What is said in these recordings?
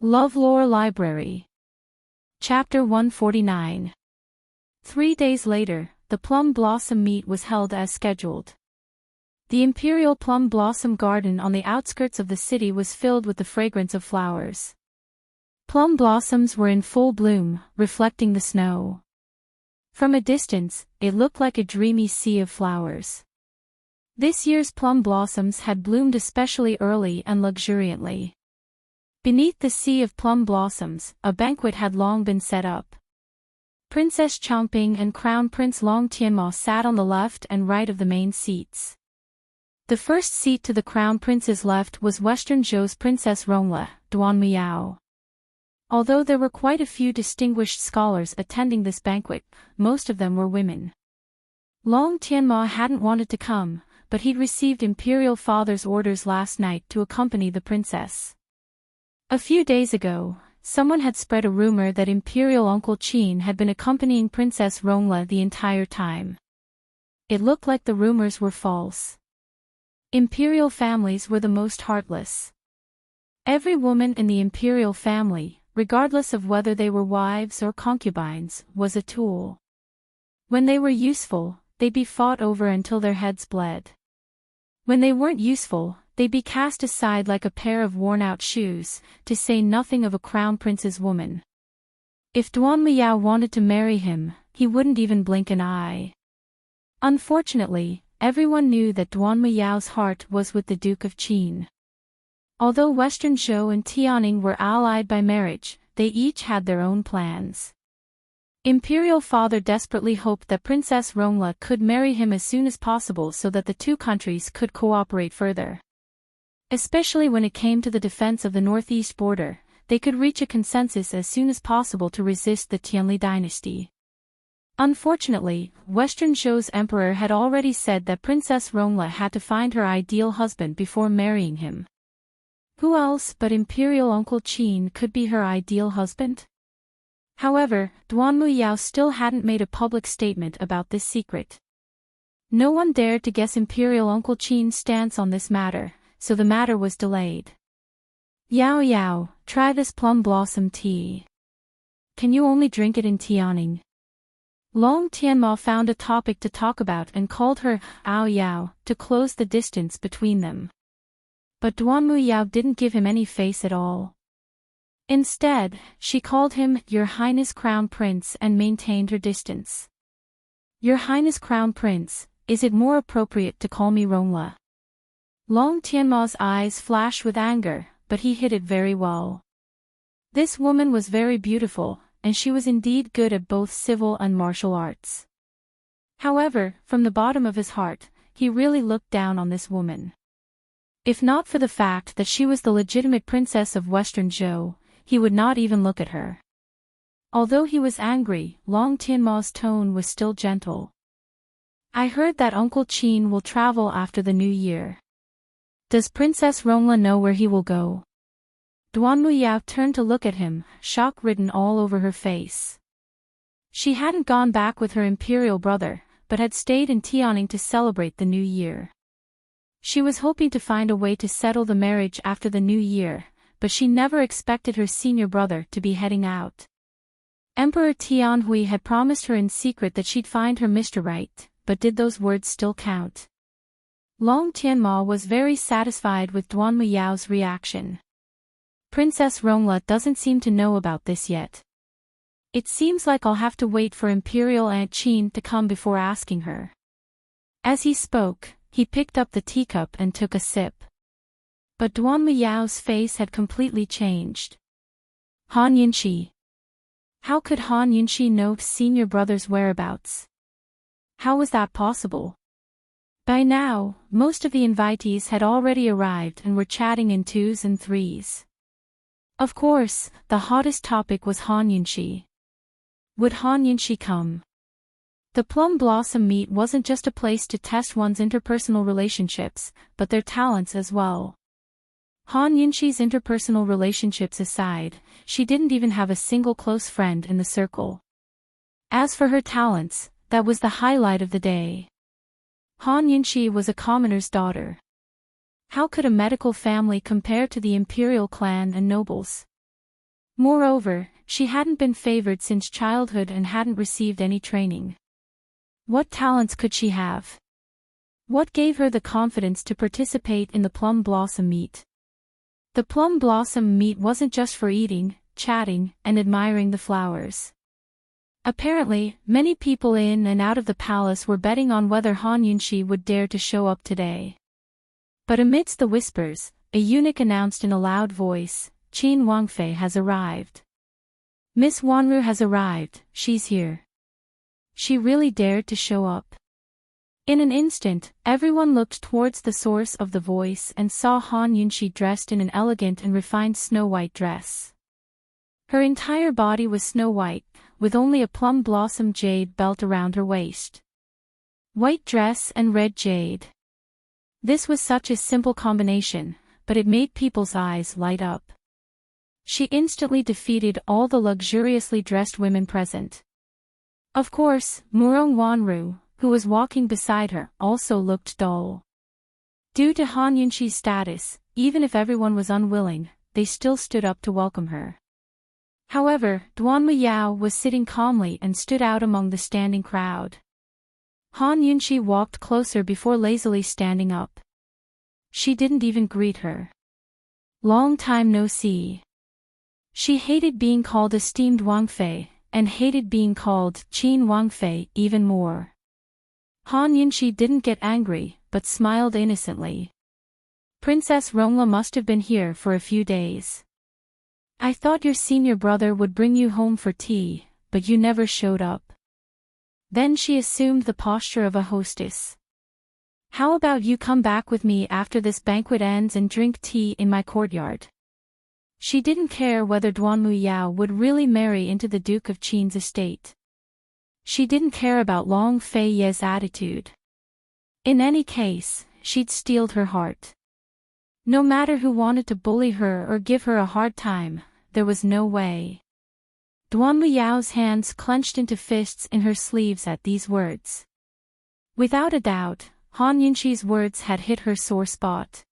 LoveLore Library. Chapter 149. 3 days later, the plum blossom meet was held as scheduled. The imperial plum blossom garden on the outskirts of the city was filled with the fragrance of flowers. Plum blossoms were in full bloom, reflecting the snow. From a distance, it looked like a dreamy sea of flowers. This year's plum blossoms had bloomed especially early and luxuriantly. Beneath the sea of plum blossoms, a banquet had long been set up. Princess Chomping and Crown Prince Long Tianma sat on the left and right of the main seats. The first seat to the Crown Prince's left was Western Zhou's Princess Rongla, Duan Miao. Although there were quite a few distinguished scholars attending this banquet, most of them were women. Long Tianma hadn't wanted to come, but he'd received Imperial Father's orders last night to accompany the princess. A few days ago, someone had spread a rumor that Imperial Uncle Qin had been accompanying Princess Rongla the entire time. It looked like the rumors were false. Imperial families were the most heartless. Every woman in the imperial family, regardless of whether they were wives or concubines, was a tool. When they were useful, they'd be fought over until their heads bled. When they weren't useful, they'd be cast aside like a pair of worn-out shoes, to say nothing of a crown prince's woman. If Duan Miao wanted to marry him, he wouldn't even blink an eye. Unfortunately, everyone knew that Duan Miao's heart was with the Duke of Qin. Although Western Zhou and Tianning were allied by marriage, they each had their own plans. Imperial Father desperately hoped that Princess Rongla could marry him as soon as possible so that the two countries could cooperate further. Especially when it came to the defense of the northeast border, they could reach a consensus as soon as possible to resist the Tianli dynasty. Unfortunately, Western Zhou's emperor had already said that Princess Rongla had to find her ideal husband before marrying him. Who else but Imperial Uncle Qin could be her ideal husband? However, Duan Muyao still hadn't made a public statement about this secret. No one dared to guess Imperial Uncle Qin's stance on this matter, so the matter was delayed. Yao Yao, try this plum blossom tea. Can you only drink it in Tianning? Long Tianma found a topic to talk about and called her Ao Yao to close the distance between them. But Duan Muyao didn't give him any face at all. Instead, she called him Your Highness Crown Prince and maintained her distance. Your Highness Crown Prince, is it more appropriate to call me Rongla? Long Tianma's eyes flashed with anger, but he hid it very well. This woman was very beautiful, and she was indeed good at both civil and martial arts. However, from the bottom of his heart, he really looked down on this woman. If not for the fact that she was the legitimate princess of Western Zhou, he would not even look at her. Although he was angry, Long Tianma's tone was still gentle. I heard that Uncle Qin will travel after the new year. Does Princess Rongla know where he will go? Duan Muyao turned to look at him, shock written all over her face. She hadn't gone back with her imperial brother, but had stayed in Tianning to celebrate the new year. She was hoping to find a way to settle the marriage after the new year, but she never expected her senior brother to be heading out. Emperor Tianhui had promised her in secret that she'd find her Mr. Right, but did those words still count? Long Tianma was very satisfied with Duan Miao's reaction. Princess Rongla doesn't seem to know about this yet. It seems like I'll have to wait for Imperial Aunt Qin to come before asking her. As he spoke, he picked up the teacup and took a sip. But Duan Miao's face had completely changed. Han Yinshi. How could Han Yinshi know senior brother's whereabouts? How was that possible? By now, most of the invitees had already arrived and were chatting in twos and threes. Of course, the hottest topic was Han Yinshi. Would Han Yinshi come? The Plum Blossom meet wasn't just a place to test one's interpersonal relationships, but their talents as well. Han Yinshi's interpersonal relationships aside, she didn't even have a single close friend in the circle. As for her talents, that was the highlight of the day. Han Yinshi was a commoner's daughter. How could a medical family compare to the imperial clan and nobles? Moreover, she hadn't been favored since childhood and hadn't received any training. What talents could she have? What gave her the confidence to participate in the plum blossom meet? The plum blossom meet wasn't just for eating, chatting, and admiring the flowers. Apparently, many people in and out of the palace were betting on whether Han Yunxi would dare to show up today. But amidst the whispers, a eunuch announced in a loud voice, "Qin Wangfei has arrived. Miss Wanru has arrived, she's here." She really dared to show up. In an instant, everyone looked towards the source of the voice and saw Han Yunxi dressed in an elegant and refined snow-white dress. Her entire body was snow-white, with only a plum blossom jade belt around her waist. White dress and red jade. This was such a simple combination, but it made people's eyes light up. She instantly defeated all the luxuriously dressed women present. Of course, Murong Wanru, who was walking beside her, also looked dull. Due to Han Yunxi's status, even if everyone was unwilling, they still stood up to welcome her. However, Duanmu Yao was sitting calmly and stood out among the standing crowd. Han Yunxi walked closer before lazily standing up. She didn't even greet her. Long time no see. She hated being called esteemed Wangfei, and hated being called Qin Wangfei even more. Han Yunxi didn't get angry, but smiled innocently. Princess Rongla must have been here for a few days. I thought your senior brother would bring you home for tea, but you never showed up. Then she assumed the posture of a hostess. How about you come back with me after this banquet ends and drink tea in my courtyard? She didn't care whether Duanmu Yao would really marry into the Duke of Qin's estate. She didn't care about Long Fei Ye's attitude. In any case, she'd steeled her heart. No matter who wanted to bully her or give her a hard time, there was no way. Duanmu Yao's hands clenched into fists in her sleeves at these words. Without a doubt, Han Yunxi's words had hit her sore spot.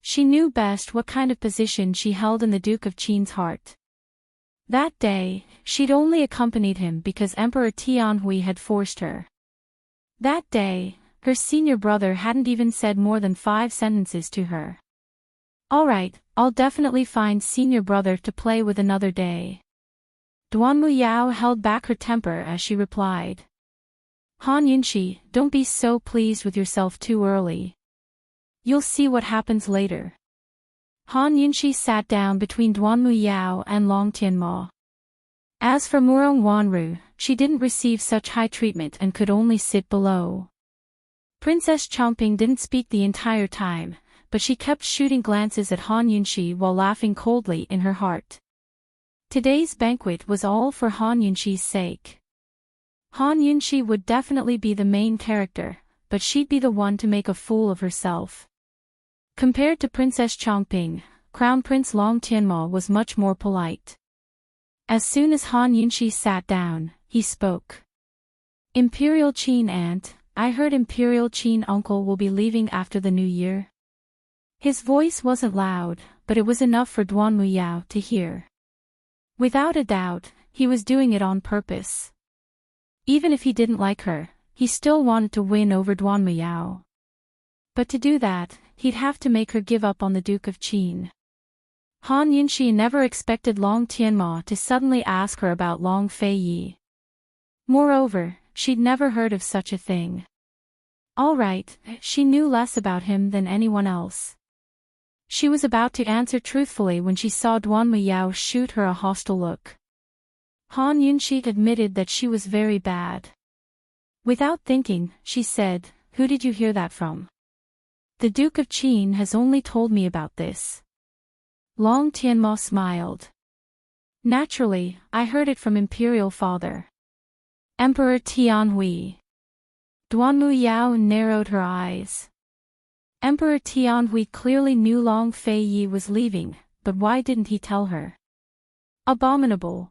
She knew best what kind of position she held in the Duke of Qin's heart. That day, she'd only accompanied him because Emperor Tianhui had forced her. That day, her senior brother hadn't even said more than 5 sentences to her. Alright, I'll definitely find senior brother to play with another day. Duanmu Yao held back her temper as she replied. Han Yunxi, don't be so pleased with yourself too early. You'll see what happens later. Han Yunxi sat down between Duanmu Yao and Long Tianma. As for Murong Wanru, she didn't receive such high treatment and could only sit below. Princess Chongping didn't speak the entire time, but she kept shooting glances at Han Yunxi while laughing coldly in her heart. Today's banquet was all for Han Yunxi's sake. Han Yunxi would definitely be the main character, but she'd be the one to make a fool of herself. Compared to Princess Chongping, Crown Prince Long Tianma was much more polite. As soon as Han Yunxi sat down, he spoke. Imperial Qin aunt, I heard Imperial Qin uncle will be leaving after the new year. His voice wasn't loud, but it was enough for Duanmu Yao to hear. Without a doubt, he was doing it on purpose. Even if he didn't like her, he still wanted to win over Duanmu Yao. But to do that, he'd have to make her give up on the Duke of Qin. Han Yunxi never expected Long Tianma to suddenly ask her about Long Fei Yi. Moreover, she'd never heard of such a thing. Alright, she knew less about him than anyone else. She was about to answer truthfully when she saw Duanmu Yao shoot her a hostile look. Han Yunxi admitted that she was very bad. Without thinking, she said, Who did you hear that from? The Duke of Qin has only told me about this. Long Tianma smiled. Naturally, I heard it from Imperial Father. Emperor Tianhui. Duanmu Yao narrowed her eyes. Emperor Tianhui clearly knew Long Fei Yi was leaving, but why didn't he tell her? Abominable.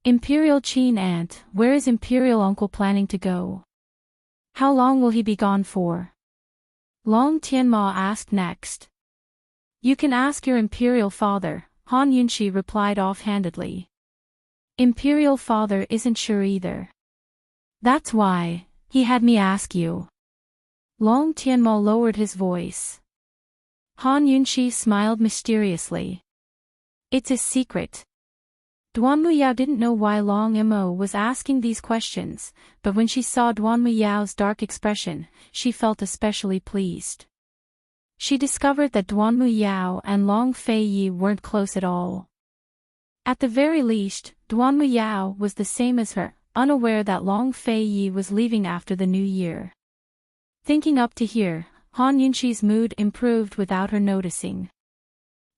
Imperial Qin aunt, where is Imperial uncle planning to go? How long will he be gone for? Long Tianma asked next. You can ask your Imperial father, Han Yunshi replied offhandedly. Imperial father isn't sure either. That's why he had me ask you. Long Tianmo lowered his voice. Han Yunshi smiled mysteriously. It's a secret. Duan Muyao didn't know why Long Mo was asking these questions, but when she saw Duan Muyao's dark expression, she felt especially pleased. She discovered that Duan Muyao and Long Feiyi weren't close at all. At the very least, Duan Muyao was the same as her, unaware that Long Feiyi was leaving after the new year. Thinking up to here, Han Yunshi's mood improved without her noticing.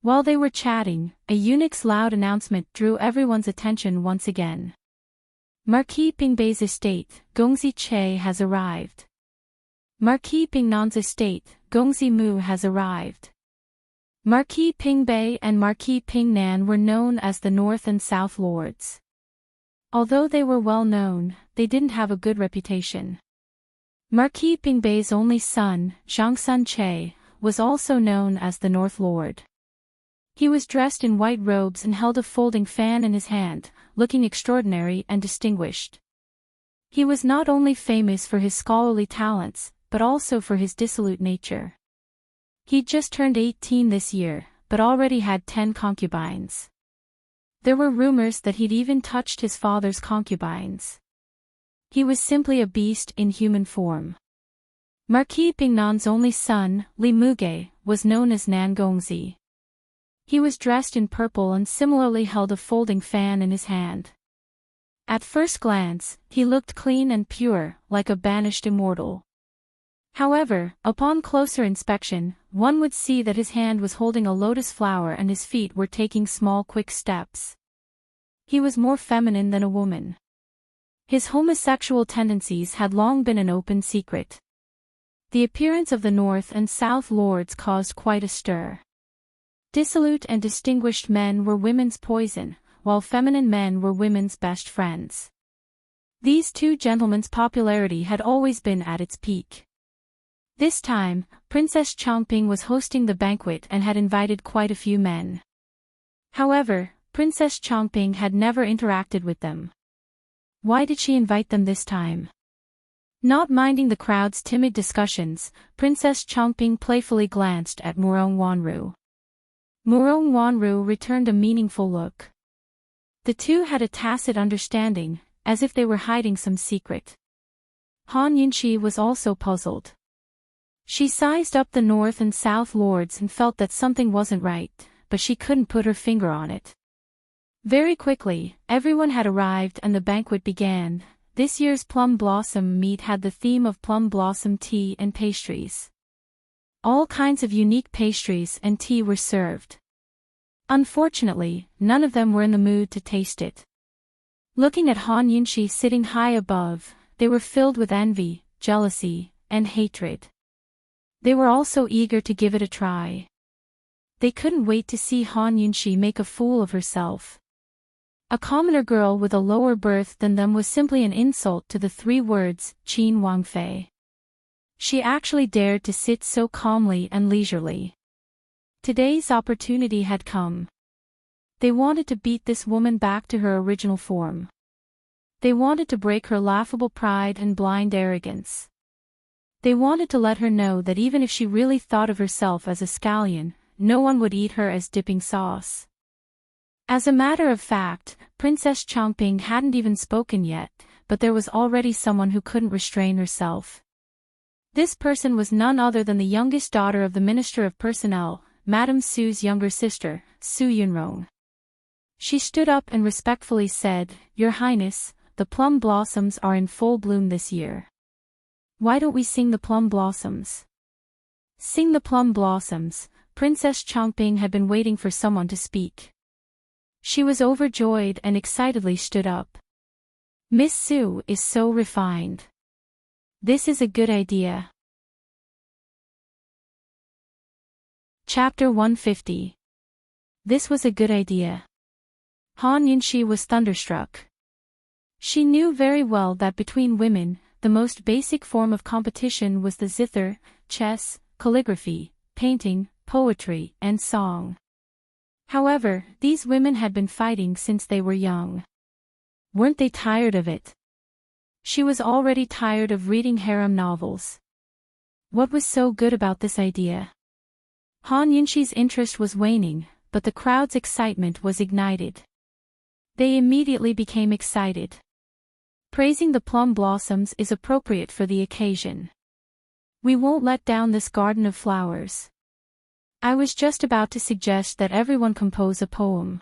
While they were chatting, a eunuch's loud announcement drew everyone's attention once again. Marquis Pingbei's estate, Gongzi Che has arrived. Marquis Pingnan's estate, Gongzi Mu has arrived. Marquis Pingbei and Marquis Pingnan were known as the North and South Lords. Although they were well known, they didn't have a good reputation. Marquis Pingbei's only son, Zhangsun Che, was also known as the North Lord. He was dressed in white robes and held a folding fan in his hand, looking extraordinary and distinguished. He was not only famous for his scholarly talents, but also for his dissolute nature. He'd just turned 18 this year, but already had 10 concubines. There were rumors that he'd even touched his father's concubines. He was simply a beast in human form. Marquis Pingnan's only son, Li Muge, was known as Nan Gongzi. He was dressed in purple and similarly held a folding fan in his hand. At first glance, he looked clean and pure, like a banished immortal. However, upon closer inspection, one would see that his hand was holding a lotus flower and his feet were taking small quick steps. He was more feminine than a woman. His homosexual tendencies had long been an open secret. The appearance of the North and South Lords caused quite a stir. Dissolute and distinguished men were women's poison, while feminine men were women's best friends. These two gentlemen's popularity had always been at its peak. This time, Princess Changping was hosting the banquet and had invited quite a few men. However, Princess Changping had never interacted with them. Why did she invite them this time? Not minding the crowd's timid discussions, Princess Changping playfully glanced at Murong Wanru. Murong Wanru returned a meaningful look. The two had a tacit understanding, as if they were hiding some secret. Han Yunshi was also puzzled. She sized up the North and South Lords and felt that something wasn't right, but she couldn't put her finger on it. Very quickly, everyone had arrived and the banquet began. This year's plum blossom meet had the theme of plum blossom tea and pastries. All kinds of unique pastries and tea were served. Unfortunately, none of them were in the mood to taste it. Looking at Han Yunshi sitting high above, they were filled with envy, jealousy, and hatred. They were also eager to give it a try. They couldn't wait to see Han Yunshi make a fool of herself. A commoner girl with a lower birth than them was simply an insult to the three words, Qin Wangfei. She actually dared to sit so calmly and leisurely. Today's opportunity had come. They wanted to beat this woman back to her original form. They wanted to break her laughable pride and blind arrogance. They wanted to let her know that even if she really thought of herself as a scallion, no one would eat her as dipping sauce. As a matter of fact, Princess Changping hadn't even spoken yet, but there was already someone who couldn't restrain herself. This person was none other than the youngest daughter of the Minister of Personnel, Madame Su's younger sister, Su Yunrong. She stood up and respectfully said, "Your Highness, the plum blossoms are in full bloom this year. Why don't we sing the plum blossoms?" Sing the plum blossoms. Princess Changping had been waiting for someone to speak. She was overjoyed and excitedly stood up. Miss Su is so refined. This is a good idea. Chapter 150. This was a good idea. Han Yunshi was thunderstruck. She knew very well that between women, the most basic form of competition was the zither, chess, calligraphy, painting, poetry, and song. However, these women had been fighting since they were young. Weren't they tired of it? She was already tired of reading harem novels. What was so good about this idea? Han Yunshi's interest was waning, but the crowd's excitement was ignited. They immediately became excited. Praising the plum blossoms is appropriate for the occasion. We won't let down this garden of flowers. I was just about to suggest that everyone compose a poem.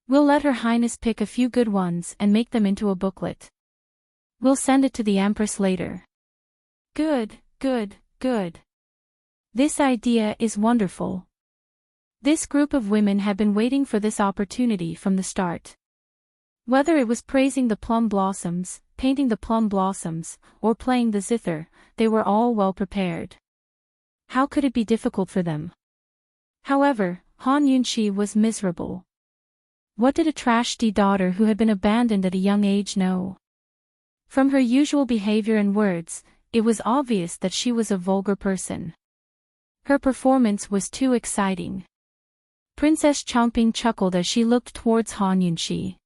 We'll let Her Highness pick a few good ones and make them into a booklet. We'll send it to the Empress later. Good, good, good. This idea is wonderful. This group of women had been waiting for this opportunity from the start. Whether it was praising the plum blossoms, painting the plum blossoms, or playing the zither, they were all well prepared. How could it be difficult for them? However, Han Yunshi was miserable. What did a trashy daughter who had been abandoned at a young age know? From her usual behavior and words, it was obvious that she was a vulgar person. Her performance was too exciting. Princess Chongping chuckled as she looked towards Han Yunshi.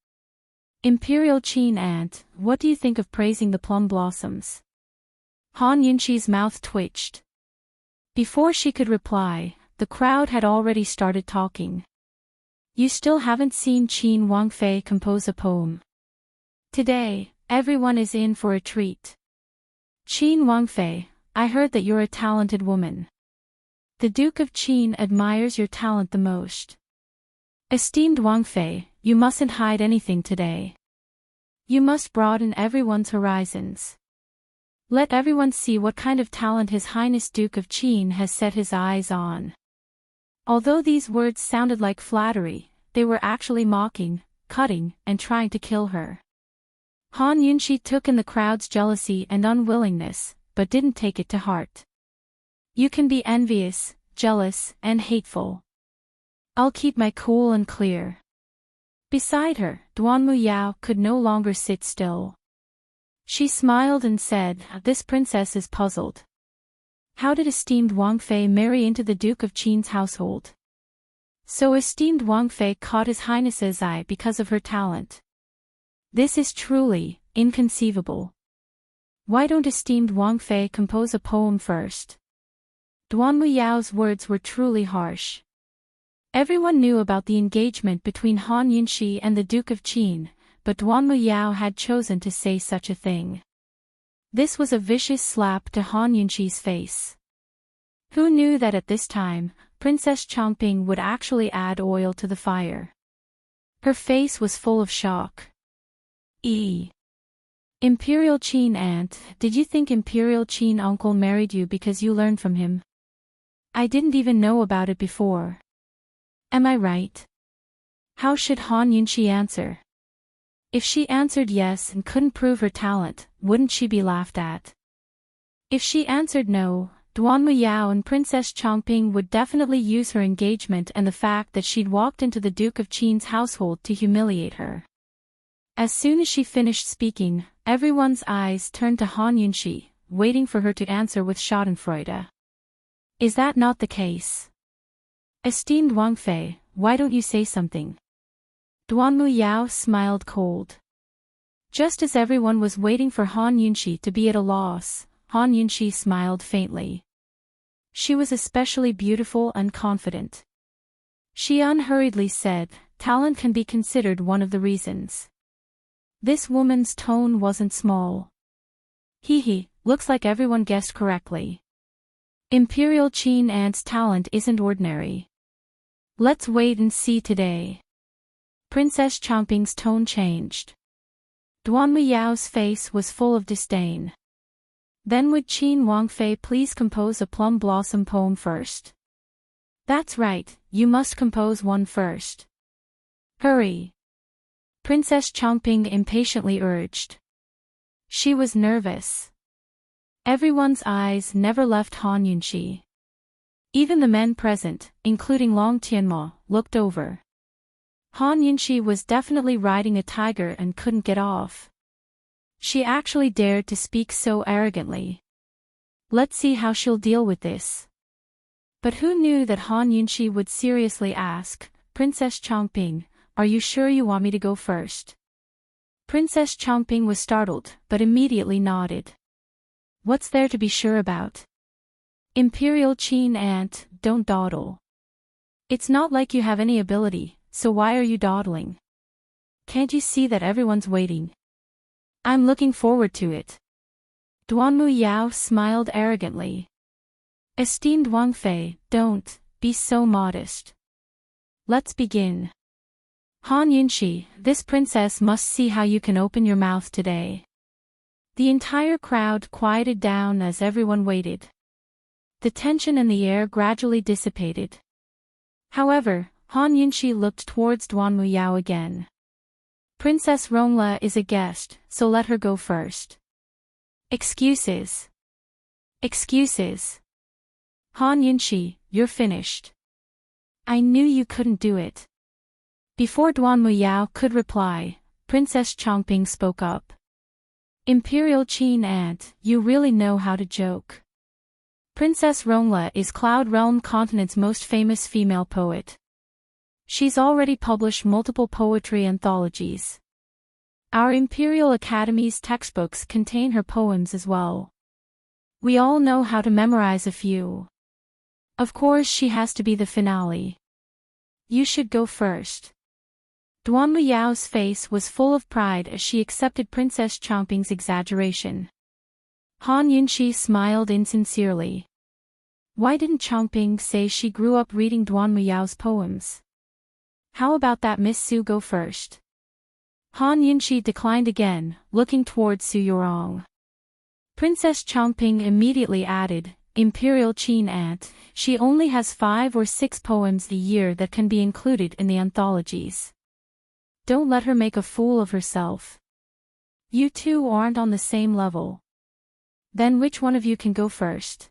Imperial Qin Aunt, what do you think of praising the plum blossoms? Han Yunshi's mouth twitched. Before she could reply, the crowd had already started talking. You still haven't seen Qin Wangfei compose a poem. Today, everyone is in for a treat. Qin Wangfei, I heard that you're a talented woman. The Duke of Qin admires your talent the most. Esteemed Wangfei, you mustn't hide anything today. You must broaden everyone's horizons. Let everyone see what kind of talent His Highness Duke of Qin has set his eyes on. Although these words sounded like flattery, they were actually mocking, cutting, and trying to kill her. Han Yunshi took in the crowd's jealousy and unwillingness, but didn't take it to heart. You can be envious, jealous, and hateful. I'll keep my cool and clear. Beside her, Duanmu Yao could no longer sit still. She smiled and said, This princess is puzzled. How did esteemed Wangfei marry into the Duke of Qin's household? So esteemed Wangfei caught His Highness's eye because of her talent. This is truly inconceivable. Why don't esteemed Wangfei compose a poem first? Duanmu Yao's words were truly harsh. Everyone knew about the engagement between Han Yunshi and the Duke of Qin, but Duanmu Yao had chosen to say such a thing. This was a vicious slap to Han Yunshi's face. Who knew that at this time, Princess Chongping would actually add oil to the fire? Her face was full of shock. Imperial Qin Aunt, did you think Imperial Qin Uncle married you because you learned from him? I didn't even know about it before. Am I right? How should Han Yunshi answer? If she answered yes and couldn't prove her talent, wouldn't she be laughed at? If she answered no, Duanmu Yao and Princess Chongping would definitely use her engagement and the fact that she'd walked into the Duke of Qin's household to humiliate her. As soon as she finished speaking, everyone's eyes turned to Han Yunshi, waiting for her to answer with schadenfreude. Is that not the case? Esteemed Wangfei, why don't you say something? Duanmu Yao smiled cold. Just as everyone was waiting for Han Yunshi to be at a loss, Han Yunshi smiled faintly. She was especially beautiful and confident. She unhurriedly said, talent can be considered one of the reasons. This woman's tone wasn't small. Looks like everyone guessed correctly. Imperial Qin Aunt's talent isn't ordinary. Let's wait and see today. Princess Chongping's tone changed. Duanmu Yao's face was full of disdain. Then would Qin Wangfei please compose a plum blossom poem first? That's right, you must compose one first. Hurry! Princess Chongping impatiently urged. She was nervous. Everyone's eyes never left Han Yunshi. Even the men present, including Long Tianmo, looked over. Han Yunshi was definitely riding a tiger and couldn't get off. She actually dared to speak so arrogantly. Let's see how she'll deal with this. But who knew that Han Yunshi would seriously ask, Princess Chongping, are you sure you want me to go first? Princess Chongping was startled, but immediately nodded. What's there to be sure about? Imperial Qin Ant, don't dawdle. It's not like you have any ability, so why are you dawdling? Can't you see that everyone's waiting? I'm looking forward to it. Duanmu Yao smiled arrogantly. Esteemed Wang Fei, don't be so modest. Let's begin. Han Yunxi, this princess must see how you can open your mouth today. The entire crowd quieted down as everyone waited. The tension in the air gradually dissipated. However, Han Yunxi looked towards Duanmu Yao again. Princess Rongla is a guest, so let her go first. Excuses. Excuses. Han Yunxi, you're finished. I knew you couldn't do it. Before Duanmu Yao could reply, Princess Chongping spoke up. Imperial Qin Ant, you really know how to joke. Princess Rongla is Cloud Realm Continent's most famous female poet. She's already published multiple poetry anthologies. Our Imperial Academy's textbooks contain her poems as well. We all know how to memorize a few. Of course she has to be the finale. You should go first. Duanmu Yao's face was full of pride as she accepted Princess Chongping's exaggeration. Han Yunxi smiled insincerely. Why didn't Chongping say she grew up reading Duanmu Yao's poems? How about that Miss Su go first? Han Yunxi declined again, looking towards Su Yorong. Princess Chongping immediately added, Imperial Qin Ant, she only has 5 or 6 poems a year that can be included in the anthologies. Don't let her make a fool of herself. You two aren't on the same level. Then which one of you can go first?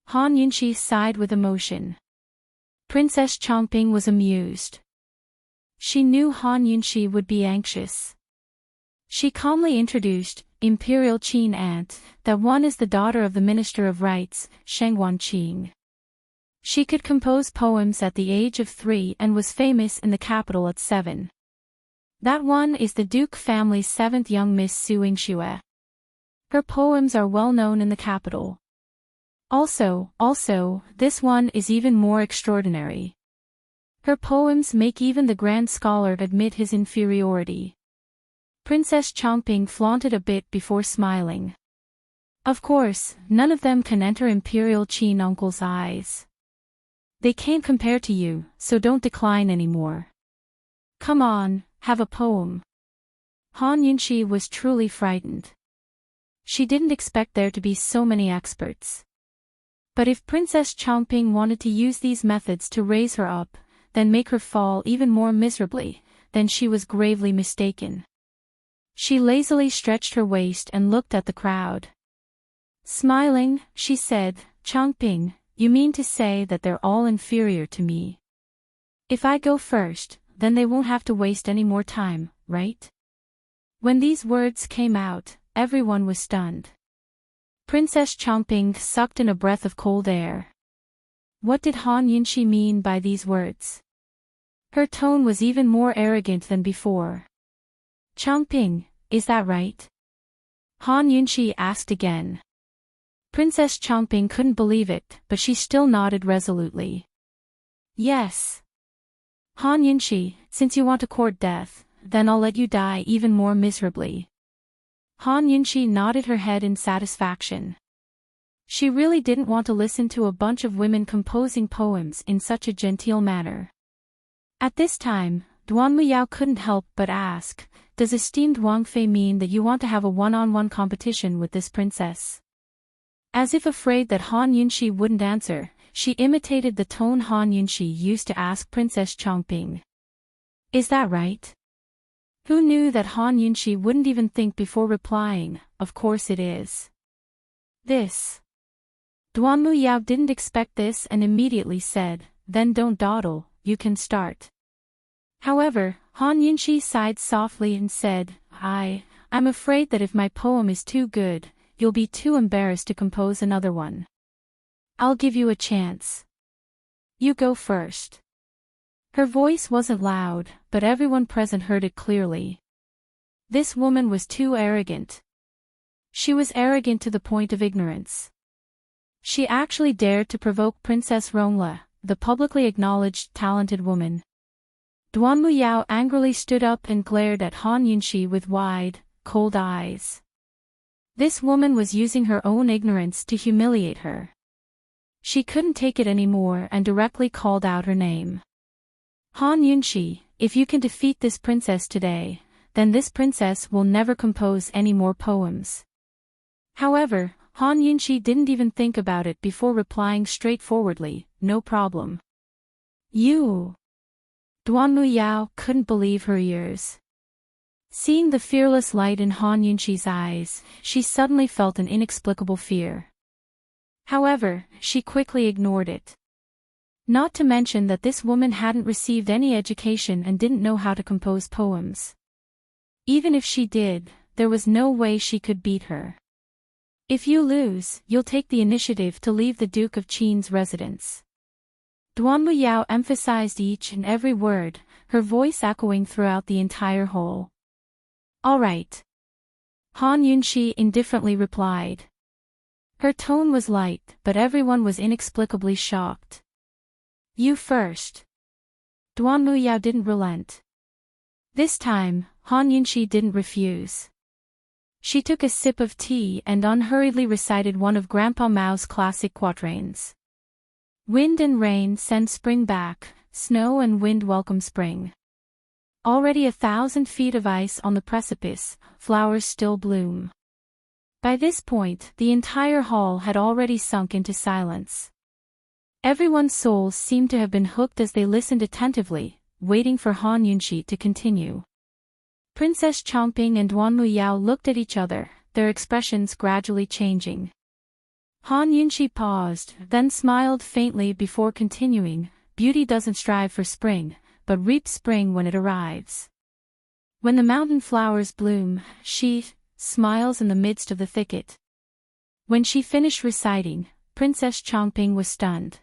Han Yunxi sighed with emotion. Princess Chongping was amused. She knew Han Yunxi would be anxious. She calmly introduced, Imperial Qin Ant, that one is the daughter of the Minister of Rights, Sheng Wanqing. She could compose poems at the age of 3 and was famous in the capital at 7. That one is the Duke family's 7th young Miss Su Yingxue. Her poems are well known in the capital. Also, this one is even more extraordinary. Her poems make even the grand scholar admit his inferiority. Princess Chongping flaunted a bit before smiling. Of course, none of them can enter Imperial Qin Uncle's eyes. They can't compare to you, so don't decline anymore. Come on, have a poem. Han Yunxi was truly frightened. She didn't expect there to be so many experts. But if Princess Chongping wanted to use these methods to raise her up, then make her fall even more miserably, then she was gravely mistaken. She lazily stretched her waist and looked at the crowd. Smiling, she said, Chongping, you mean to say that they're all inferior to me? If I go first, then they won't have to waste any more time, right? When these words came out, everyone was stunned. Princess Chongping sucked in a breath of cold air. What did Han Yunxi mean by these words? Her tone was even more arrogant than before. Chongping, is that right? Han Yunxi asked again. Princess Chongping couldn't believe it, but she still nodded resolutely. Yes. Han Yunxi, since you want to court death, then I'll let you die even more miserably. Han Yunxi nodded her head in satisfaction. She really didn't want to listen to a bunch of women composing poems in such a genteel manner. At this time, Duanmu Yao couldn't help but ask, does esteemed Wang Fei mean that you want to have a one-on-one competition with this princess? As if afraid that Han Yunxi wouldn't answer, she imitated the tone Han Yunxi used to ask Princess Chongping. Is that right? Who knew that Han Yunxi wouldn't even think before replying, of course it is. This. Duanmu Yao didn't expect this and immediately said, then don't dawdle, you can start. However, Han Yunxi sighed softly and said, I'm afraid that if my poem is too good, you'll be too embarrassed to compose another one. I'll give you a chance. You go first. Her voice wasn't loud, but everyone present heard it clearly. This woman was too arrogant. She was arrogant to the point of ignorance. She actually dared to provoke Princess Rongla, the publicly acknowledged talented woman. Duan Muyao angrily stood up and glared at Han Yunxi with wide, cold eyes. This woman was using her own ignorance to humiliate her. She couldn't take it anymore and directly called out her name. Han Yunxi, if you can defeat this princess today, then this princess will never compose any more poems. However, Han Yunxi didn't even think about it before replying straightforwardly, no problem. You. Duan Muyao couldn't believe her ears. Seeing the fearless light in Han Yunxi's eyes, she suddenly felt an inexplicable fear. However, she quickly ignored it. Not to mention that this woman hadn't received any education and didn't know how to compose poems. Even if she did, there was no way she could beat her. If you lose, you'll take the initiative to leave the Duke of Qin's residence. Duan Muyao emphasized each and every word, her voice echoing throughout the entire hall. All right. Han Yunxi indifferently replied. Her tone was light, but everyone was inexplicably shocked. You first. Duan Muyao didn't relent. This time, Han Yunxi didn't refuse. She took a sip of tea and unhurriedly recited one of Grandpa Mao's classic quatrains. Wind and rain send spring back, snow and wind welcome spring. Already 1,000 feet of ice on the precipice, flowers still bloom. By this point, the entire hall had already sunk into silence. Everyone's souls seemed to have been hooked as they listened attentively, waiting for Han Yunxi to continue. Princess Changping and Duan Muyao looked at each other, their expressions gradually changing. Han Yunxi paused, then smiled faintly before continuing, beauty doesn't strive for spring, but reaps spring when it arrives. When the mountain flowers bloom, she smiles in the midst of the thicket. When she finished reciting, Princess Changping was stunned.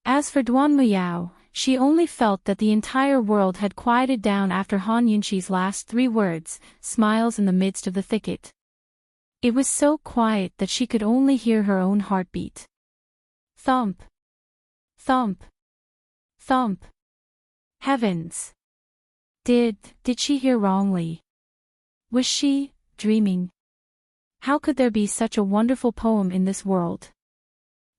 As for Duan Muyao, she only felt that the entire world had quieted down after Han Yunxi's last 3 words, smiles in the midst of the thicket. It was so quiet that she could only hear her own heartbeat. Thump. Thump. Thump. Heavens! Did she hear wrongly? Was she dreaming? How could there be such a wonderful poem in this world?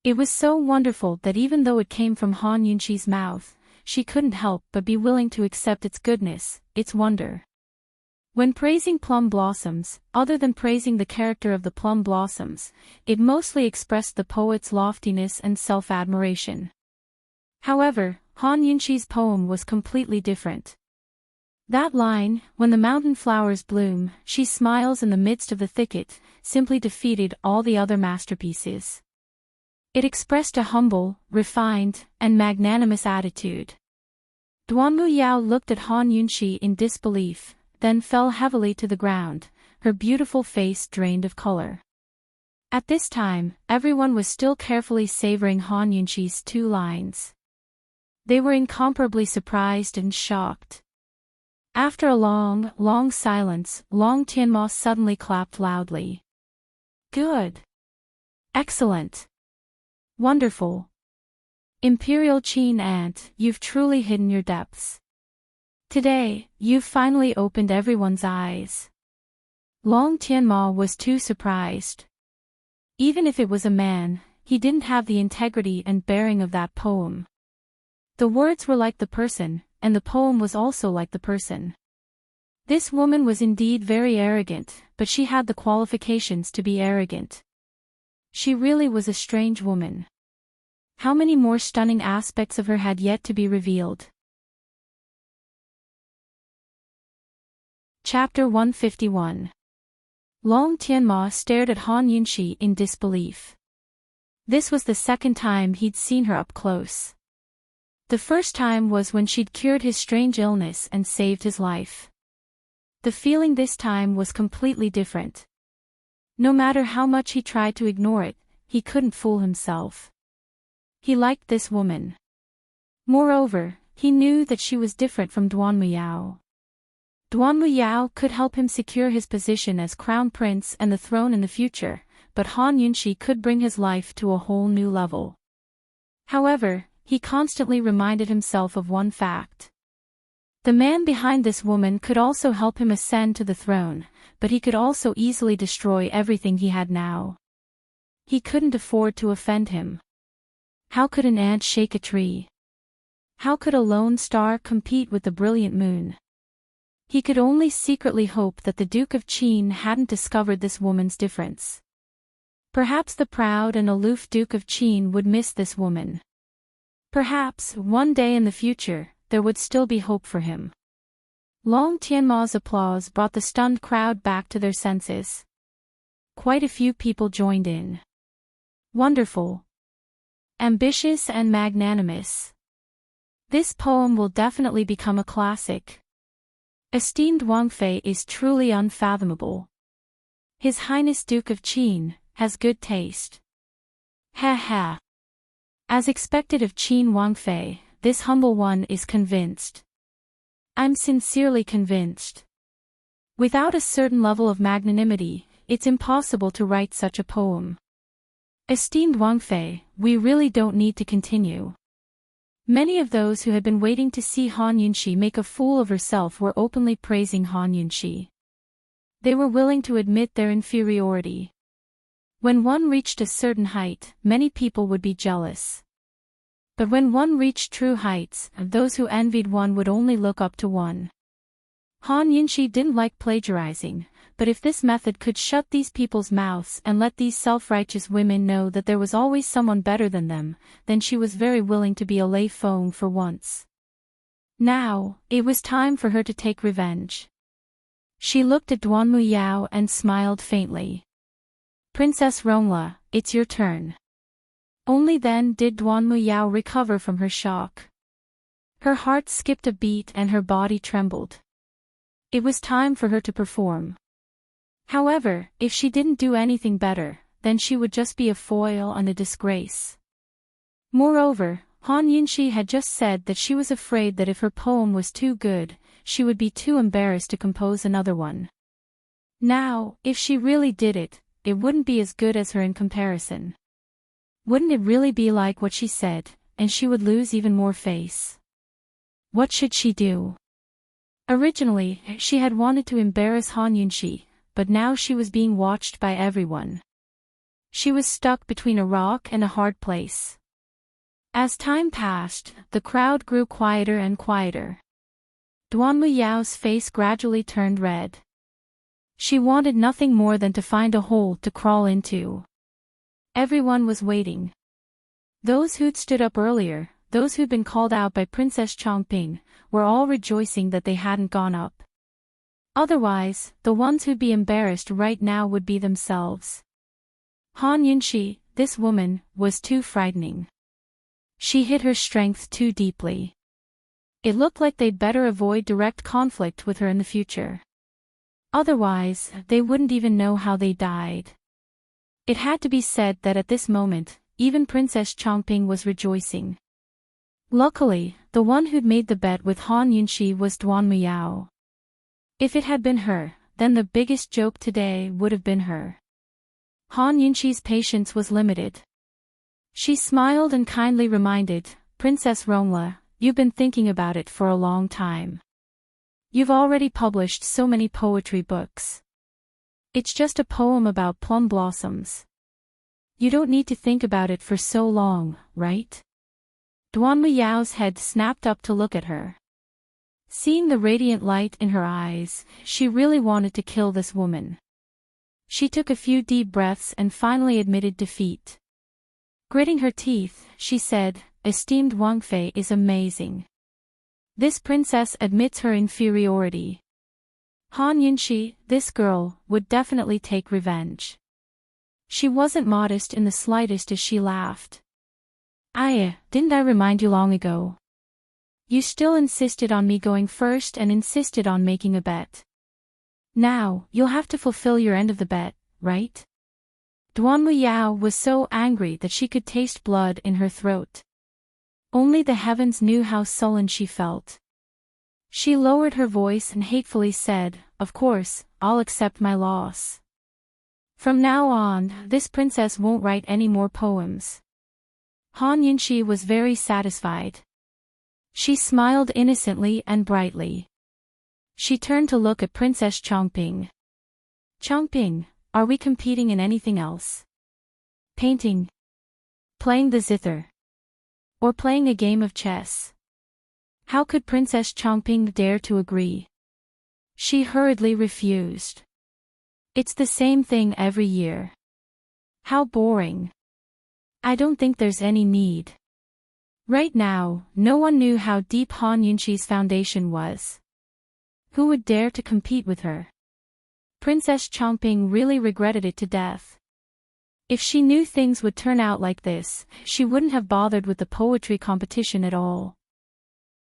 It was so wonderful that even though it came from Han Yunxi's mouth, she couldn't help but be willing to accept its goodness, its wonder. When praising plum blossoms, other than praising the character of the plum blossoms, it mostly expressed the poet's loftiness and self-admiration. However, Han Yunxi's poem was completely different. That line, when the mountain flowers bloom, she smiles in the midst of the thicket, simply defeated all the other masterpieces. It expressed a humble, refined, and magnanimous attitude. Duan Muyao looked at Han Yunxi in disbelief, then fell heavily to the ground, her beautiful face drained of color. At this time, everyone was still carefully savoring Han Yunxi's 2 lines. They were incomparably surprised and shocked. After a long, long silence, Long Tianma suddenly clapped loudly. Good! Excellent! Wonderful! Imperial Qin Ant, you've truly hidden your depths. Today, you've finally opened everyone's eyes. Long Tianma was too surprised. Even if it was a man, he didn't have the integrity and bearing of that poem. The words were like the person, and the poem was also like the person. This woman was indeed very arrogant, but she had the qualifications to be arrogant. She really was a strange woman. How many more stunning aspects of her had yet to be revealed? Chapter 151. Long Tianma stared at Han Yunxi in disbelief. This was the second time he'd seen her up close. The first time was when she'd cured his strange illness and saved his life. The feeling this time was completely different. No matter how much he tried to ignore it, he couldn't fool himself. He liked this woman. Moreover, he knew that she was different from Duan Muyao. Duan Muyao could help him secure his position as crown prince and the throne in the future, but Han Yunxi could bring his life to a whole new level. However, he constantly reminded himself of one fact. The man behind this woman could also help him ascend to the throne, but he could also easily destroy everything he had now. He couldn't afford to offend him. How could an ant shake a tree? How could a lone star compete with the brilliant moon? He could only secretly hope that the Duke of Qin hadn't discovered this woman's difference. Perhaps the proud and aloof Duke of Qin would miss this woman. Perhaps, one day in the future, there would still be hope for him. Long Tianma's applause brought the stunned crowd back to their senses. Quite a few people joined in. Wonderful. Ambitious and magnanimous. This poem will definitely become a classic. Esteemed Wang Fei is truly unfathomable. His Highness Duke of Qin has good taste. Ha ha. As expected of Qin Wang Fei, this humble one is convinced. I'm sincerely convinced. Without a certain level of magnanimity, it's impossible to write such a poem. Esteemed Wang Fei, we really don't need to continue. Many of those who had been waiting to see Han Yunxi make a fool of herself were openly praising Han Yunxi. They were willing to admit their inferiority. When one reached a certain height, many people would be jealous. But when one reached true heights, those who envied one would only look up to one. Han Yunxi didn't like plagiarizing, but if this method could shut these people's mouths and let these self-righteous women know that there was always someone better than them, then she was very willing to be a lay feng for once. Now, it was time for her to take revenge. She looked at Duan Muyao and smiled faintly. Princess Rongla, it's your turn. Only then did Duan Muyao recover from her shock. Her heart skipped a beat and her body trembled. It was time for her to perform. However, if she didn't do anything better, then she would just be a foil and a disgrace. Moreover, Han Yunxi had just said that she was afraid that if her poem was too good, she would be too embarrassed to compose another one. Now, if she really did it, it wouldn't be as good as her in comparison. Wouldn't it really be like what she said, and she would lose even more face? What should she do? Originally, she had wanted to embarrass Han Yunxi, but now she was being watched by everyone. She was stuck between a rock and a hard place. As time passed, the crowd grew quieter and quieter. Duan Muyao's face gradually turned red. She wanted nothing more than to find a hole to crawl into. Everyone was waiting. Those who'd stood up earlier, those who'd been called out by Princess Chongping, were all rejoicing that they hadn't gone up. Otherwise, the ones who'd be embarrassed right now would be themselves. Han Yunxi, this woman, was too frightening. She hid her strength too deeply. It looked like they'd better avoid direct conflict with her in the future. Otherwise, they wouldn't even know how they died. It had to be said that at this moment, even Princess Chongping was rejoicing. Luckily, the one who'd made the bet with Han Yunxi was Duan Muyao. If it had been her, then the biggest joke today would have been her. Han Yunxi's patience was limited. She smiled and kindly reminded, Princess Rongla, you've been thinking about it for a long time. You've already published so many poetry books. It's just a poem about plum blossoms. You don't need to think about it for so long, right? Duan Muyao's head snapped up to look at her. Seeing the radiant light in her eyes, she really wanted to kill this woman. She took a few deep breaths and finally admitted defeat. Gritting her teeth, she said, Esteemed Wang Fei is amazing. This princess admits her inferiority. Han Yunxi, this girl, would definitely take revenge. She wasn't modest in the slightest as she laughed. Didn't I remind you long ago? You still insisted on me going first and insisted on making a bet. Now, you'll have to fulfill your end of the bet, right? Duan Muyao was so angry that she could taste blood in her throat. Only the heavens knew how sullen she felt. She lowered her voice and hatefully said, "Of course, I'll accept my loss. From now on, this princess won't write any more poems." Han Yunxi was very satisfied. She smiled innocently and brightly. She turned to look at Princess Chongping. "Chongping, are we competing in anything else? Painting? Playing the zither? Or playing a game of chess?" How could Princess Chongping dare to agree? She hurriedly refused. "It's the same thing every year. How boring. I don't think there's any need." Right now, no one knew how deep Han Yunxi's foundation was. Who would dare to compete with her? Princess Chongping really regretted it to death. If she knew things would turn out like this, she wouldn't have bothered with the poetry competition at all.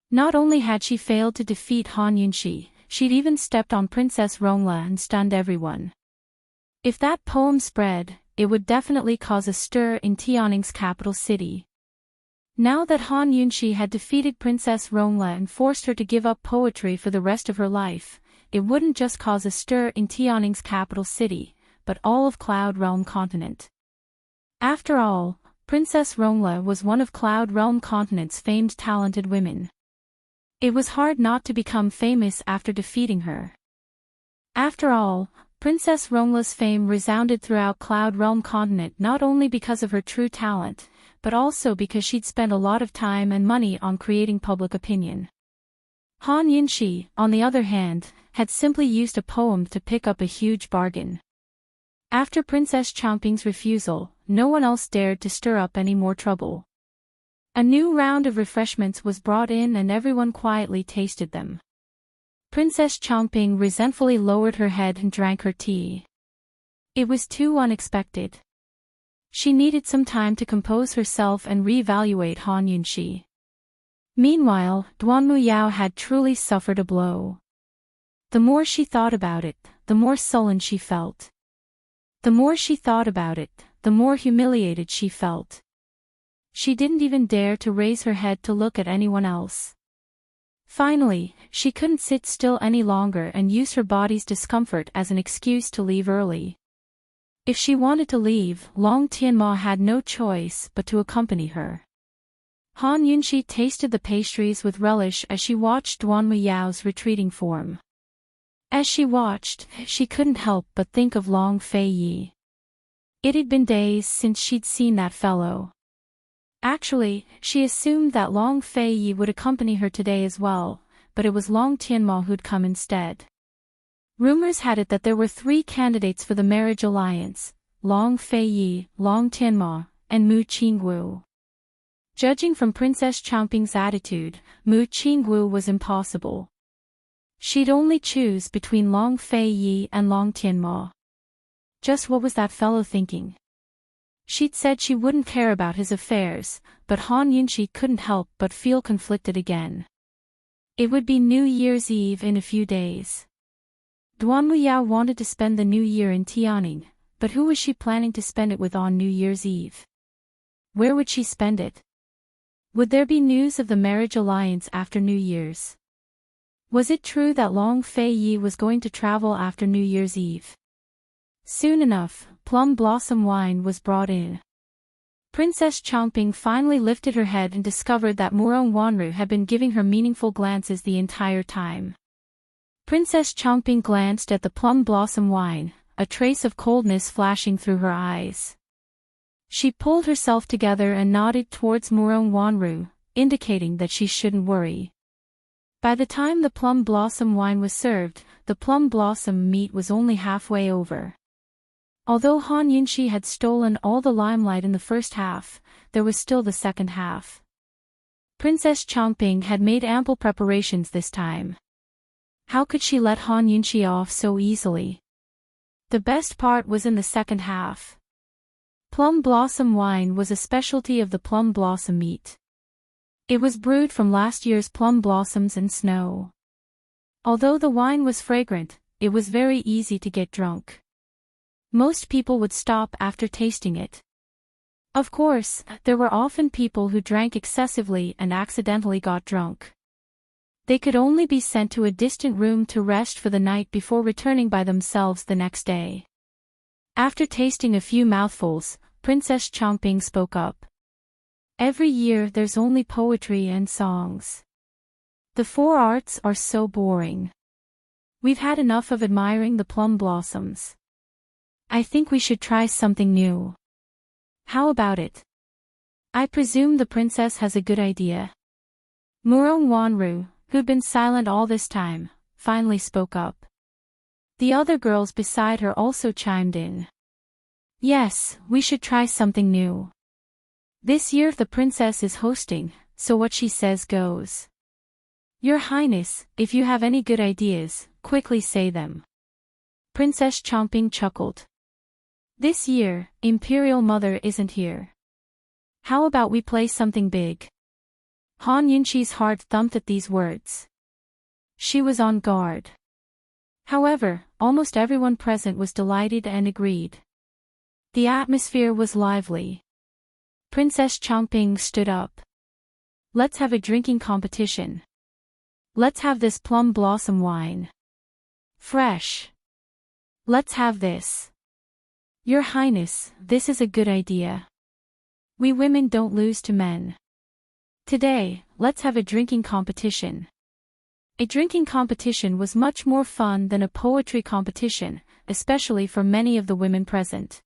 Not only had she failed to defeat Han Yunxi, she'd even stepped on Princess Rongla and stunned everyone. If that poem spread, it would definitely cause a stir in Tianning's capital city. Now that Han Yunxi had defeated Princess Rongla and forced her to give up poetry for the rest of her life, it wouldn't just cause a stir in Tianning's capital city, but all of Cloud Realm continent. After all, Princess Rongla was one of Cloud Realm continent's famed talented women. It was hard not to become famous after defeating her. After all, Princess Rongla's fame resounded throughout Cloud Realm continent not only because of her true talent, but also because she'd spent a lot of time and money on creating public opinion. Han Yunxi, on the other hand, had simply used a poem to pick up a huge bargain. After Princess Chongping's refusal, no one else dared to stir up any more trouble. A new round of refreshments was brought in and everyone quietly tasted them. Princess Chongping resentfully lowered her head and drank her tea. It was too unexpected. She needed some time to compose herself and reevaluate Han Yunxi. Meanwhile, Duanmu Yao had truly suffered a blow. The more she thought about it, the more sullen she felt. The more she thought about it, the more humiliated she felt. She didn't even dare to raise her head to look at anyone else. Finally, she couldn't sit still any longer and used her body's discomfort as an excuse to leave early. If she wanted to leave, Long Tianma had no choice but to accompany her. Han Yunxi tasted the pastries with relish as she watched Duanmu Yao's retreating form. As she watched, she couldn't help but think of Long Fei Yi. It had been days since she'd seen that fellow. Actually, she assumed that Long Fei Yi would accompany her today as well, but it was Long Tianma who'd come instead. Rumors had it that there were 3 candidates for the marriage alliance: Long Fei Yi, Long Tianma, and Mu Qingwu. Judging from Princess Chongping's attitude, Mu Qingwu was impossible. She'd only choose between Long Fei Yi and Long Tianma. Just what was that fellow thinking? She'd said she wouldn't care about his affairs, but Han Yunxi couldn't help but feel conflicted again. It would be New Year's Eve in a few days. Duanmu Yao wanted to spend the new year in Tianning, but who was she planning to spend it with on New Year's Eve? Where would she spend it? Would there be news of the marriage alliance after New Year's? Was it true that Long Fei Yi was going to travel after New Year's Eve? Soon enough, plum blossom wine was brought in. Princess Chongping finally lifted her head and discovered that Murong Wanru had been giving her meaningful glances the entire time. Princess Chongping glanced at the plum blossom wine, a trace of coldness flashing through her eyes. She pulled herself together and nodded towards Murong Wanru, indicating that she shouldn't worry. By the time the plum blossom wine was served, the plum blossom meat was only halfway over. Although Han Yunxi had stolen all the limelight in the first half, there was still the second half. Princess Chongping had made ample preparations this time. How could she let Han Yunxi off so easily? The best part was in the second half. Plum blossom wine was a specialty of the plum blossom meat. It was brewed from last year's plum blossoms and snow. Although the wine was fragrant, it was very easy to get drunk. Most people would stop after tasting it. Of course, there were often people who drank excessively and accidentally got drunk. They could only be sent to a distant room to rest for the night before returning by themselves the next day. After tasting a few mouthfuls, Princess Chomping spoke up. Every year there's only poetry and songs. The four arts are so boring. We've had enough of admiring the plum blossoms. I think we should try something new. How about it? I presume the princess has a good idea. Murong Wanru, who'd been silent all this time, finally spoke up. The other girls beside her also chimed in. Yes, we should try something new. This year the princess is hosting, so what she says goes. Your Highness, if you have any good ideas, quickly say them. Princess Chomping chuckled. This year, Imperial Mother isn't here. How about we play something big? Han Yunqi's heart thumped at these words. She was on guard. However, almost everyone present was delighted and agreed. The atmosphere was lively. Princess Chomping stood up. Let's have a drinking competition. Let's have this plum blossom wine. Fresh. Let's have this. Your Highness, this is a good idea. We women don't lose to men. Today, let's have a drinking competition. A drinking competition was much more fun than a poetry competition, especially for many of the women present.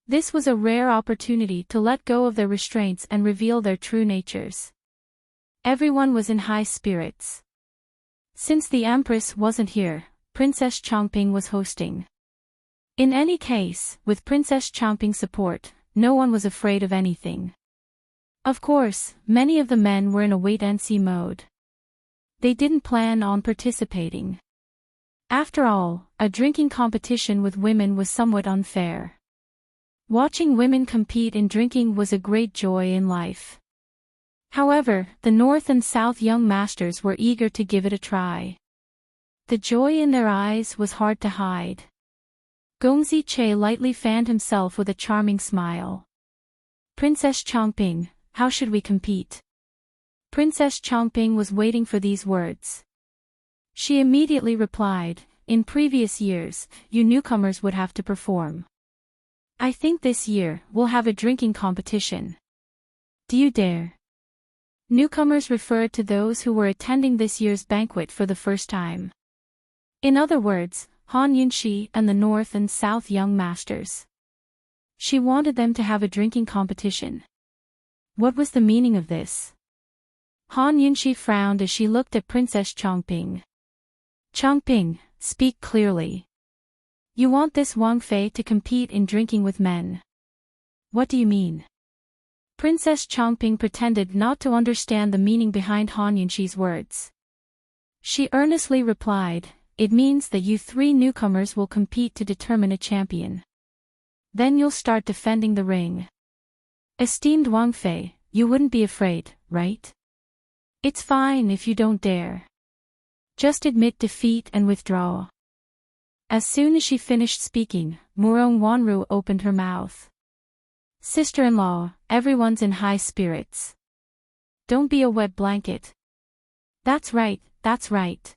This was a rare opportunity to let go of their restraints and reveal their true natures. Everyone was in high spirits. Since the Empress wasn't here, Princess Chomping was hosting. In any case, with Princess Chomping's support, no one was afraid of anything. Of course, many of the men were in a wait-and-see mode. They didn't plan on participating. After all, a drinking competition with women was somewhat unfair. Watching women compete in drinking was a great joy in life. However, the North and South young masters were eager to give it a try. The joy in their eyes was hard to hide. Gongzi Che lightly fanned himself with a charming smile. Princess Chomping, how should we compete? Princess Chomping was waiting for these words. She immediately replied, in previous years, you newcomers would have to perform. I think this year, we'll have a drinking competition. Do you dare? Newcomers referred to those who were attending this year's banquet for the first time. In other words, Han Yunqi and the North and South young masters. She wanted them to have a drinking competition. What was the meaning of this? Han Yunqi frowned as she looked at Princess Chomping. Chomping, speak clearly. You want this Wang Fei to compete in drinking with men. What do you mean? Princess Chomping pretended not to understand the meaning behind Han Yunqi's words. She earnestly replied, it means that you three newcomers will compete to determine a champion. Then you'll start defending the ring. Esteemed Wang Fei, you wouldn't be afraid, right? It's fine if you don't dare. Just admit defeat and withdraw. As soon as she finished speaking, Murong Wanru opened her mouth. Sister-in-law, everyone's in high spirits. Don't be a wet blanket. That's right, that's right.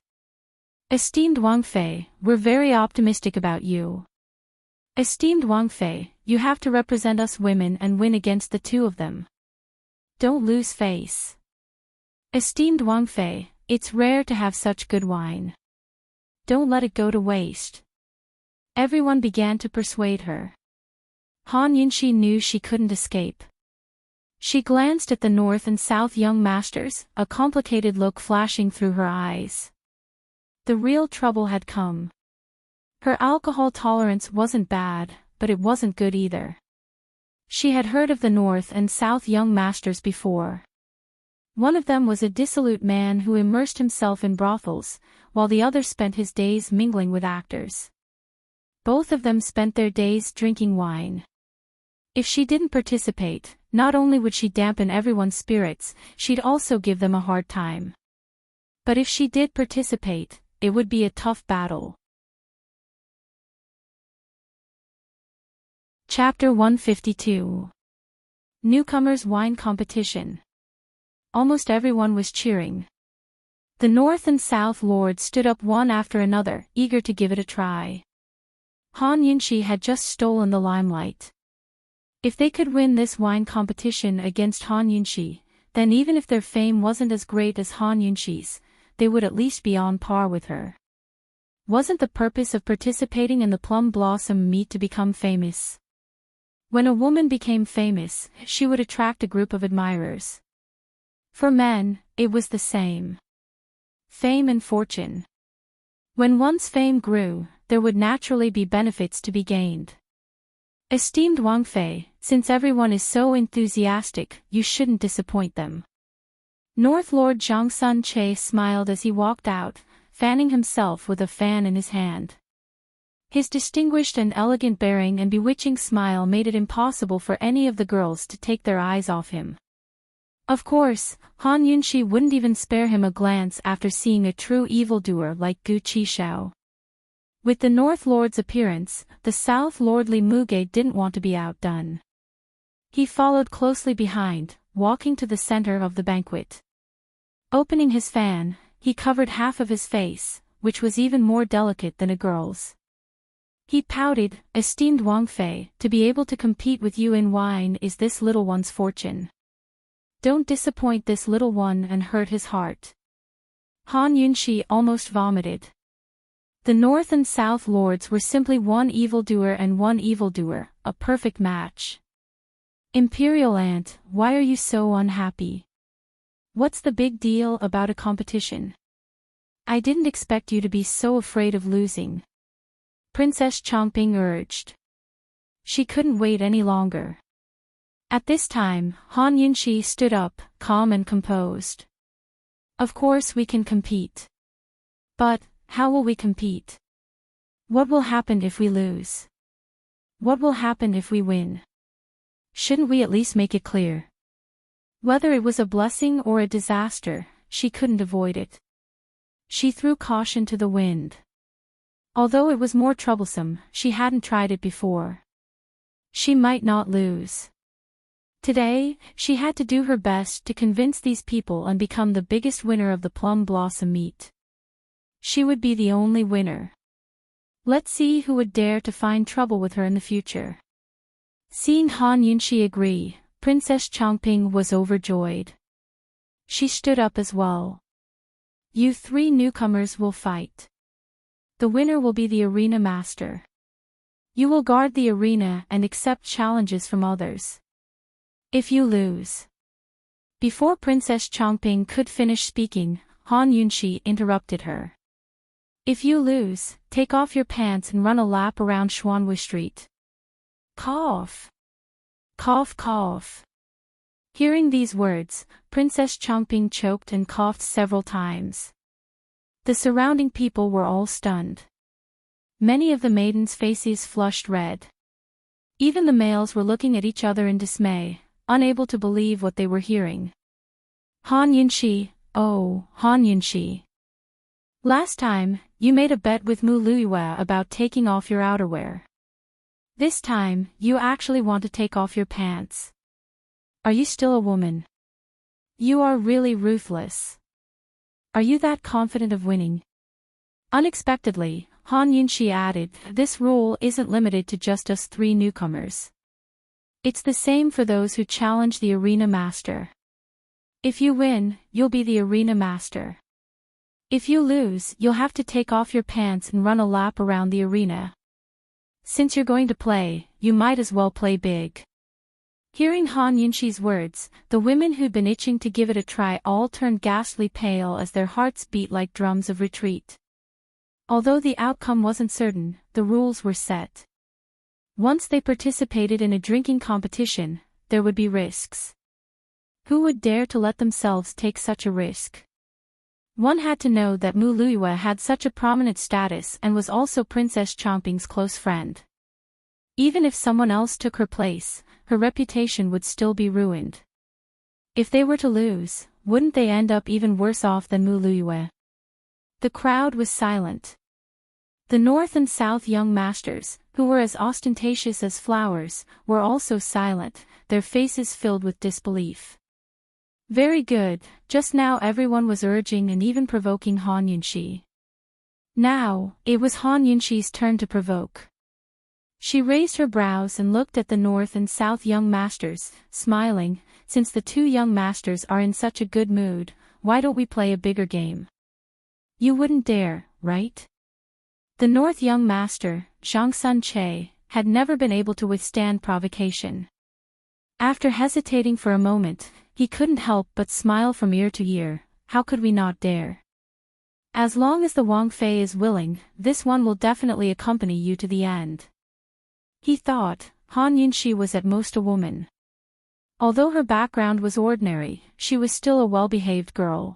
Esteemed Wang Fei, we're very optimistic about you. Esteemed Wang Fei, you have to represent us women and win against the two of them. Don't lose face. Esteemed Wang Fei, it's rare to have such good wine. Don't let it go to waste. Everyone began to persuade her. Han Yunqi knew she couldn't escape. She glanced at the North and South young masters, a complicated look flashing through her eyes. The real trouble had come. Her alcohol tolerance wasn't bad, but it wasn't good either. She had heard of the North and South young masters before. One of them was a dissolute man who immersed himself in brothels, while the other spent his days mingling with actors. Both of them spent their days drinking wine. If she didn't participate, not only would she dampen everyone's spirits, she'd also give them a hard time. But if she did participate, it would be a tough battle. Chapter 152. Newcomers wine competition. Almost everyone was cheering. The North and South lords stood up one after another, eager to give it a try. Han Yunshi had just stolen the limelight. If they could win this wine competition against Han Yunshi, then even if their fame wasn't as great as Han Yunshi's, they would at least be on par with her. Wasn't the purpose of participating in the plum blossom meet to become famous? When a woman became famous, she would attract a group of admirers. For men, it was the same. Fame and fortune. When one's fame grew, there would naturally be benefits to be gained. Esteemed Wang Fei, since everyone is so enthusiastic, you shouldn't disappoint them. North Lord Zhang Sun Che smiled as he walked out, fanning himself with a fan in his hand. His distinguished and elegant bearing and bewitching smile made it impossible for any of the girls to take their eyes off him. Of course, Han Yunshi wouldn't even spare him a glance after seeing a true evildoer like Gu Qishao. With the North Lord's appearance, the South Lord Li Muge didn't want to be outdone. He followed closely behind, walking to the center of the banquet. Opening his fan, he covered half of his face, which was even more delicate than a girl's. He pouted, "Esteemed Wang Fei, to be able to compete with you in wine is this little one's fortune. Don't disappoint this little one and hurt his heart." Han Yunshi almost vomited. The North and South lords were simply one evildoer and one evildoer, a perfect match. Imperial Aunt, why are you so unhappy? What's the big deal about a competition? I didn't expect you to be so afraid of losing. Princess Chongping urged. She couldn't wait any longer. At this time, Han Yunshi stood up, calm and composed. Of course we can compete. But, how will we compete? What will happen if we lose? What will happen if we win? Shouldn't we at least make it clear? Whether it was a blessing or a disaster, she couldn't avoid it. She threw caution to the wind. Although it was more troublesome, she hadn't tried it before. She might not lose. Today, she had to do her best to convince these people and become the biggest winner of the plum blossom meet. She would be the only winner. Let's see who would dare to find trouble with her in the future. Seeing Han Yunshi agree, Princess Chongping was overjoyed. She stood up as well. You three newcomers will fight. The winner will be the arena master. You will guard the arena and accept challenges from others. If you lose. Before Princess Chongping could finish speaking, Han Yunshi interrupted her. If you lose, take off your pants and run a lap around Xuanwu Street. Cough. Cough cough. Hearing these words, Princess Chongping choked and coughed several times. The surrounding people were all stunned. Many of the maidens' faces flushed red. Even the males were looking at each other in dismay, unable to believe what they were hearing. Han Yunshi, oh, Han Yunshi. Last time, you made a bet with Mu Luiyue about taking off your outerwear. This time, you actually want to take off your pants. Are you still a woman? You are really ruthless. Are you that confident of winning? Unexpectedly, Han Yunshi added, this rule isn't limited to just us three newcomers. It's the same for those who challenge the arena master. If you win, you'll be the arena master. If you lose, you'll have to take off your pants and run a lap around the arena. Since you're going to play, you might as well play big. Hearing Han Yunshi's words, the women who'd been itching to give it a try all turned ghastly pale as their hearts beat like drums of retreat. Although the outcome wasn't certain, the rules were set. Once they participated in a drinking competition, there would be risks. Who would dare to let themselves take such a risk? One had to know that Mu Luiyue had such a prominent status and was also Princess Chongping's close friend. Even if someone else took her place, her reputation would still be ruined. If they were to lose, wouldn't they end up even worse off than Mu Luiyue? The crowd was silent. The North and South young masters, who were as ostentatious as flowers, were also silent, their faces filled with disbelief. Very good, just now everyone was urging and even provoking Han Yunxi. Now, it was Han Yunxi's turn to provoke. She raised her brows and looked at the North and South young masters, smiling. Since the two young masters are in such a good mood, why don't we play a bigger game? You wouldn't dare, right? The North young master, Zhang Sun Che, had never been able to withstand provocation. After hesitating for a moment, he couldn't help but smile from ear to ear. How could we not dare? As long as the Wang Fei is willing, this one will definitely accompany you to the end. He thought. Han Yunxi was at most a woman. Although her background was ordinary, she was still a well-behaved girl.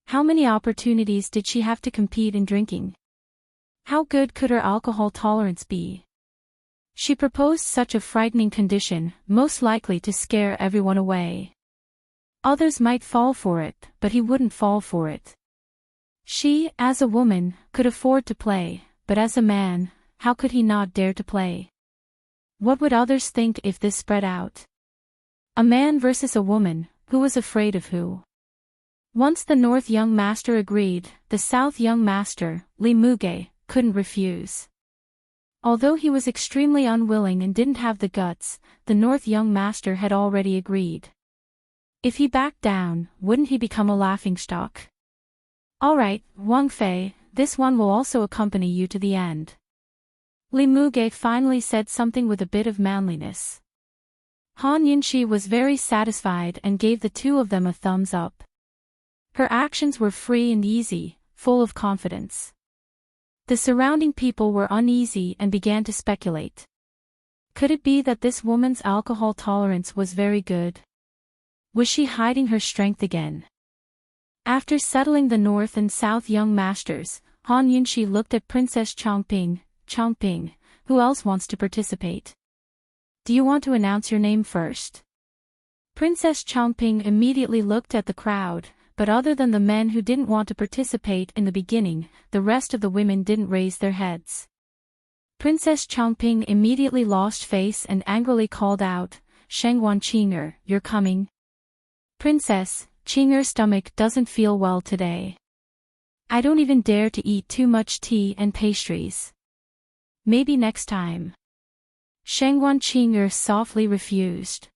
How many opportunities did she have to compete in drinking? How good could her alcohol tolerance be? She proposed such a frightening condition, most likely to scare everyone away. Others might fall for it, but he wouldn't fall for it. She, as a woman, could afford to play, but as a man, how could he not dare to play? What would others think if this spread out? A man versus a woman, who was afraid of who? Once the North young master agreed, the South young master, Li Muge, couldn't refuse. Although he was extremely unwilling and didn't have the guts, the North young master had already agreed. If he backed down, wouldn't he become a laughingstock? Alright, Wang Fei, this one will also accompany you to the end. Li Muge finally said something with a bit of manliness. Han Yunxi was very satisfied and gave the two of them a thumbs up. Her actions were free and easy, full of confidence. The surrounding people were uneasy and began to speculate. Could it be that this woman's alcohol tolerance was very good? Was she hiding her strength again? After settling the North and South young masters, Han Yunxi looked at Princess Changping. Changping, who else wants to participate? Do you want to announce your name first? Princess Changping immediately looked at the crowd, but other than the men who didn't want to participate in the beginning, the rest of the women didn't raise their heads. Princess Changping immediately lost face and angrily called out, Shengguan Qing'er, you're coming? Princess, Qing'er's stomach doesn't feel well today. I don't even dare to eat too much tea and pastries. Maybe next time. Shengguan Qing'er softly refused.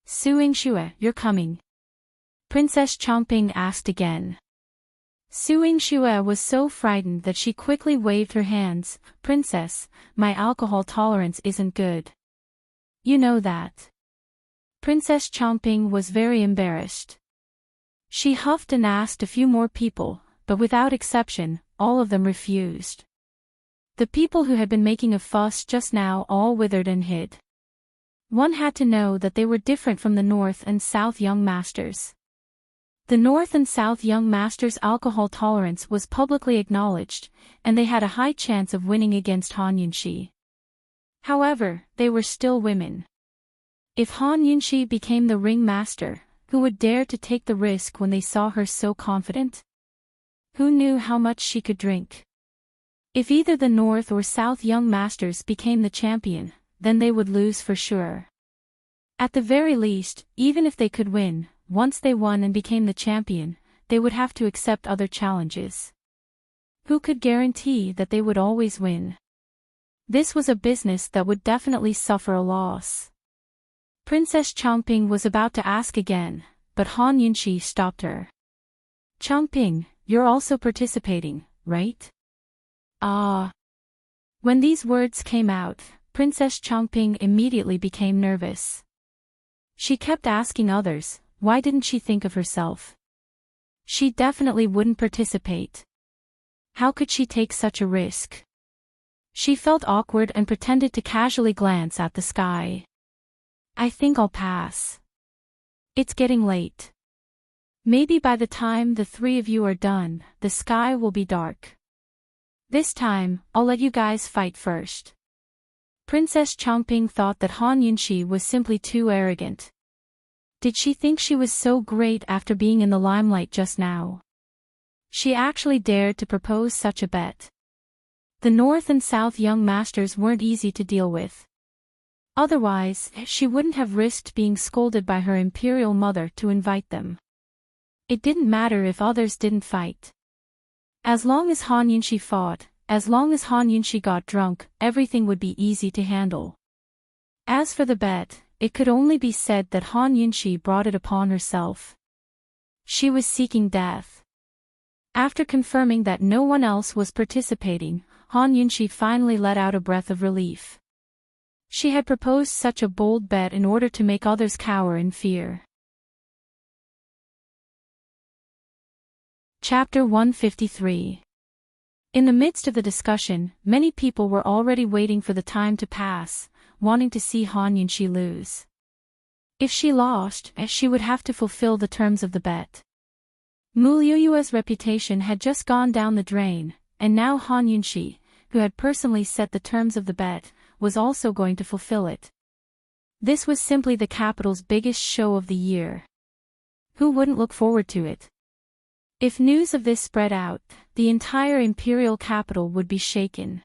Su Yingxue, you're coming? Princess Changping asked again. Su Yingxue was so frightened that she quickly waved her hands. Princess, my alcohol tolerance isn't good. You know that. Princess Changping was very embarrassed. She huffed and asked a few more people, but without exception, all of them refused. The people who had been making a fuss just now all withered and hid. One had to know that they were different from the North and South young masters. The North and South young masters' alcohol tolerance was publicly acknowledged, and they had a high chance of winning against Han Yunxi. However, they were still women. If Han Yunxi became the ring master, who would dare to take the risk when they saw her so confident? Who knew how much she could drink? If either the North or South young masters became the champion, then they would lose for sure. At the very least, even if they could win, once they won and became the champion, they would have to accept other challenges. Who could guarantee that they would always win? This was a business that would definitely suffer a loss. Princess Changping was about to ask again, but Han Yunxi stopped her. Changping, you're also participating, right? Ah. When these words came out, Princess Changping immediately became nervous. She kept asking others, why didn't she think of herself? She definitely wouldn't participate. How could she take such a risk? She felt awkward and pretended to casually glance at the sky. I think I'll pass. It's getting late. Maybe by the time the three of you are done, the sky will be dark. This time, I'll let you guys fight first. Princess Changping thought that Han Yunxi was simply too arrogant. Did she think she was so great after being in the limelight just now? She actually dared to propose such a bet. The North and South young masters weren't easy to deal with. Otherwise, she wouldn't have risked being scolded by her imperial mother to invite them. It didn't matter if others didn't fight. As long as Han Yunxi fought, as long as Han Yunxi got drunk, everything would be easy to handle. As for the bet, it could only be said that Han Yunxi brought it upon herself. She was seeking death. After confirming that no one else was participating, Han Yunxi finally let out a breath of relief. She had proposed such a bold bet in order to make others cower in fear. Chapter 153. In the midst of the discussion, many people were already waiting for the time to pass, wanting to see Han Yunxi lose. If she lost, she would have to fulfill the terms of the bet. Mu Liuyue's reputation had just gone down the drain, and now Han Yunxi, who had personally set the terms of the bet, was also going to fulfill it. This was simply the capital's biggest show of the year. Who wouldn't look forward to it? If news of this spread out, the entire imperial capital would be shaken.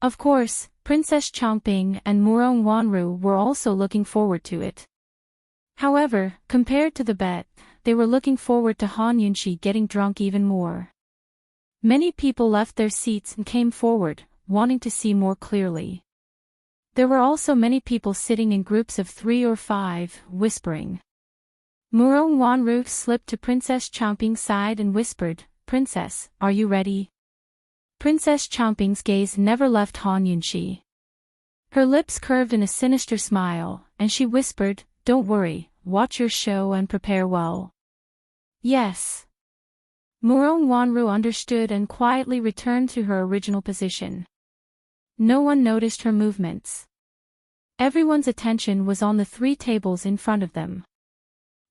Of course, Princess Changping and Murong Wanru were also looking forward to it. However, compared to the bet, they were looking forward to Han Yunxi getting drunk even more. Many people left their seats and came forward, wanting to see more clearly. There were also many people sitting in groups of 3 or 5, whispering. Murong Wanru slipped to Princess Changping's side and whispered, "Princess, are you ready?" Princess Changping's gaze never left Han Yunxi. Her lips curved in a sinister smile, and she whispered, "Don't worry, watch your show and prepare well." "Yes." Murong Wanru understood and quietly returned to her original position. No one noticed her movements. Everyone's attention was on the 3 tables in front of them.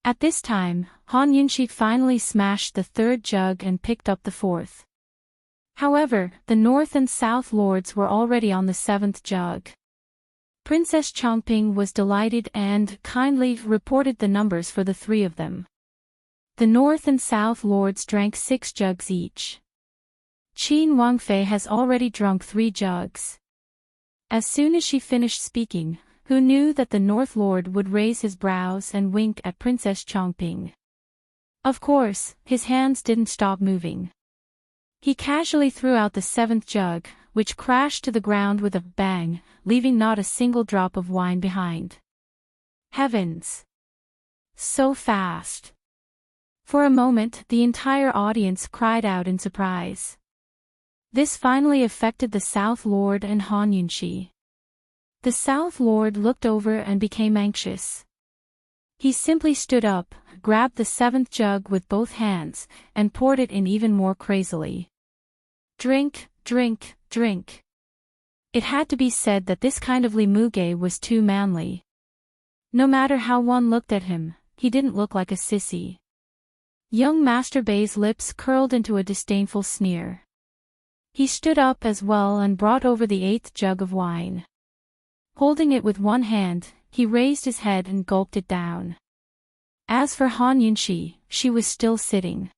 At this time, Han Yunxi finally smashed the 3rd jug and picked up the 4th. However, the North and South lords were already on the 7th jug. Princess Changping was delighted and kindly reported the numbers for the 3 of them. The North and South lords drank 6 jugs each. Qin Wangfei has already drunk 3 jugs. As soon as she finished speaking, who knew that the North Lord would raise his brows and wink at Princess Changping? Of course, his hands didn't stop moving. He casually threw out the 7th jug, which crashed to the ground with a bang, leaving not a single drop of wine behind. Heavens! So fast! For a moment, the entire audience cried out in surprise. This finally affected the South Lord and Han Yunxi. The South Lord looked over and became anxious. He simply stood up, grabbed the 7th jug with both hands, and poured it in even more crazily. Drink, drink, drink. It had to be said that this kind of Li Muge was too manly. No matter how one looked at him, he didn't look like a sissy. Young Master Bei's lips curled into a disdainful sneer. He stood up as well and brought over the 8th jug of wine. Holding it with one hand, he raised his head and gulped it down. As for Han Yunxi, she was still sitting.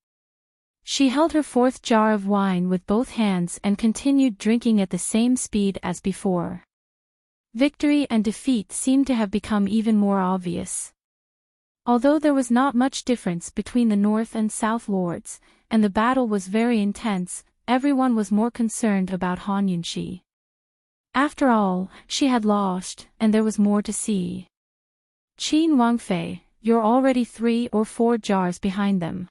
She held her 4th jar of wine with both hands and continued drinking at the same speed as before. Victory and defeat seemed to have become even more obvious. Although there was not much difference between the North and South lords, and the battle was very intense, everyone was more concerned about Han Yunxi. After all, she had lost, and there was more to see. Qin Wangfei, you're already 3 or 4 jars behind them.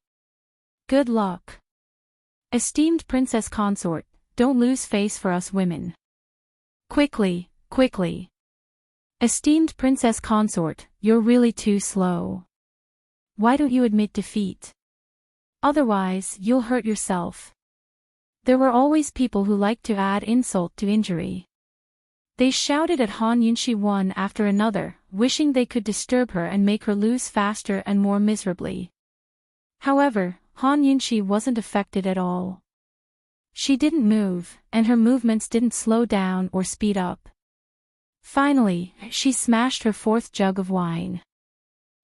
Good luck. Esteemed Princess Consort, don't lose face for us women. Quickly, quickly. Esteemed Princess Consort, you're really too slow. Why don't you admit defeat? Otherwise, you'll hurt yourself. There were always people who liked to add insult to injury. They shouted at Han Yunxi one after another, wishing they could disturb her and make her lose faster and more miserably. However, Han Yunxi wasn't affected at all. She didn't move, and her movements didn't slow down or speed up. Finally, she smashed her 4th jug of wine.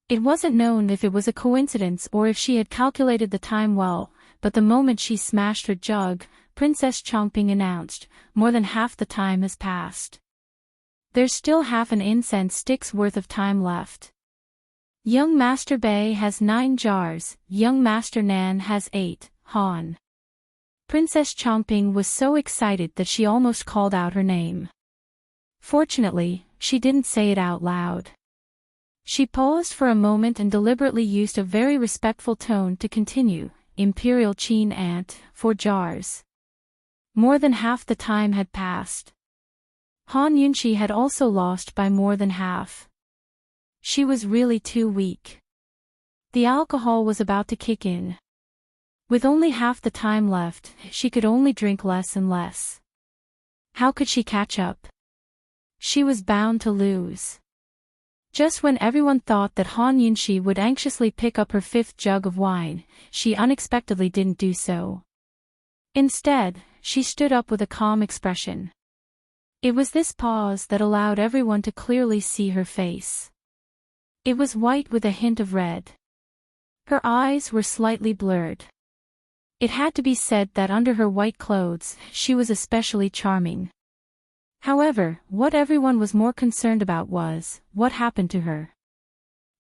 It wasn't known if it was a coincidence or if she had calculated the time well, but the moment she smashed her jug, Princess Chongping announced, "More than half the time has passed. There's still half an incense stick's worth of time left. Young Master Bei has 9 jars, young Master Nan has 8, Han." Princess Chongping was so excited that she almost called out her name. Fortunately, she didn't say it out loud. She paused for a moment and deliberately used a very respectful tone to continue, "Imperial Qin Ant, 4 jars." More than half the time had passed. Han Yunqi had also lost by more than half. She was really too weak. The alcohol was about to kick in. With only half the time left, she could only drink less and less. How could she catch up? She was bound to lose. Just when everyone thought that Han Yunqi would anxiously pick up her 5th jug of wine, she unexpectedly didn't do so. Instead, she stood up with a calm expression. It was this pause that allowed everyone to clearly see her face. It was white with a hint of red. Her eyes were slightly blurred. It had to be said that under her white clothes, she was especially charming. However, what everyone was more concerned about was, what happened to her?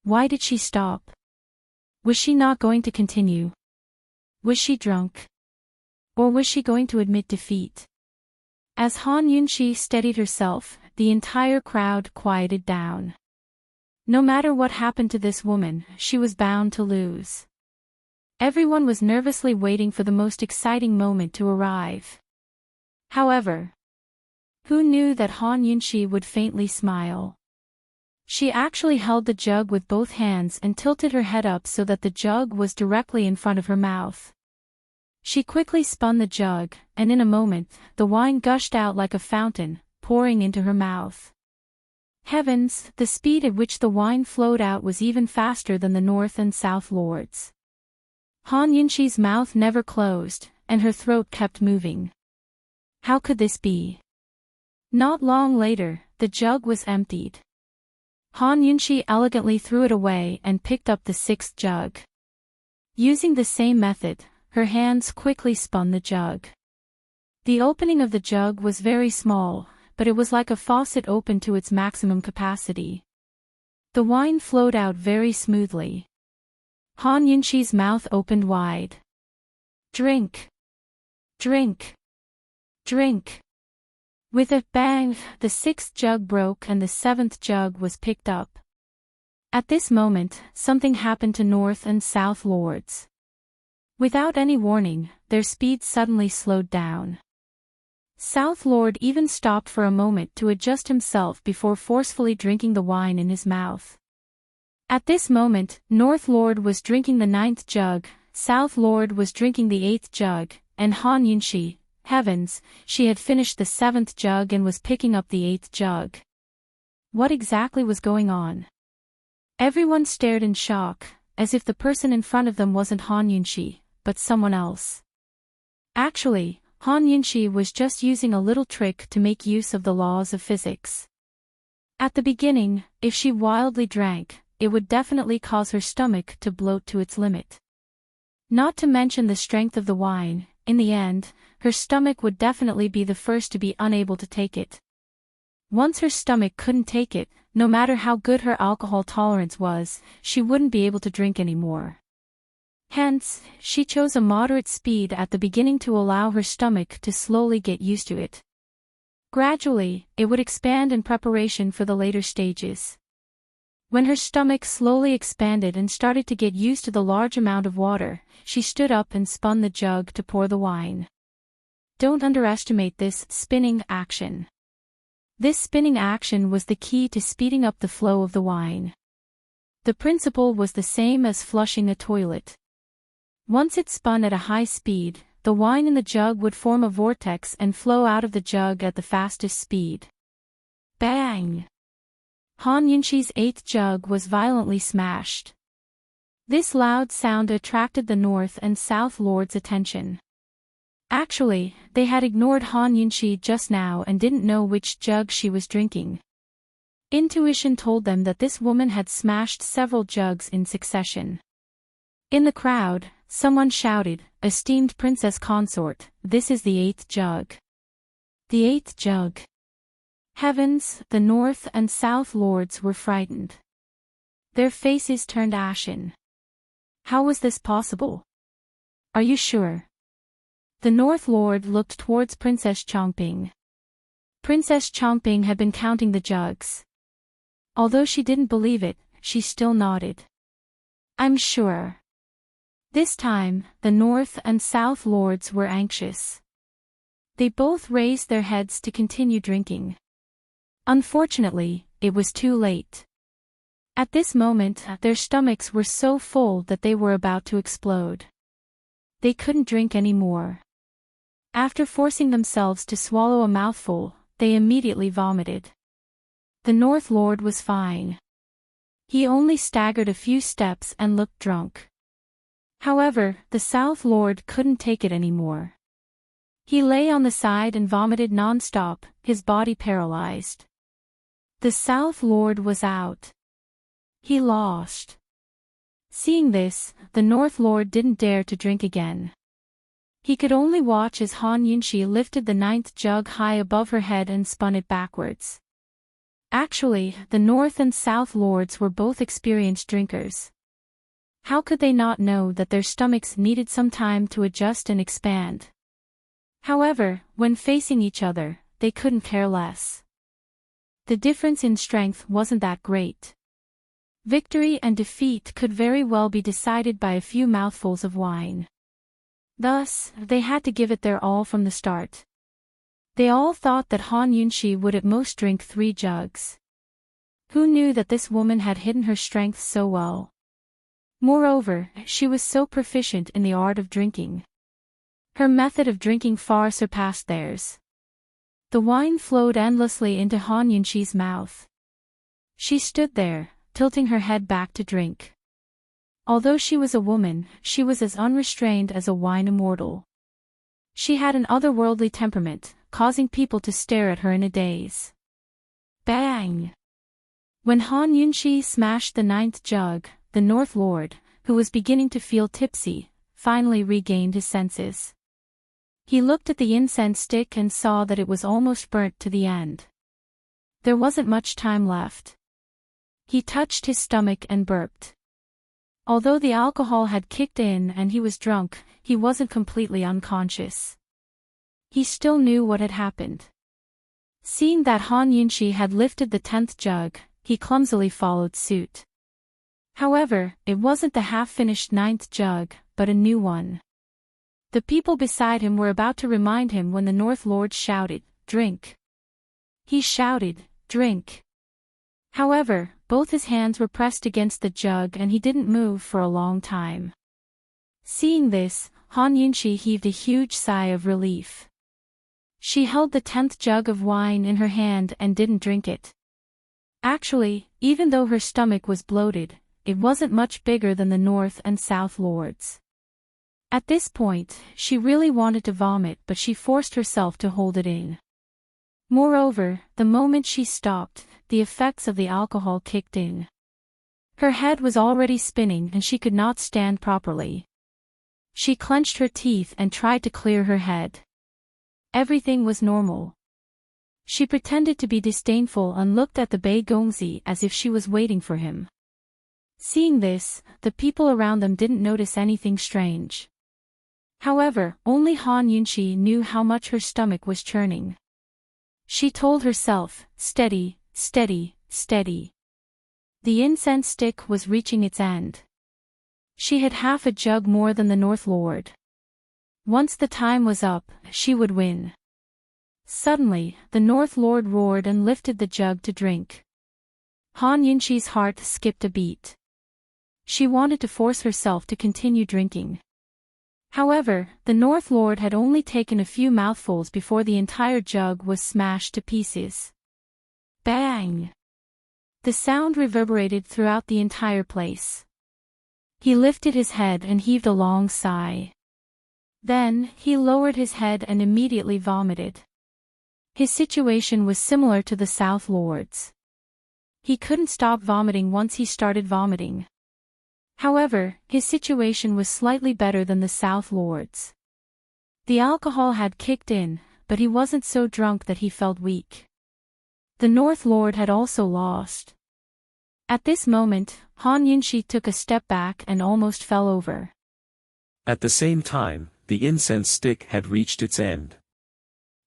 Why did she stop? Was she not going to continue? Was she drunk? Or was she going to admit defeat? As Han Yunqi steadied herself, the entire crowd quieted down. No matter what happened to this woman, she was bound to lose. Everyone was nervously waiting for the most exciting moment to arrive. However, who knew that Han Yunqi would faintly smile? She actually held the jug with both hands and tilted her head up so that the jug was directly in front of her mouth. She quickly spun the jug, and in a moment, the wine gushed out like a fountain, pouring into her mouth. Heavens, the speed at which the wine flowed out was even faster than the North and South Lords. Han Yunqi's mouth never closed, and her throat kept moving. How could this be? Not long later, the jug was emptied. Han Yunqi elegantly threw it away and picked up the 6th jug. Using the same method, her hands quickly spun the jug. The opening of the jug was very small, but it was like a faucet open to its maximum capacity. The wine flowed out very smoothly. Han Yunqi's mouth opened wide. Drink! Drink! Drink! With a bang, the 6th jug broke and the 7th jug was picked up. At this moment, something happened to North and South Lords. Without any warning, their speed suddenly slowed down. South Lord even stopped for a moment to adjust himself before forcefully drinking the wine in his mouth. At this moment, North Lord was drinking the 9th jug, South Lord was drinking the 8th jug, and Han Yunqi, heavens, she had finished the 7th jug and was picking up the 8th jug. What exactly was going on? Everyone stared in shock, as if the person in front of them wasn't Han Yunqi, but someone else. Actually, Han Yunqi was just using a little trick to make use of the laws of physics. At the beginning, if she wildly drank, it would definitely cause her stomach to bloat to its limit. Not to mention the strength of the wine, in the end, her stomach would definitely be the first to be unable to take it. Once her stomach couldn't take it, no matter how good her alcohol tolerance was, she wouldn't be able to drink anymore. Hence, she chose a moderate speed at the beginning to allow her stomach to slowly get used to it. Gradually, it would expand in preparation for the later stages. When her stomach slowly expanded and started to get used to the large amount of water, she stood up and spun the jug to pour the wine. Don't underestimate this spinning action. This spinning action was the key to speeding up the flow of the wine. The principle was the same as flushing a toilet. Once it spun at a high speed, the wine in the jug would form a vortex and flow out of the jug at the fastest speed. Bang! Han Yunqi's 8th jug was violently smashed. This loud sound attracted the North and South Lords' attention. Actually, they had ignored Han Yunqi just now and didn't know which jug she was drinking. Intuition told them that this woman had smashed several jugs in succession. In the crowd, someone shouted, "Esteemed Princess Consort, this is the 8th jug." The 8th jug. Heavens, the North and South Lords were frightened. Their faces turned ashen. How was this possible? Are you sure? The North Lord looked towards Princess Chongping. Princess Chongping had been counting the jugs. Although she didn't believe it, she still nodded. I'm sure. This time, the North and South Lords were anxious. They both raised their heads to continue drinking. Unfortunately, it was too late. At this moment, their stomachs were so full that they were about to explode. They couldn't drink anymore. After forcing themselves to swallow a mouthful, they immediately vomited. The North Lord was fine. He only staggered a few steps and looked drunk. However, the South Lord couldn't take it anymore. He lay on the side and vomited non-stop, his body paralyzed. The South Lord was out. He lost. Seeing this, the North Lord didn't dare to drink again. He could only watch as Han Yunxi lifted the 9th jug high above her head and spun it backwards. Actually, the North and South Lords were both experienced drinkers. How could they not know that their stomachs needed some time to adjust and expand? However, when facing each other, they couldn't care less. The difference in strength wasn't that great. Victory and defeat could very well be decided by a few mouthfuls of wine. Thus, they had to give it their all from the start. They all thought that Han Yunxi would at most drink 3 jugs. Who knew that this woman had hidden her strength so well? Moreover, she was so proficient in the art of drinking. Her method of drinking far surpassed theirs. The wine flowed endlessly into Han Yunxi's mouth. She stood there, tilting her head back to drink. Although she was a woman, she was as unrestrained as a wine immortal. She had an otherworldly temperament, causing people to stare at her in a daze. Bang! When Han Yunxi smashed the 9th jug, the North Lord, who was beginning to feel tipsy, finally regained his senses. He looked at the incense stick and saw that it was almost burnt to the end. There wasn't much time left. He touched his stomach and burped. Although the alcohol had kicked in and he was drunk, he wasn't completely unconscious. He still knew what had happened. Seeing that Han Yunxi had lifted the 10th jug, he clumsily followed suit. However, it wasn't the half-finished 9th jug, but a new one. The people beside him were about to remind him when the North Lord shouted, "Drink." He shouted, "Drink." However, both his hands were pressed against the jug and he didn't move for a long time. Seeing this, Han Yunxi heaved a huge sigh of relief. She held the 10th jug of wine in her hand and didn't drink it. Actually, even though her stomach was bloated, it wasn't much bigger than the North and South Lords. At this point, she really wanted to vomit, but she forced herself to hold it in. Moreover, the moment she stopped, the effects of the alcohol kicked in. Her head was already spinning and she could not stand properly. She clenched her teeth and tried to clear her head. Everything was normal. She pretended to be disdainful and looked at the Bei Gongzi as if she was waiting for him. Seeing this, the people around them didn't notice anything strange. However, only Han Yunxi knew how much her stomach was churning. She told herself, "Steady, steady, steady." The incense stick was reaching its end. She had half a jug more than the North Lord. Once the time was up, she would win. Suddenly, the North Lord roared and lifted the jug to drink. Han Yunxi's heart skipped a beat. She wanted to force herself to continue drinking. However, the North Lord had only taken a few mouthfuls before the entire jug was smashed to pieces. Bang! The sound reverberated throughout the entire place. He lifted his head and heaved a long sigh. Then, he lowered his head and immediately vomited. His situation was similar to the South Lord's. He couldn't stop vomiting once he started vomiting. However, his situation was slightly better than the South Lord's. The alcohol had kicked in, but he wasn't so drunk that he felt weak. The North Lord had also lost. At this moment, Han Yunshi took a step back and almost fell over. At the same time, the incense stick had reached its end.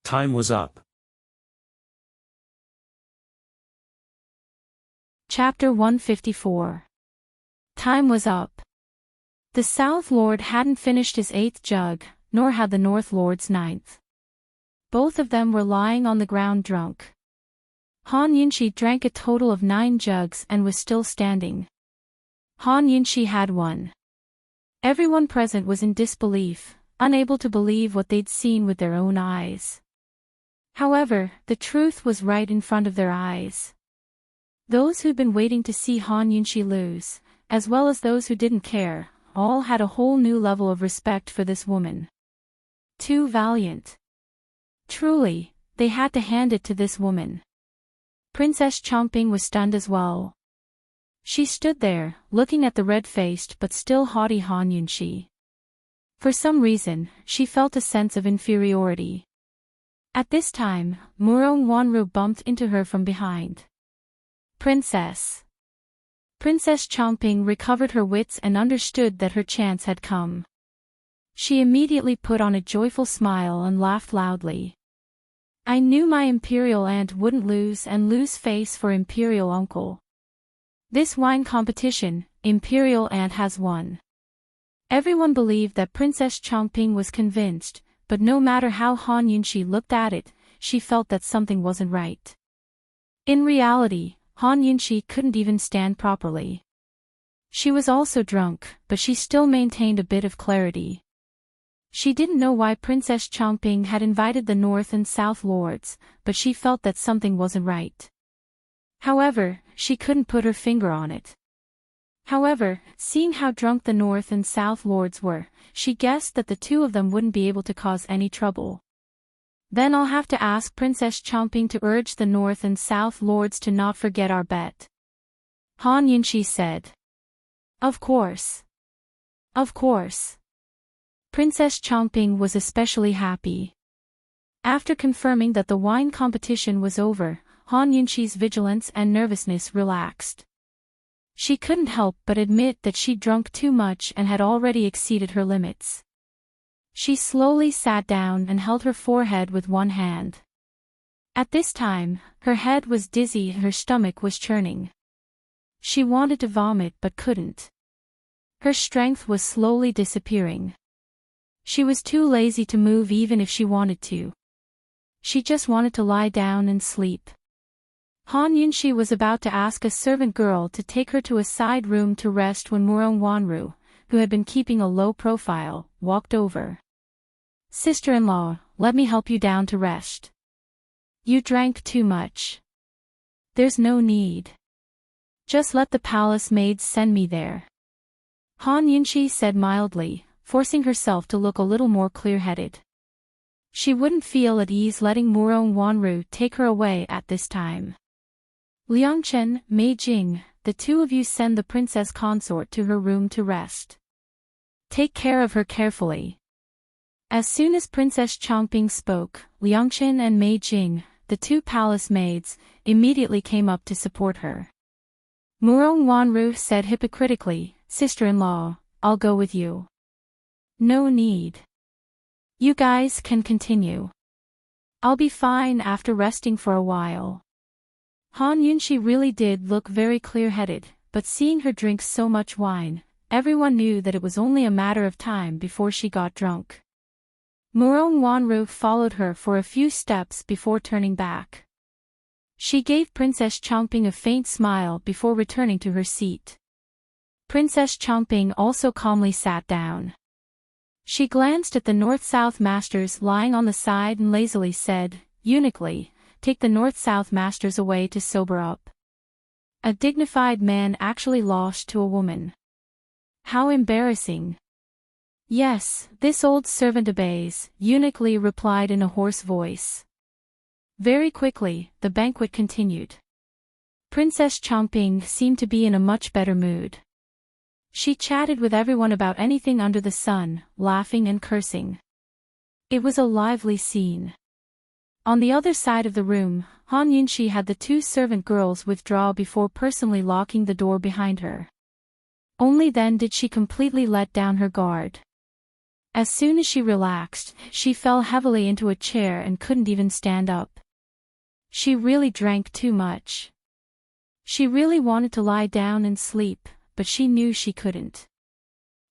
Time was up. Chapter 154. Time was up. The South Lord hadn't finished his 8th jug, nor had the North Lord's 9th. Both of them were lying on the ground drunk. Han Yunshi drank a total of 9 jugs and was still standing. Han Yunshi had won. Everyone present was in disbelief, unable to believe what they'd seen with their own eyes. However, the truth was right in front of their eyes. Those who'd been waiting to see Han Yunshi lose, as well as those who didn't care, all had a whole new level of respect for this woman. Too valiant. Truly, they had to hand it to this woman. Princess Chomping was stunned as well. She stood there, looking at the red-faced but still haughty Han Yunshi. For some reason, she felt a sense of inferiority. At this time, Murong Wanru bumped into her from behind. Princess. Princess Chomping recovered her wits and understood that her chance had come. She immediately put on a joyful smile and laughed loudly. I knew my imperial aunt wouldn't lose and lose face for imperial uncle. This wine competition, imperial aunt has won. Everyone believed that Princess Chomping was convinced, but no matter how Han Yunshi looked at it, she felt that something wasn't right. In reality, Han Yunshi couldn't even stand properly. She was also drunk, but she still maintained a bit of clarity. She didn't know why Princess Chomping had invited the North and South Lords, but she felt that something wasn't right. However, she couldn't put her finger on it. However, seeing how drunk the North and South Lords were, she guessed that the two of them wouldn't be able to cause any trouble. Then I'll have to ask Princess Chomping to urge the North and South Lords to not forget our bet. Han Yunshi said. Of course. Of course. Princess Chomping was especially happy. After confirming that the wine competition was over, Han Yunshi's vigilance and nervousness relaxed. She couldn't help but admit that she'd drunk too much and had already exceeded her limits. She slowly sat down and held her forehead with one hand. At this time, her head was dizzy and her stomach was churning. She wanted to vomit but couldn't. Her strength was slowly disappearing. She was too lazy to move even if she wanted to. She just wanted to lie down and sleep. Han Yunshi was about to ask a servant girl to take her to a side room to rest when Murong Wanru, who had been keeping a low profile, walked over. Sister-in-law, let me help you down to rest. You drank too much. There's no need. Just let the palace maids send me there. Han Yunshi said mildly, forcing herself to look a little more clear-headed. She wouldn't feel at ease letting Murong Wanru take her away at this time. Liangchen, Mei Jing, the two of you send the princess consort to her room to rest. Take care of her carefully. As soon as Princess Chomping spoke, Liangchen and Mei Jing, the two palace maids, immediately came up to support her. Murong Wanru said hypocritically, Sister-in-law, I'll go with you. No need. You guys can continue. I'll be fine after resting for a while. Han Yunshi really did look very clear-headed, but seeing her drink so much wine, everyone knew that it was only a matter of time before she got drunk. Murong Wanru followed her for a few steps before turning back. She gave Princess Chomping a faint smile before returning to her seat. Princess Chomping also calmly sat down. She glanced at the North-South Masters lying on the side and lazily said, uniquely, take the North-South Masters away to sober up. A dignified man actually lost to a woman. How embarrassing. Yes, this old servant obeys, uniquely replied in a hoarse voice. Very quickly, the banquet continued. Princess Chomping seemed to be in a much better mood. She chatted with everyone about anything under the sun, laughing and cursing. It was a lively scene. On the other side of the room, Han Yunxi had the two servant girls withdraw before personally locking the door behind her. Only then did she completely let down her guard. As soon as she relaxed, she fell heavily into a chair and couldn't even stand up. She really drank too much. She really wanted to lie down and sleep, but she knew she couldn't.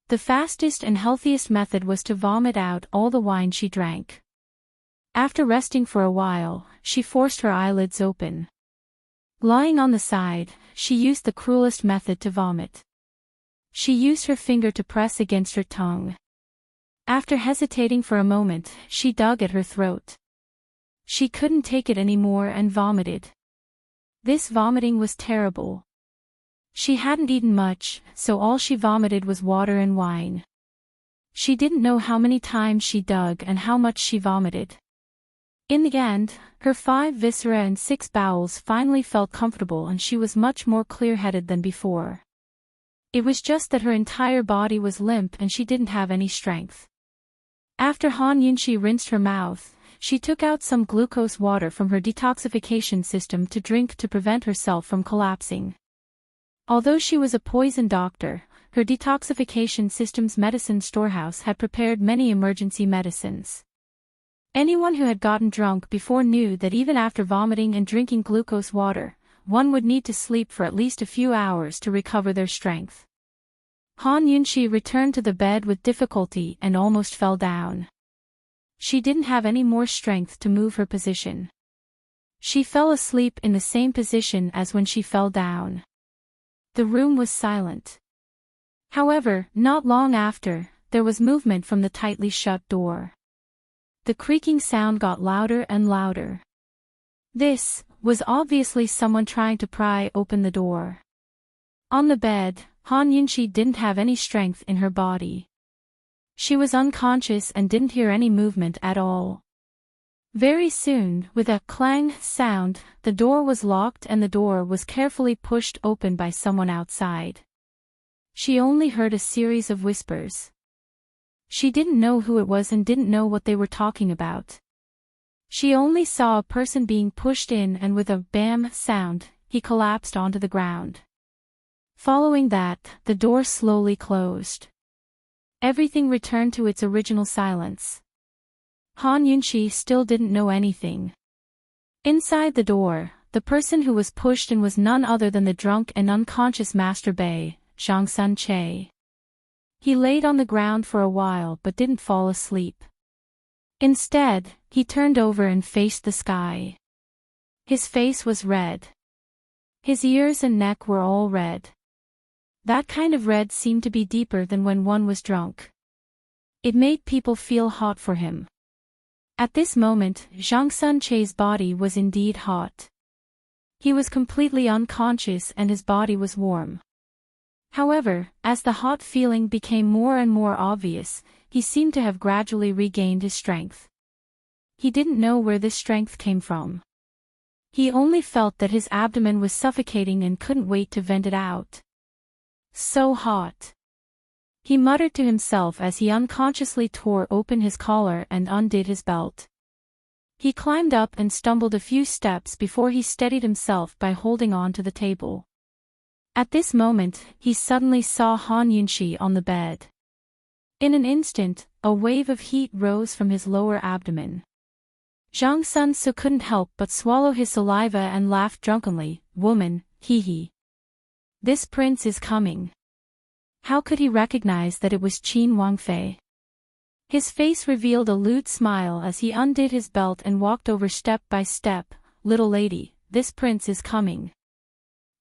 The fastest and healthiest method was to vomit out all the wine she drank. After resting for a while, she forced her eyelids open. Lying on the side, she used the cruelest method to vomit. She used her finger to press against her tongue. After hesitating for a moment, she dug at her throat. She couldn't take it anymore and vomited. This vomiting was terrible. She hadn't eaten much, so all she vomited was water and wine. She didn't know how many times she dug and how much she vomited. In the end, her 5 viscera and 6 bowels finally felt comfortable and she was much more clear-headed than before. It was just that her entire body was limp and she didn't have any strength. After Han Yunxi rinsed her mouth, she took out some glucose water from her detoxification system to drink to prevent herself from collapsing. Although she was a poison doctor, her detoxification system's medicine storehouse had prepared many emergency medicines. Anyone who had gotten drunk before knew that even after vomiting and drinking glucose water, one would need to sleep for at least a few hours to recover their strength. Han Yunxi returned to the bed with difficulty and almost fell down. She didn't have any more strength to move her position. She fell asleep in the same position as when she fell down. The room was silent. However, not long after, there was movement from the tightly shut door. The creaking sound got louder and louder. This was obviously someone trying to pry open the door. On the bed, Han Yunxi didn't have any strength in her body. She was unconscious and didn't hear any movement at all. Very soon, with a clang sound, the door was locked and the door was carefully pushed open by someone outside. She only heard a series of whispers. She didn't know who it was and didn't know what they were talking about. She only saw a person being pushed in and with a bam sound, he collapsed onto the ground. Following that, the door slowly closed. Everything returned to its original silence. Han Yunxi still didn't know anything. Inside the door, the person who was pushed in was none other than the drunk and unconscious Master Bei, Zhang Sun Che. He laid on the ground for a while but didn't fall asleep. Instead, he turned over and faced the sky. His face was red. His ears and neck were all red. That kind of red seemed to be deeper than when one was drunk. It made people feel hot for him. At this moment, Zhang Sun Che's body was indeed hot. He was completely unconscious and his body was warm. However, as the hot feeling became more and more obvious, he seemed to have gradually regained his strength. He didn't know where this strength came from. He only felt that his abdomen was suffocating and couldn't wait to vent it out. So hot. He muttered to himself as he unconsciously tore open his collar and undid his belt. He climbed up and stumbled a few steps before he steadied himself by holding on to the table. At this moment, he suddenly saw Han Yunxi on the bed. In an instant, a wave of heat rose from his lower abdomen. Zhang Sun So couldn't help but swallow his saliva and laughed drunkenly. "Woman, hee. This prince is coming." How could he recognize that it was Qin Wangfei? His face revealed a lewd smile as he undid his belt and walked over step by step. "Little lady, this prince is coming."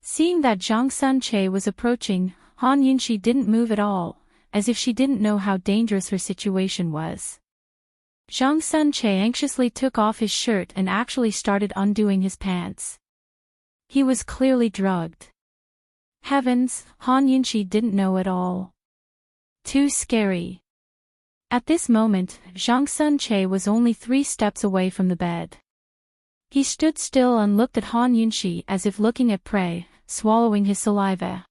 Seeing that Zhang Sun Che was approaching, Han Yunxi didn't move at all, as if she didn't know how dangerous her situation was. Zhang Sun Che anxiously took off his shirt and actually started undoing his pants. He was clearly drugged. Heavens, Han Yunxi didn't know at all. Too scary. At this moment, Zhang Sun Che was only 3 steps away from the bed. He stood still and looked at Han Yunxi as if looking at prey, swallowing his saliva.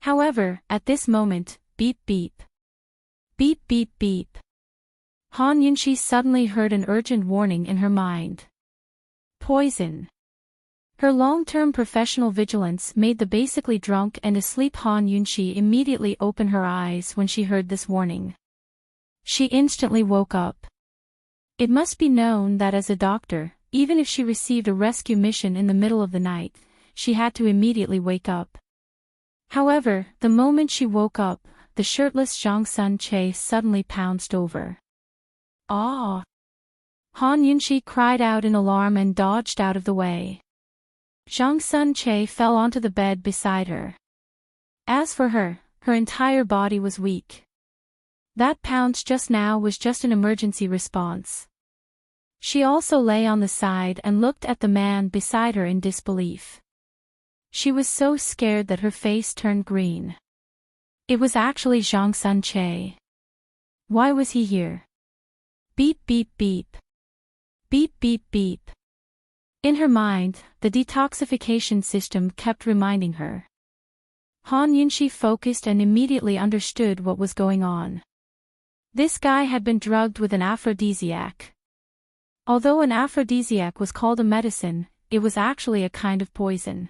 However, at this moment, beep beep. Beep beep beep. Han Yunxi suddenly heard an urgent warning in her mind. Poison. Her long-term professional vigilance made the basically drunk and asleep Han Yunxi immediately open her eyes when she heard this warning. She instantly woke up. It must be known that as a doctor, even if she received a rescue mission in the middle of the night, she had to immediately wake up. However, the moment she woke up, the shirtless Zhang Sun Che suddenly pounced over. Ah! Han Yunxi cried out in alarm and dodged out of the way. Zhang Sun Che fell onto the bed beside her. As for her, her entire body was weak. That pounce just now was just an emergency response. She also lay on the side and looked at the man beside her in disbelief. She was so scared that her face turned green. It was actually Zhang Sun Che. Why was he here? Beep beep beep. Beep beep beep. In her mind, the detoxification system kept reminding her. Han Yunxi focused and immediately understood what was going on. This guy had been drugged with an aphrodisiac. Although an aphrodisiac was called a medicine, it was actually a kind of poison.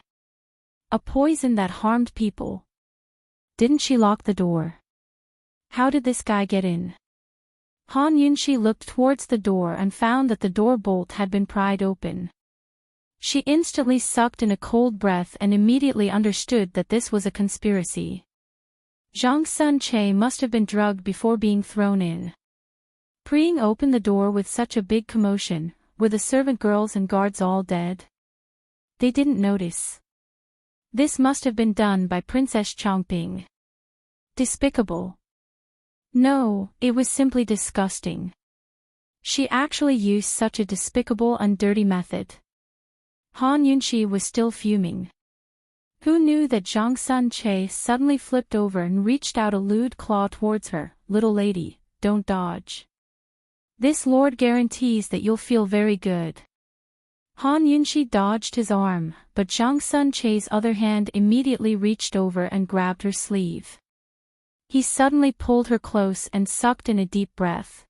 A poison that harmed people. Didn't she lock the door? How did this guy get in? Han Yunxi looked towards the door and found that the door bolt had been pried open. She instantly sucked in a cold breath and immediately understood that this was a conspiracy. Zhang Sun Che must have been drugged before being thrown in. Prying open the door with such a big commotion, were the servant girls and guards all dead? They didn't notice. This must have been done by Princess Chongping. Despicable. No, it was simply disgusting. She actually used such a despicable and dirty method. Han Yunxi was still fuming. Who knew that Zhang Sun Che suddenly flipped over and reached out a lewd claw towards her? Little lady, don't dodge. This lord guarantees that you'll feel very good. Han Yunxi dodged his arm, but Zhang Sun Che's other hand immediately reached over and grabbed her sleeve. He suddenly pulled her close and sucked in a deep breath.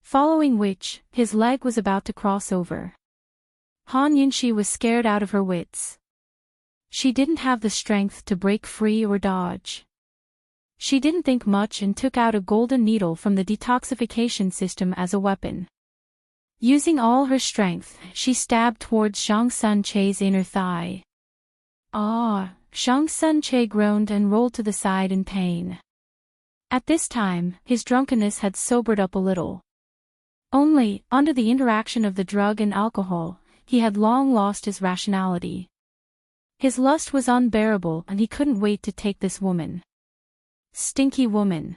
Following which, his leg was about to cross over. Han Yunxi was scared out of her wits. She didn't have the strength to break free or dodge. She didn't think much and took out a golden needle from the detoxification system as a weapon. Using all her strength, she stabbed towards Zhang Sun Che's inner thigh. Ah! Zhang Sun Che groaned and rolled to the side in pain. At this time, his drunkenness had sobered up a little. Only, under the interaction of the drug and alcohol, he had long lost his rationality. His lust was unbearable and he couldn't wait to take this woman. Stinky woman.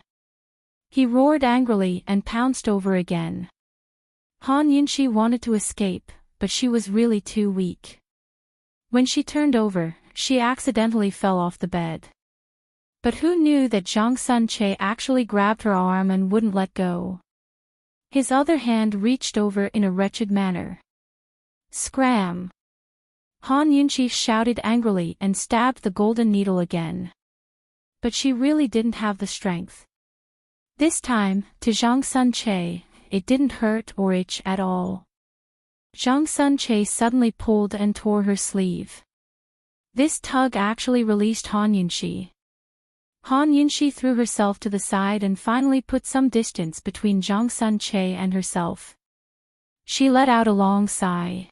He roared angrily and pounced over again. Han Yunxi wanted to escape, but she was really too weak. When she turned over, she accidentally fell off the bed. But who knew that Zhang Sun Che actually grabbed her arm and wouldn't let go? His other hand reached over in a wretched manner. Scram! Han Yunxi shouted angrily and stabbed the golden needle again. But she really didn't have the strength. This time, to Zhang Sun Che, it didn't hurt or itch at all. Zhang Sun Che suddenly pulled and tore her sleeve. This tug actually released Han Yunxi. Han Yunxi threw herself to the side and finally put some distance between Zhang Sun Che and herself. She let out a long sigh.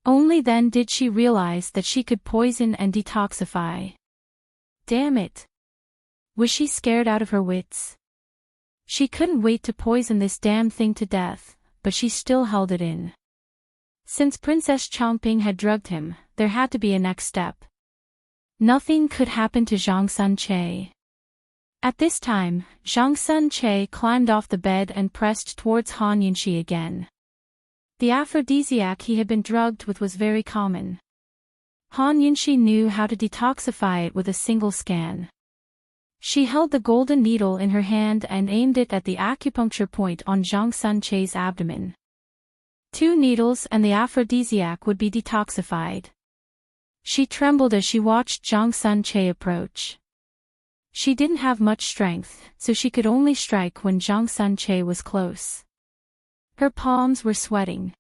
Only then did she realize that she could poison and detoxify. Damn it! Was she scared out of her wits? She couldn't wait to poison this damn thing to death, but she still held it in. Since Princess Chongping had drugged him, there had to be a next step. Nothing could happen to Zhang Sun Che. At this time, Zhang Sun Che climbed off the bed and pressed towards Han Yunxi again. The aphrodisiac he had been drugged with was very common. Han Yunxi knew how to detoxify it with a single scan. She held the golden needle in her hand and aimed it at the acupuncture point on Zhang Sun Che's abdomen. 2 needles and the aphrodisiac would be detoxified. She trembled as she watched Zhang Sun Che approach. She didn't have much strength, so she could only strike when Zhang Sunche was close. Her palms were sweating.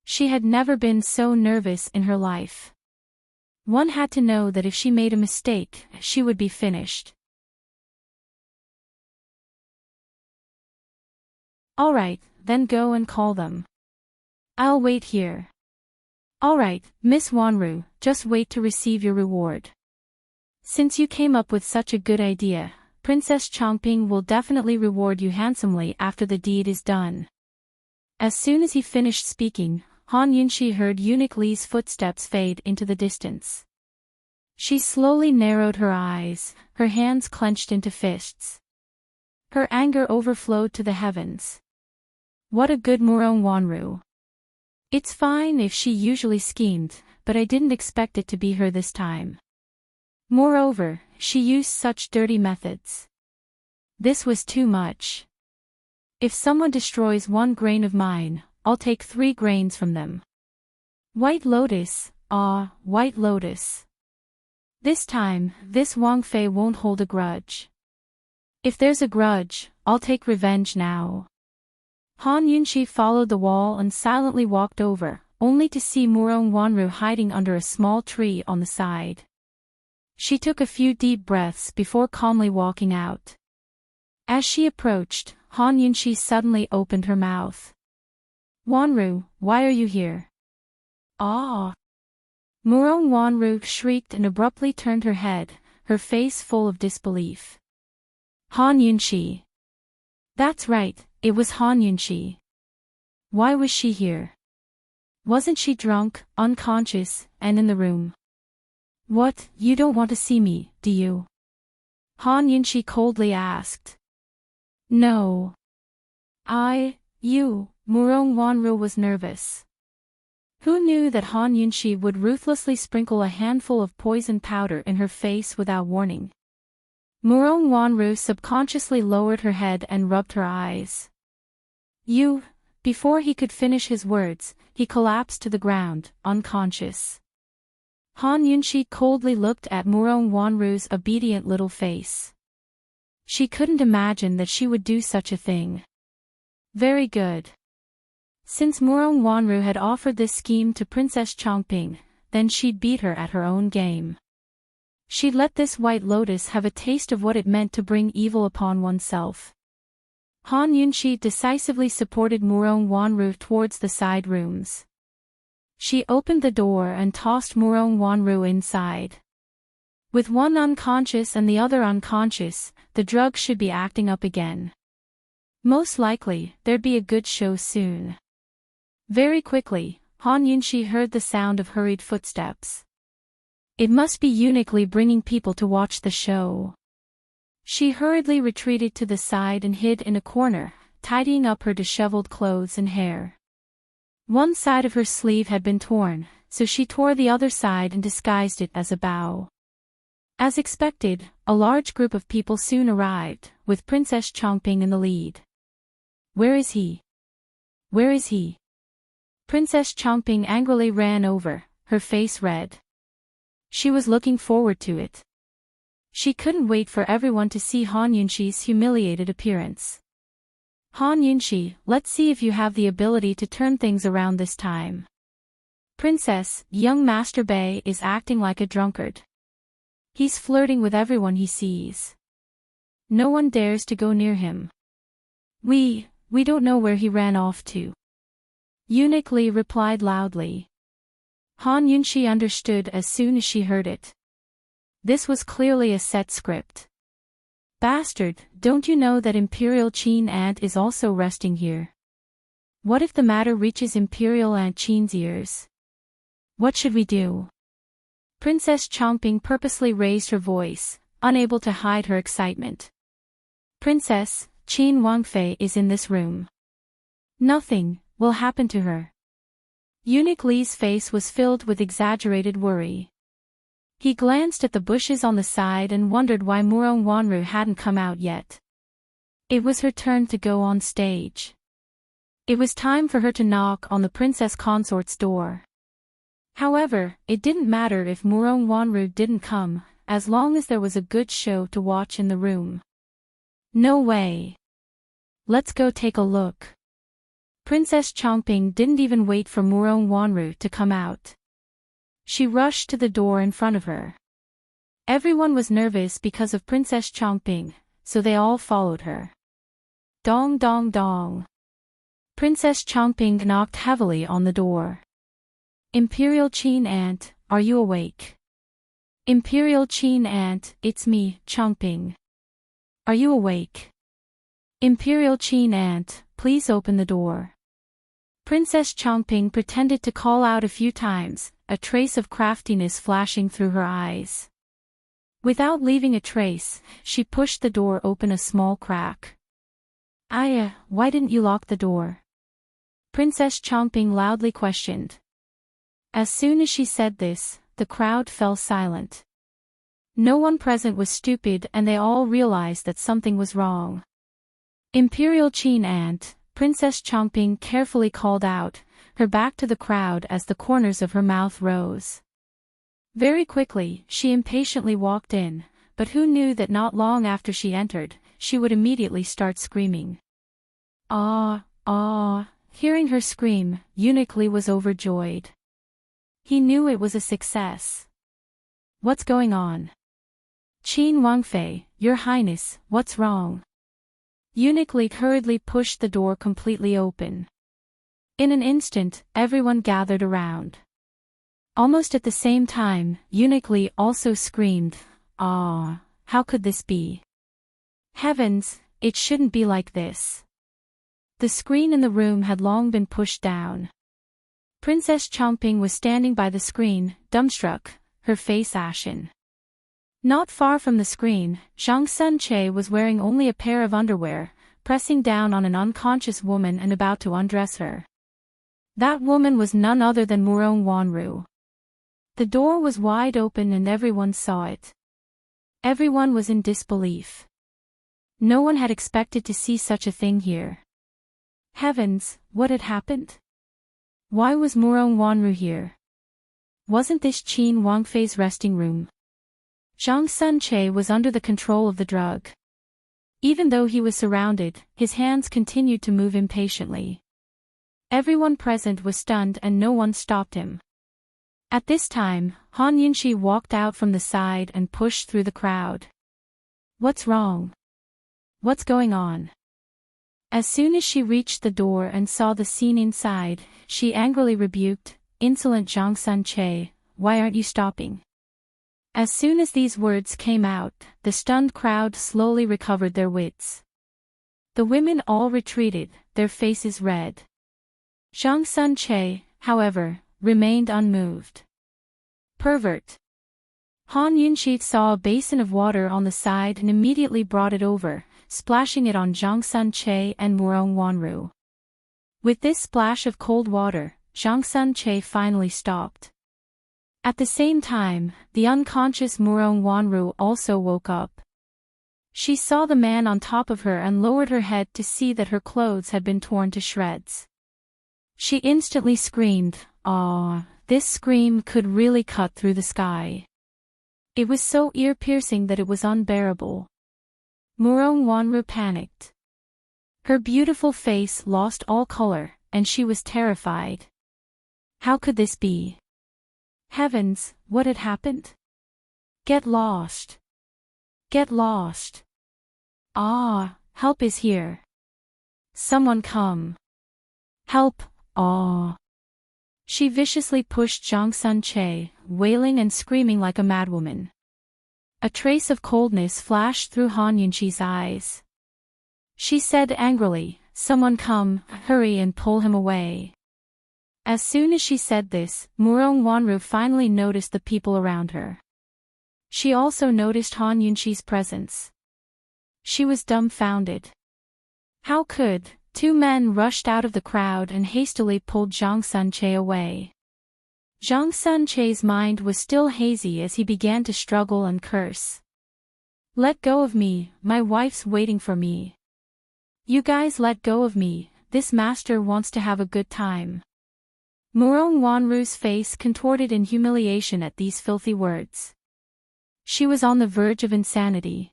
She had never been so nervous in her life. One had to know that if she made a mistake, she would be finished. All right, then go and call them. I'll wait here. All right, Miss Wanru, just wait to receive your reward. Since you came up with such a good idea, Princess Chongping will definitely reward you handsomely after the deed is done. As soon as he finished speaking, Han Yunxi heard Eunuch Li's footsteps fade into the distance. She slowly narrowed her eyes, her hands clenched into fists. Her anger overflowed to the heavens. What a good Murong Wanru. It's fine if she usually schemed, but I didn't expect it to be her this time. Moreover, she used such dirty methods. This was too much. If someone destroys 1 grain of mine, I'll take 3 grains from them. White Lotus, ah, White Lotus. This time, this Wang Fei won't hold a grudge. If there's a grudge, I'll take revenge now. Han Yunxi followed the wall and silently walked over, only to see Murong Wanru hiding under a small tree on the side. She took a few deep breaths before calmly walking out. As she approached, Han Yunxi suddenly opened her mouth. Wanru, why are you here? Ah! Murong Wanru shrieked and abruptly turned her head, her face full of disbelief. Han Yunxi. That's right, it was Han Yunxi. Why was she here? Wasn't she drunk, unconscious, and in the room? What, you don't want to see me, do you? Han Yunxi coldly asked. No. Murong Wanru was nervous. Who knew that Han Yunxi would ruthlessly sprinkle a handful of poison powder in her face without warning? Murong Wanru subconsciously lowered her head and rubbed her eyes. Before he could finish his words, he collapsed to the ground, unconscious. Han Yunxi coldly looked at Murong Wanru's obedient little face. She couldn't imagine that she would do such a thing. Very good. Since Murong Wanru had offered this scheme to Princess Chongping, then she'd beat her at her own game. She'd let this White Lotus have a taste of what it meant to bring evil upon oneself. Han Yunxi decisively supported Murong Wanru towards the side rooms. She opened the door and tossed Murong Wanru inside. With one unconscious and the other unconscious, the drug should be acting up again. Most likely, there'd be a good show soon. Very quickly, Han Yunxi heard the sound of hurried footsteps. It must be Eunuch Li bringing people to watch the show. She hurriedly retreated to the side and hid in a corner, tidying up her disheveled clothes and hair. One side of her sleeve had been torn, so she tore the other side and disguised it as a bow. As expected, a large group of people soon arrived, with Princess Chongping in the lead. Where is he? Where is he? Princess Chongping angrily ran over, her face red. She was looking forward to it. She couldn't wait for everyone to see Han Yunxi's humiliated appearance. Han Yunxi, let's see if you have the ability to turn things around this time. Princess, young Master Bei is acting like a drunkard. He's flirting with everyone he sees. No one dares to go near him. We don't know where he ran off to. Eunuch Li replied loudly. Han Yunxi understood as soon as she heard it. This was clearly a set script. Bastard, don't you know that Imperial Qin Ant is also resting here? What if the matter reaches Imperial Ant Qin's ears? What should we do? Princess Chongping purposely raised her voice, unable to hide her excitement. Princess, Qin Wangfei is in this room. Nothing will happen to her. Eunuch Li's face was filled with exaggerated worry. He glanced at the bushes on the side and wondered why Murong Wanru hadn't come out yet. It was her turn to go on stage. It was time for her to knock on the Princess Consort's door. However, it didn't matter if Murong Wanru didn't come, as long as there was a good show to watch in the room. No way. Let's go take a look. Princess Chongping didn't even wait for Murong Wanru to come out. She rushed to the door in front of her. Everyone was nervous because of Princess Chongping, so they all followed her. Dong dong dong. Princess Chongping knocked heavily on the door. Imperial Qin Aunt, are you awake? Imperial Qin Aunt, it's me, Chongping. Are you awake? Imperial Qin Aunt, please open the door. Princess Chongping pretended to call out a few times, a trace of craftiness flashing through her eyes. Without leaving a trace, she pushed the door open a small crack. Aya, why didn't you lock the door? Princess Chongping loudly questioned. As soon as she said this, the crowd fell silent. No one present was stupid and they all realized that something was wrong. Imperial Qin Aunt, Princess Chongping carefully called out, her back to the crowd as the corners of her mouth rose. Very quickly, she impatiently walked in, but who knew that not long after she entered, she would immediately start screaming. Ah, ah, hearing her scream, Eunuch Li was overjoyed. He knew it was a success. What's going on? Qin Wangfei, Your Highness, what's wrong? Eunuch Li hurriedly pushed the door completely open. In an instant, everyone gathered around. Almost at the same time, Eunuch Li also screamed, "Ah, how could this be? Heavens, it shouldn't be like this." The screen in the room had long been pushed down. Princess Chongping was standing by the screen, dumbstruck, her face ashen. Not far from the screen, Zhang Sunche was wearing only a pair of underwear, pressing down on an unconscious woman and about to undress her. That woman was none other than Murong Wanru. The door was wide open and everyone saw it. Everyone was in disbelief. No one had expected to see such a thing here. Heavens, what had happened? Why was Murong Wanru here? Wasn't this Qin Wangfei's resting room? Zhang Sunche was under the control of the drug. Even though he was surrounded, his hands continued to move impatiently. Everyone present was stunned and no one stopped him. At this time, Han Yunxi walked out from the side and pushed through the crowd. What's wrong? What's going on? As soon as she reached the door and saw the scene inside, she angrily rebuked, "Insolent Zhang Sunche, why aren't you stopping?" As soon as these words came out, the stunned crowd slowly recovered their wits. The women all retreated, their faces red. Zhang Sunche, however, remained unmoved. Pervert. Han Yunxi saw a basin of water on the side and immediately brought it over, splashing it on Zhang Sunche and Murong Wanru. With this splash of cold water, Zhang Sunche finally stopped. At the same time, the unconscious Murong Wanru also woke up. She saw the man on top of her and lowered her head to see that her clothes had been torn to shreds. She instantly screamed, "Ah!" This scream could really cut through the sky. It was so ear-piercing that it was unbearable. Murong Wanru panicked. Her beautiful face lost all color, and she was terrified. How could this be? Heavens, what had happened? Get lost. Get lost. Ah, help is here. Someone come. Help, ah. She viciously pushed Zhang Sunche, wailing and screaming like a madwoman. A trace of coldness flashed through Han Yunxi's eyes. She said angrily, "Someone come, hurry and pull him away." As soon as she said this, Murong Wanru finally noticed the people around her. She also noticed Han Yunxi's presence. She was dumbfounded. How could? Two men rushed out of the crowd and hastily pulled Zhang Sunche away. Zhang Sunche's mind was still hazy as he began to struggle and curse. "Let go of me, my wife's waiting for me. You guys let go of me, this master wants to have a good time." Murong Wanru's face contorted in humiliation at these filthy words. She was on the verge of insanity.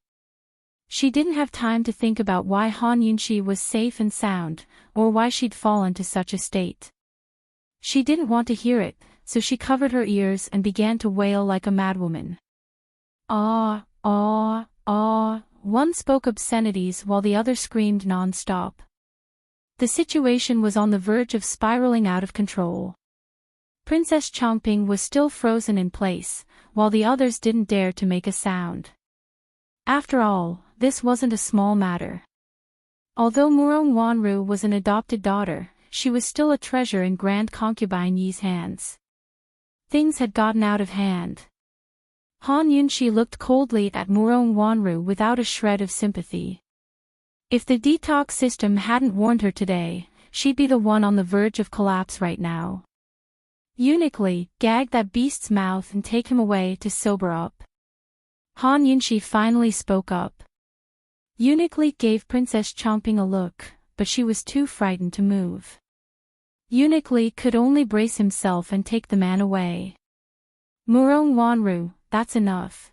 She didn't have time to think about why Han Yunxi was safe and sound, or why she'd fallen to such a state. She didn't want to hear it, so she covered her ears and began to wail like a madwoman. Ah, ah, ah, one spoke obscenities while the other screamed non-stop. The situation was on the verge of spiraling out of control. Princess Chongping was still frozen in place, while the others didn't dare to make a sound. After all, this wasn't a small matter. Although Murong Wanru was an adopted daughter, she was still a treasure in Grand Concubine Yi's hands. Things had gotten out of hand. Han Yunxi looked coldly at Murong Wanru without a shred of sympathy. If the detox system hadn't warned her today, she'd be the one on the verge of collapse right now. Uniquely, gag that beast's mouth and take him away to sober up. Han Yunxi finally spoke up. Uniquely gave Princess Chongping a look, but she was too frightened to move. Uniquely could only brace himself and take the man away. Murong Wanru, that's enough.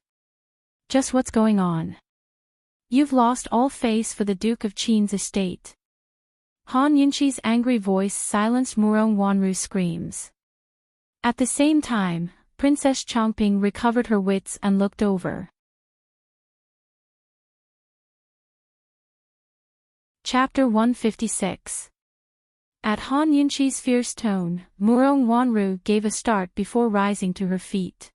Just what's going on? You've lost all face for the Duke of Qin's estate. Han Yunxi's angry voice silenced Murong Wanru's screams. At the same time, Princess Chongping recovered her wits and looked over. Chapter 156. At Han Yunxi's fierce tone, Murong Wanru gave a start before rising to her feet.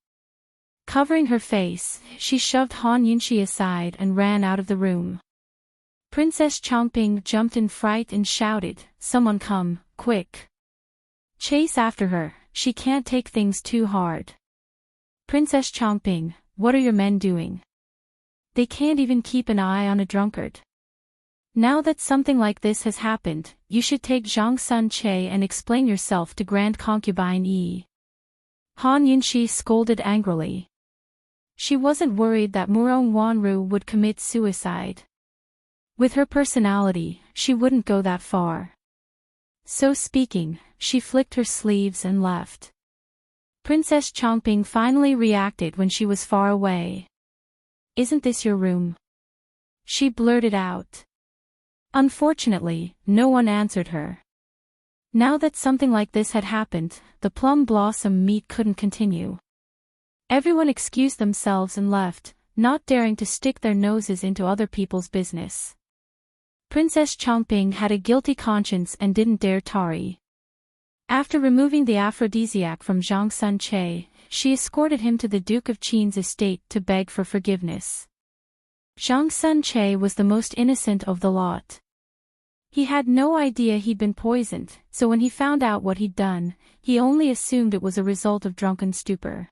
Covering her face, she shoved Han Yunxi aside and ran out of the room. Princess Chongping jumped in fright and shouted, "Someone come, quick! Chase after her, she can't take things too hard." Princess Chongping, what are your men doing? They can't even keep an eye on a drunkard. Now that something like this has happened, you should take Zhang Sun Che and explain yourself to Grand Concubine Yi. Han Yunxi scolded angrily. She wasn't worried that Murong Wanru would commit suicide. With her personality, she wouldn't go that far. So speaking, she flicked her sleeves and left. Princess Chongping finally reacted when she was far away. "Isn't this your room?" she blurted out. Unfortunately, no one answered her. Now that something like this had happened, the plum blossom meet couldn't continue. Everyone excused themselves and left, not daring to stick their noses into other people's business. Princess Chongping had a guilty conscience and didn't dare tarry. After removing the aphrodisiac from Zhang Sun Che, she escorted him to the Duke of Qin's estate to beg for forgiveness. Zhang Sun Che was the most innocent of the lot. He had no idea he'd been poisoned, so when he found out what he'd done, he only assumed it was a result of drunken stupor.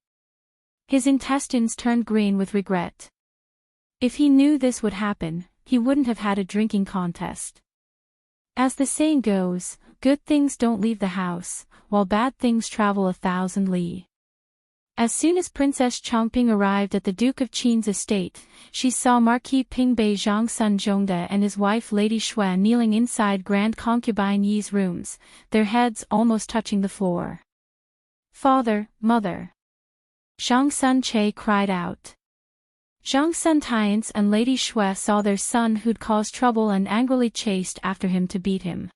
His intestines turned green with regret. If he knew this would happen, he wouldn't have had a drinking contest. As the saying goes, good things don't leave the house, while bad things travel 1,000 li. As soon as Princess Chongping arrived at the Duke of Qin's estate, she saw Marquis Pingbei Zhang Sun Zhongde and his wife Lady Xue kneeling inside Grand Concubine Yi's rooms, their heads almost touching the floor. "Father, mother!" Zhang Sun Che cried out. Zhang Sun Tiance and Lady Xue saw their son who'd caused trouble and angrily chased after him to beat him.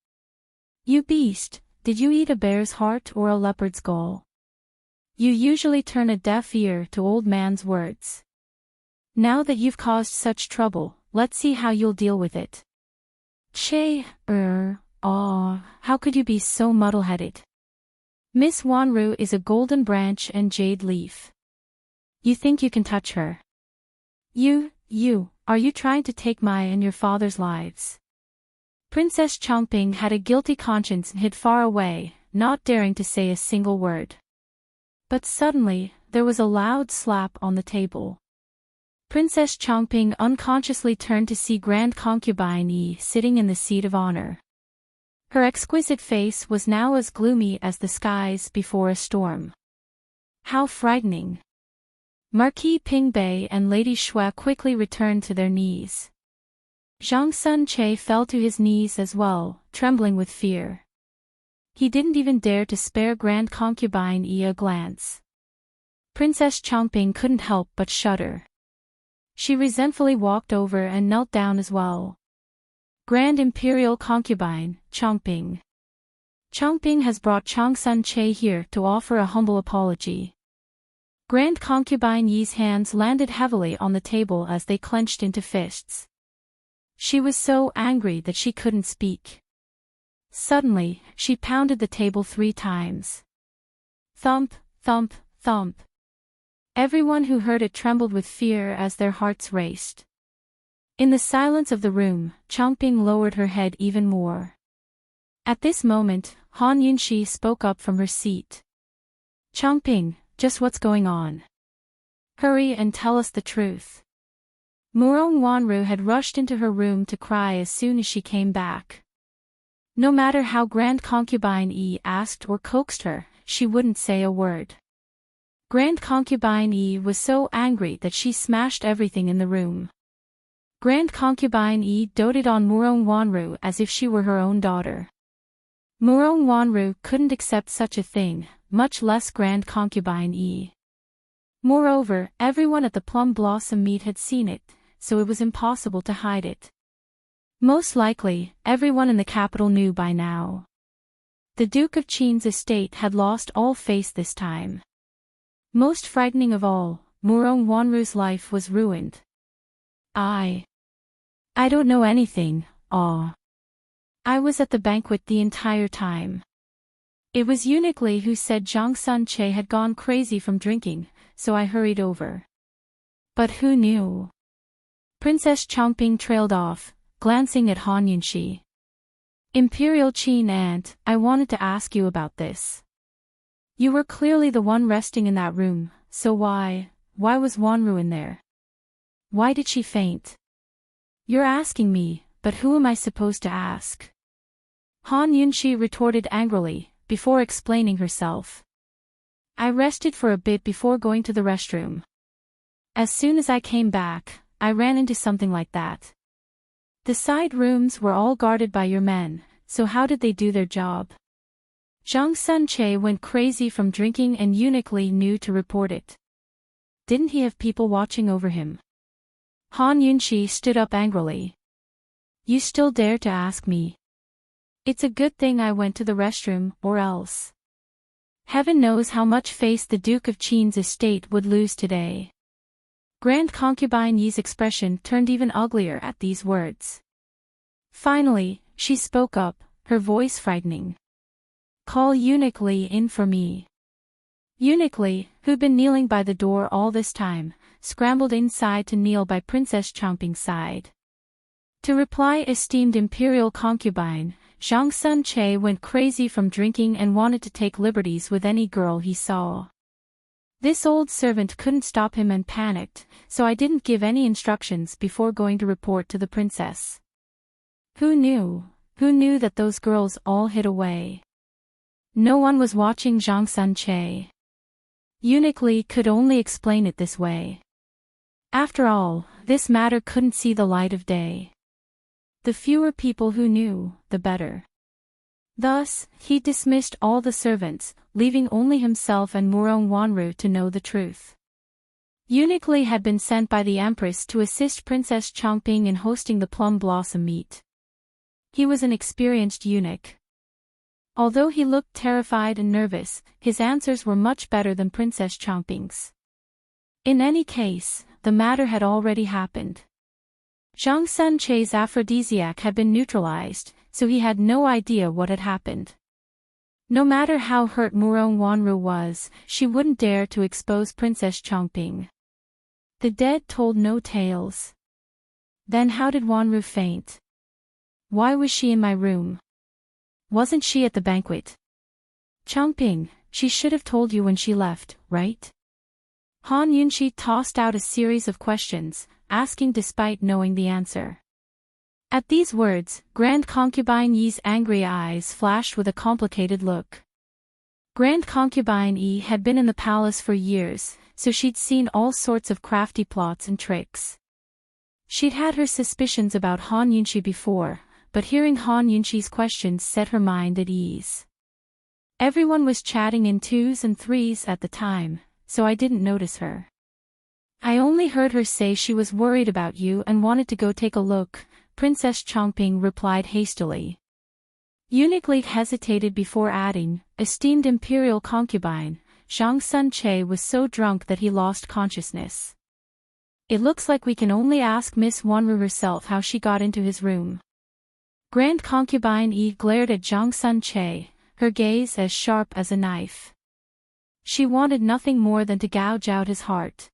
"You beast, did you eat a bear's heart or a leopard's gall? You usually turn a deaf ear to old man's words. Now that you've caused such trouble, let's see how you'll deal with it." "Che, how could you be so muddle-headed? Miss Wanru is a golden branch and jade leaf. You think you can touch her? Are you trying to take my and your father's lives?" Princess Chongping had a guilty conscience and hid far away, not daring to say a single word. But suddenly, there was a loud slap on the table. Princess Chongping unconsciously turned to see Grand Concubine Yi sitting in the seat of honor. Her exquisite face was now as gloomy as the skies before a storm. How frightening! Marquis Pingbei and Lady Xue quickly returned to their knees. Zhang Sun Che fell to his knees as well, trembling with fear. He didn't even dare to spare Grand Concubine Yi a glance. Princess Chongping couldn't help but shudder. She resentfully walked over and knelt down as well. Grand Imperial Concubine, Chongping. Chongping has brought Changsun Che here to offer a humble apology. Grand Concubine Yi's hands landed heavily on the table as they clenched into fists. She was so angry that she couldn't speak. Suddenly, she pounded the table 3 times. Thump, thump, thump. Everyone who heard it trembled with fear as their hearts raced. In the silence of the room, Chongping lowered her head even more. At this moment, Han Yunxi spoke up from her seat. Chongping, just what's going on? Hurry and tell us the truth. Murong Wanru had rushed into her room to cry as soon as she came back. No matter how Grand Concubine Yi asked or coaxed her, she wouldn't say a word. Grand Concubine Yi was so angry that she smashed everything in the room. Grand Concubine Yi doted on Murong Wanru as if she were her own daughter. Murong Wanru couldn't accept such a thing, much less Grand Concubine Yi. Moreover, everyone at the Plum Blossom meet had seen it, so it was impossible to hide it. Most likely, everyone in the capital knew by now. The Duke of Qin's estate had lost all face this time. Most frightening of all, Murong Wanru's life was ruined. I don't know anything, I was at the banquet the entire time. It was Eunuch Li who said Zhang Sun Che had gone crazy from drinking, so I hurried over. But who knew? Princess Chongping trailed off, glancing at Han Yunxi. Imperial Qin Aunt, I wanted to ask you about this. You were clearly the one resting in that room, so why was Wanru in there? Why did she faint? You're asking me, but who am I supposed to ask? Han Yunxi retorted angrily, before explaining herself. I rested for a bit before going to the restroom. As soon as I came back, I ran into something like that. The side rooms were all guarded by your men, so how did they do their job? Zhang Sun Che went crazy from drinking and Eunuch Li knew to report it. Didn't he have people watching over him? Han Yunxi stood up angrily. You still dare to ask me? It's a good thing I went to the restroom, or else. Heaven knows how much face the Duke of Qin's estate would lose today. Grand Concubine Yi's expression turned even uglier at these words. Finally, she spoke up, her voice frightening. Call Eunuch Li in for me. Eunuch Li, who'd been kneeling by the door all this time, scrambled inside to kneel by Princess Chongping's side. To reply, esteemed imperial concubine, Zhang Sun Che went crazy from drinking and wanted to take liberties with any girl he saw. This old servant couldn't stop him and panicked, so I didn't give any instructions before going to report to the princess. Who knew that those girls all hid away? No one was watching Zhang Sun Che. Eunuch Li could only explain it this way. After all, this matter couldn't see the light of day. The fewer people who knew, the better. Thus, he dismissed all the servants, leaving only himself and Murong Wanru to know the truth. Eunuch Li had been sent by the Empress to assist Princess Chongping in hosting the Plum Blossom meet. He was an experienced eunuch. Although he looked terrified and nervous, his answers were much better than Princess Chongping's. In any case, the matter had already happened. Zhang Sun Che's aphrodisiac had been neutralized, so he had no idea what had happened. No matter how hurt Murong Wanru was, she wouldn't dare to expose Princess Chongping. The dead told no tales. Then how did Wanru faint? Why was she in my room? Wasn't she at the banquet? Chongping, she should have told you when she left, right? Han Yunxi tossed out a series of questions, asking despite knowing the answer. At these words, Grand Concubine Yi's angry eyes flashed with a complicated look. Grand Concubine Yi had been in the palace for years, so she'd seen all sorts of crafty plots and tricks. She'd had her suspicions about Han Yunxi before, but hearing Han Yunxi's questions set her mind at ease. Everyone was chatting in twos and threes at the time, so I didn't notice her. I only heard her say she was worried about you and wanted to go take a look, Princess Chongping replied hastily. Eunuch Li hesitated before adding, esteemed imperial concubine, Zhang Sunche was so drunk that he lost consciousness. It looks like we can only ask Miss Wanru herself how she got into his room. Grand concubine Yi glared at Zhang Sunche, her gaze as sharp as a knife. She wanted nothing more than to gouge out his heart.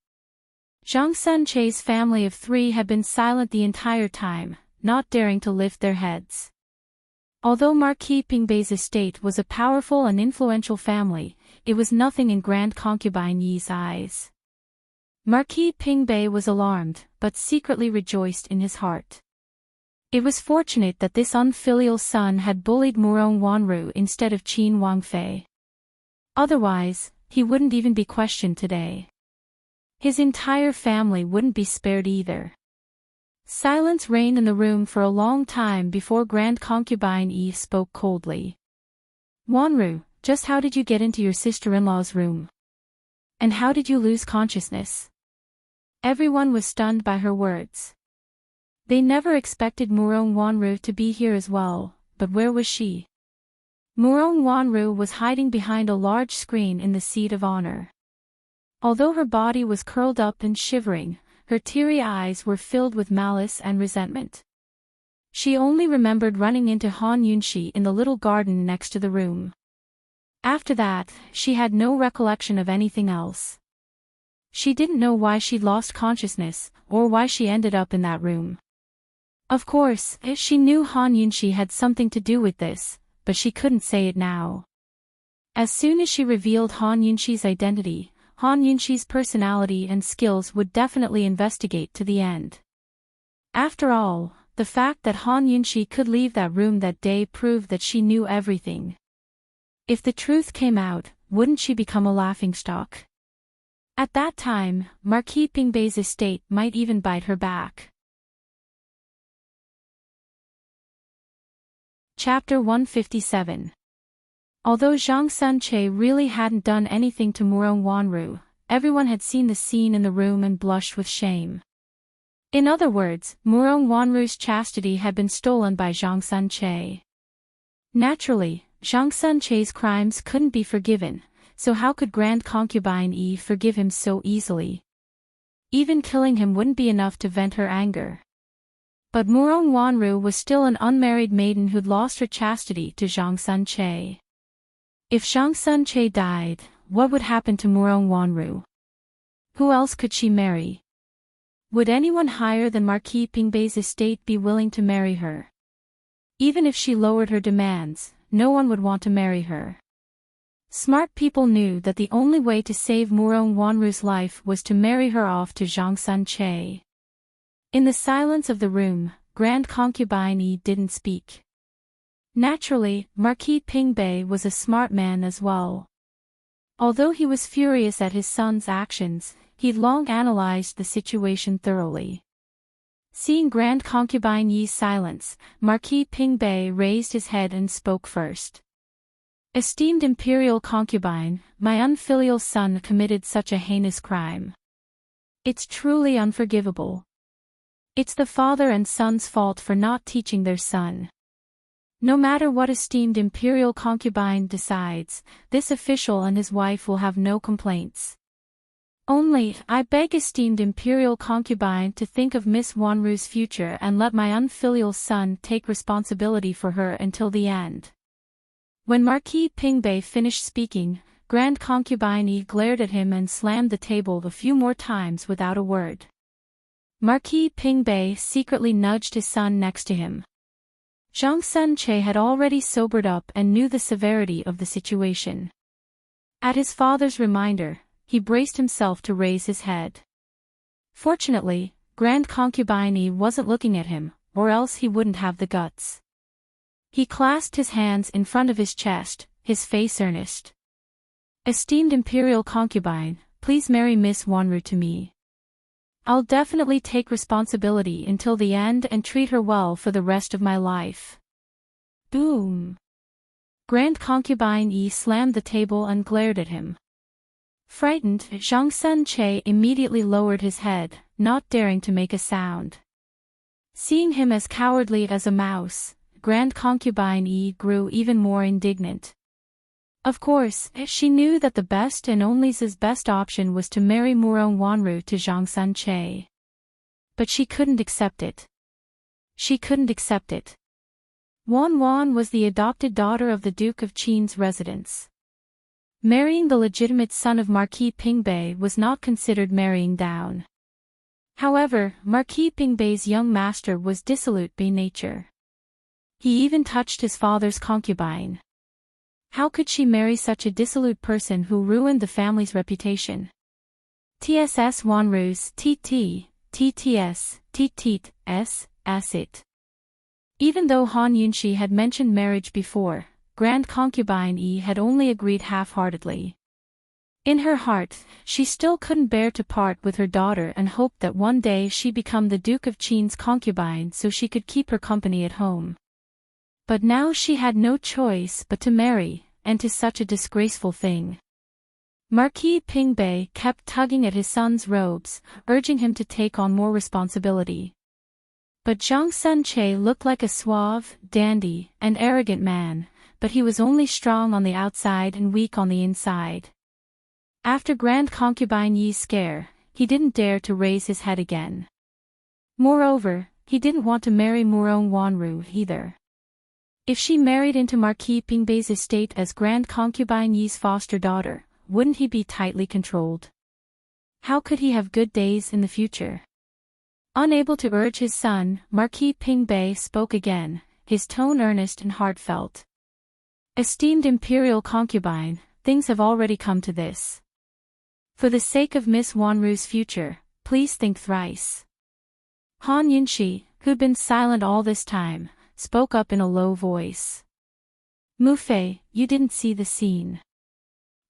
Zhang Sunche's family of 3 had been silent the entire time, not daring to lift their heads. Although Marquis Pingbei's estate was a powerful and influential family, it was nothing in Grand Concubine Yi's eyes. Marquis Pingbei was alarmed, but secretly rejoiced in his heart. It was fortunate that this unfilial son had bullied Murong Wanru instead of Qin Wangfei. Otherwise, he wouldn't even be questioned today. His entire family wouldn't be spared either. Silence reigned in the room for a long time before Grand Concubine Yi spoke coldly. Wanru, just how did you get into your sister-in-law's room? And how did you lose consciousness? Everyone was stunned by her words. They never expected Murong Wanru to be here as well, but where was she? Murong Wanru was hiding behind a large screen in the seat of honor. Although her body was curled up and shivering, her teary eyes were filled with malice and resentment. She only remembered running into Han Yunxi in the little garden next to the room. After that, she had no recollection of anything else. She didn't know why she'd lost consciousness, or why she ended up in that room. Of course, she knew Han Yunxi had something to do with this, but she couldn't say it now. As soon as she revealed Han Yunxi's identity, Han Yunxi's personality and skills would definitely investigate to the end. After all, the fact that Han Yunxi could leave that room that day proved that she knew everything. If the truth came out, wouldn't she become a laughingstock? At that time, Marquis Pingbei's estate might even bite her back. Chapter 157. Although Zhang Sunche really hadn't done anything to Murong Wanru, everyone had seen the scene in the room and blushed with shame. In other words, Murong Wanru's chastity had been stolen by Zhang Sunche. Naturally, Zhang Sunche's crimes couldn't be forgiven, so how could Grand Concubine Yi forgive him so easily? Even killing him wouldn't be enough to vent her anger. But Murong Wanru was still an unmarried maiden who'd lost her chastity to Zhang Sunche. If Zhang Sunche died, what would happen to Murong Wanru? Who else could she marry? Would anyone higher than Marquis Pingbei's estate be willing to marry her? Even if she lowered her demands, no one would want to marry her. Smart people knew that the only way to save Murong Wanru's life was to marry her off to Zhang Sunche. In the silence of the room, Grand Concubine Yi didn't speak. Naturally, Marquis Pingbei was a smart man as well. Although he was furious at his son's actions, he'd long analyzed the situation thoroughly. Seeing Grand Concubine Yi's silence, Marquis Pingbei raised his head and spoke first. Esteemed imperial concubine, my unfilial son committed such a heinous crime. It's truly unforgivable. It's the father and son's fault for not teaching their son. No matter what esteemed imperial concubine decides, this official and his wife will have no complaints. Only, I beg esteemed imperial concubine to think of Miss Wanru's future and let my unfilial son take responsibility for her until the end. When Marquis Pingbei finished speaking, Grand Concubine Yi glared at him and slammed the table a few more times without a word. Marquis Pingbei secretly nudged his son next to him. Zhang Sunche had already sobered up and knew the severity of the situation. At his father's reminder, he braced himself to raise his head. Fortunately, Grand Concubine Yi wasn't looking at him, or else he wouldn't have the guts. He clasped his hands in front of his chest, his face earnest. Esteemed imperial concubine, please marry Miss Wanru to me. I'll definitely take responsibility until the end and treat her well for the rest of my life. Boom! Grand Concubine Yi slammed the table and glared at him. Frightened, Zhang Sun-che immediately lowered his head, not daring to make a sound. Seeing him as cowardly as a mouse, Grand Concubine Yi grew even more indignant. Of course, she knew that the best and only his best option was to marry Murong Wanru to Zhang Sun-che. But she couldn't accept it. She couldn't accept it. Wan Wan was the adopted daughter of the Duke of Qin's residence. Marrying the legitimate son of Marquis Pingbei was not considered marrying down. However, Marquis Pingbei's young master was dissolute by nature. He even touched his father's concubine. How could she marry such a dissolute person who ruined the family's reputation? TSS Wanru's TT, TTS, TTS, acid. Even though Han Yunxi had mentioned marriage before, Grand Concubine Yi had only agreed half-heartedly. In her heart, she still couldn't bear to part with her daughter and hoped that one day she'd become the Duke of Qin's concubine so she could keep her company at home. But now she had no choice but to marry, and to such a disgraceful thing. Marquis Pingbei kept tugging at his son's robes, urging him to take on more responsibility. But Zhang Sun-che looked like a suave, dandy, and arrogant man, but he was only strong on the outside and weak on the inside. After Grand Concubine Yi's scare, he didn't dare to raise his head again. Moreover, he didn't want to marry Murong Wanru either. If she married into Marquis Pingbei's estate as Grand Concubine Yi's foster daughter, wouldn't he be tightly controlled? How could he have good days in the future? Unable to urge his son, Marquis Pingbei spoke again, his tone earnest and heartfelt. Esteemed imperial concubine, things have already come to this. For the sake of Miss Wanru's future, please think thrice. Han Yunxi, who'd been silent all this time, spoke up in a low voice. Mu Fei, you didn't see the scene.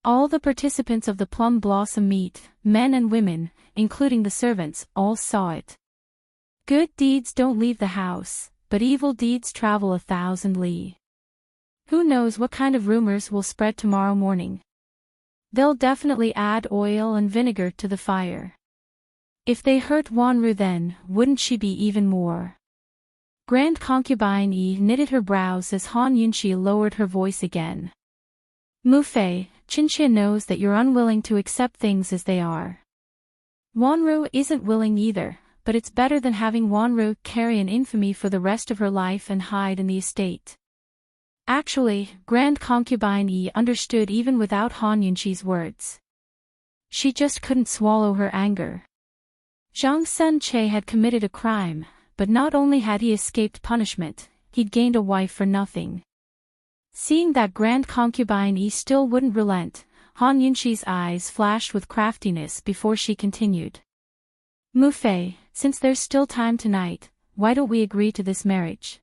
All the participants of the Plum Blossom meet, men and women, including the servants, all saw it. Good deeds don't leave the house, but evil deeds travel 1,000 li. Who knows what kind of rumors will spread tomorrow morning? They'll definitely add oil and vinegar to the fire. If they hurt Wanru then, wouldn't she be even more? Grand Concubine Yi knitted her brows as Han Yunxi lowered her voice again. Mu Fei, Qinxia knows that you're unwilling to accept things as they are. Wanru isn't willing either, but it's better than having Wanru carry an infamy for the rest of her life and hide in the estate. Actually, Grand Concubine Yi understood even without Han Yunxi's words. She just couldn't swallow her anger. Zhang Sun-che had committed a crime, but not only had he escaped punishment, he'd gained a wife for nothing. Seeing that Grand Concubine Yi still wouldn't relent, Han Yunxi's eyes flashed with craftiness before she continued. Mu Fei, since there's still time tonight, why don't we agree to this marriage?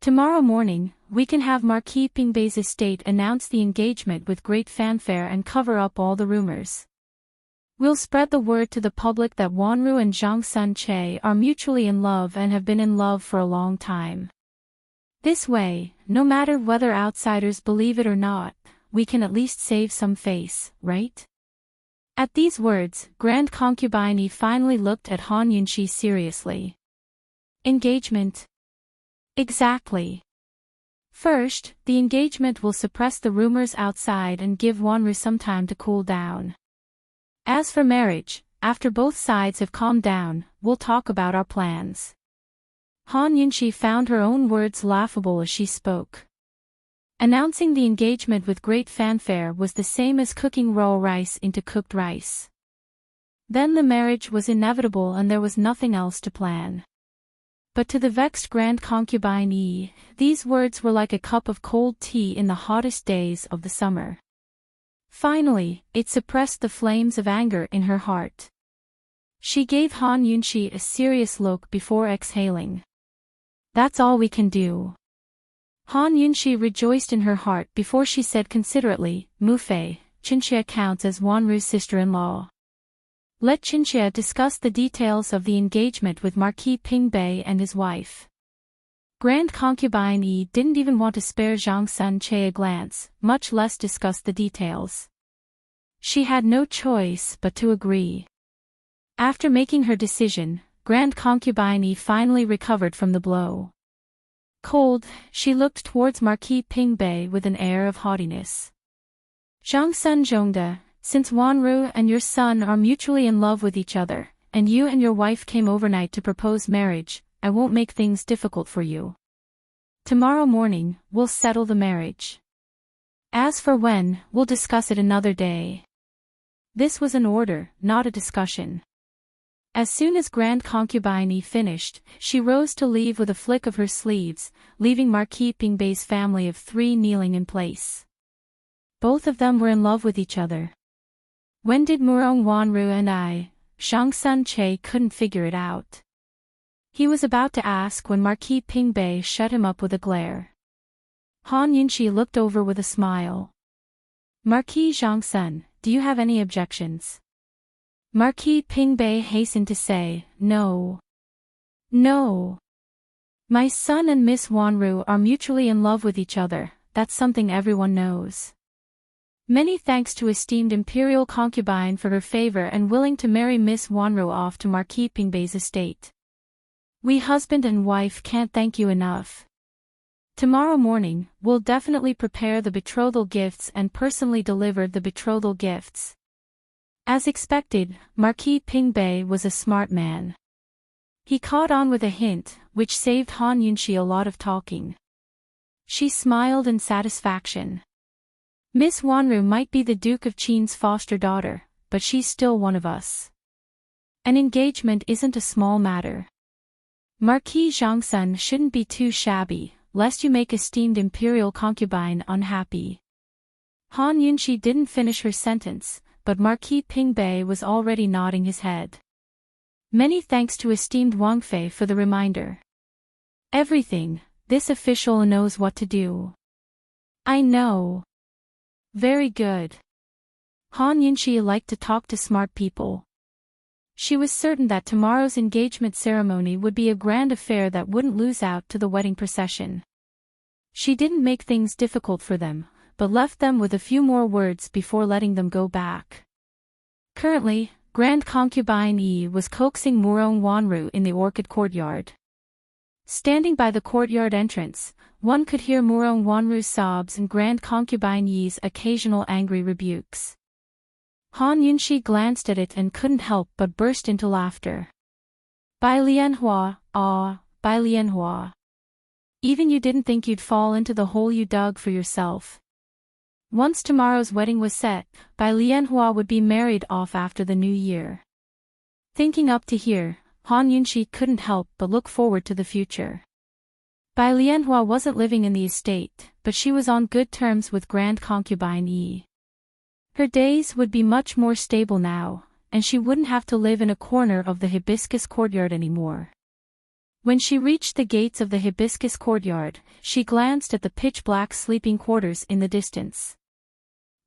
Tomorrow morning, we can have Marquis Pingbei's estate announce the engagement with great fanfare and cover up all the rumors. We'll spread the word to the public that Wanru and Zhang Sun-che are mutually in love and have been in love for a long time. This way, no matter whether outsiders believe it or not, we can at least save some face, right? At these words, Grand Concubine Yi finally looked at Han Yunxi seriously. Engagement? Exactly. First, the engagement will suppress the rumors outside and give Wanru some time to cool down. As for marriage, after both sides have calmed down, we'll talk about our plans. Han Yunxi found her own words laughable as she spoke. Announcing the engagement with great fanfare was the same as cooking raw rice into cooked rice. Then the marriage was inevitable and there was nothing else to plan. But to the vexed Grand Concubine Yi, these words were like a cup of cold tea in the hottest days of the summer. Finally, it suppressed the flames of anger in her heart. She gave Han Yunxi a serious look before exhaling. That's all we can do. Han Yunxi rejoiced in her heart before she said considerately, Mu Fei, Qinxia counts as Wanru's sister-in-law. Let Qinxia discuss the details of the engagement with Marquis Pingbei and his wife. Grand Concubine Yi didn't even want to spare Zhang Sun-che a glance, much less discuss the details. She had no choice but to agree. After making her decision, Grand Concubine Yi finally recovered from the blow. Cold, she looked towards Marquis Pingbei with an air of haughtiness. Zhangsun Zhongde, since Wanru and your son are mutually in love with each other, and you and your wife came overnight to propose marriage, I won't make things difficult for you. Tomorrow morning, we'll settle the marriage. As for when, we'll discuss it another day. This was an order, not a discussion. As soon as Grand Concubine Yi finished, she rose to leave with a flick of her sleeves, leaving Marquis Pingbei's family of 3 kneeling in place. Both of them were in love with each other. When did Murong Wanru and Zhangsun Che couldn't figure it out. He was about to ask when Marquis Pingbei shut him up with a glare. Han Yunqi looked over with a smile. Marquis Zhangsun, do you have any objections? Marquis Pingbei hastened to say, no. No. My son and Miss Wanru are mutually in love with each other, that's something everyone knows. Many thanks to esteemed imperial concubine for her favor and willing to marry Miss Wanru off to Marquis Pingbei's estate. We husband and wife can't thank you enough. Tomorrow morning, we'll definitely prepare the betrothal gifts and personally deliver the betrothal gifts. As expected, Marquis Pingbei was a smart man. He caught on with a hint, which saved Han Yunqi a lot of talking. She smiled in satisfaction. Miss Wanru might be the Duke of Qin's foster daughter, but she's still one of us. An engagement isn't a small matter. Marquis Zhangsun shouldn't be too shabby, lest you make esteemed imperial concubine unhappy. Han Yunqi didn't finish her sentence, but Marquis Pingbei was already nodding his head. Many thanks to esteemed Wang Fei for the reminder. Everything, this official knows what to do. I know. Very good. Han Yunqi liked to talk to smart people. She was certain that tomorrow's engagement ceremony would be a grand affair that wouldn't lose out to the wedding procession. She didn't make things difficult for them, but left them with a few more words before letting them go back. Currently, Grand Concubine Yi was coaxing Murong Wanru in the orchid courtyard. Standing by the courtyard entrance, one could hear Murong Wanru's sobs and Grand Concubine Yi's occasional angry rebukes. Han Yunqi glanced at it and couldn't help but burst into laughter. Bai Lianhua, Bai Lianhua. Even you didn't think you'd fall into the hole you dug for yourself. Once tomorrow's wedding was set, Bai Lianhua would be married off after the new year. Thinking up to here, Han Yunqi couldn't help but look forward to the future. Bai Lianhua wasn't living in the estate, but she was on good terms with Grand Concubine Yi. Her days would be much more stable now, and she wouldn't have to live in a corner of the hibiscus courtyard anymore. When she reached the gates of the hibiscus courtyard, she glanced at the pitch-black sleeping quarters in the distance.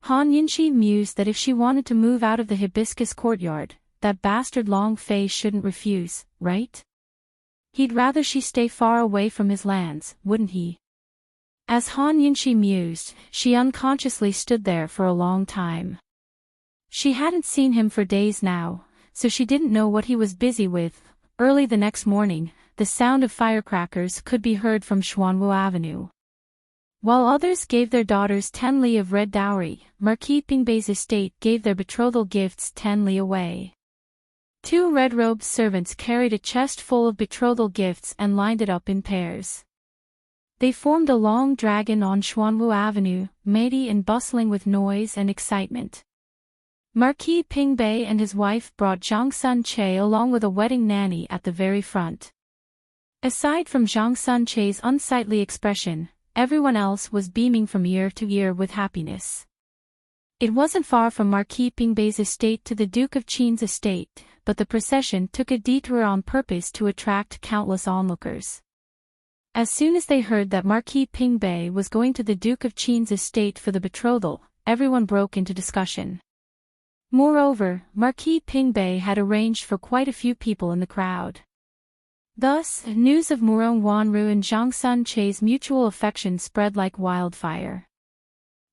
Han Yunqi mused that if she wanted to move out of the hibiscus courtyard, that bastard Long Fei shouldn't refuse, right? He'd rather she stay far away from his lands, wouldn't he? As Han Yunqi mused, she unconsciously stood there for a long time. She hadn't seen him for days now, so she didn't know what he was busy with. Early the next morning, the sound of firecrackers could be heard from Xuanwu Avenue. While others gave their daughters 10 li of red dowry, Marquis Pingbei's estate gave their betrothal gifts 10 li away. 2 red-robed servants carried a chest full of betrothal gifts and lined it up in pairs. They formed a long dragon on Xuanwu Avenue, mighty and bustling with noise and excitement. Marquis Pingbei and his wife brought Zhangsun Che along with a wedding nanny at the very front. Aside from Zhangsun Che's unsightly expression, everyone else was beaming from ear to ear with happiness. It wasn't far from Marquis Pingbei's estate to the Duke of Qin's estate, but the procession took a detour on purpose to attract countless onlookers. As soon as they heard that Marquis Pingbei was going to the Duke of Qin's estate for the betrothal, everyone broke into discussion. Moreover, Marquis Pingbei had arranged for quite a few people in the crowd. Thus, news of Murong Wanru and Zhangsun Che's mutual affection spread like wildfire.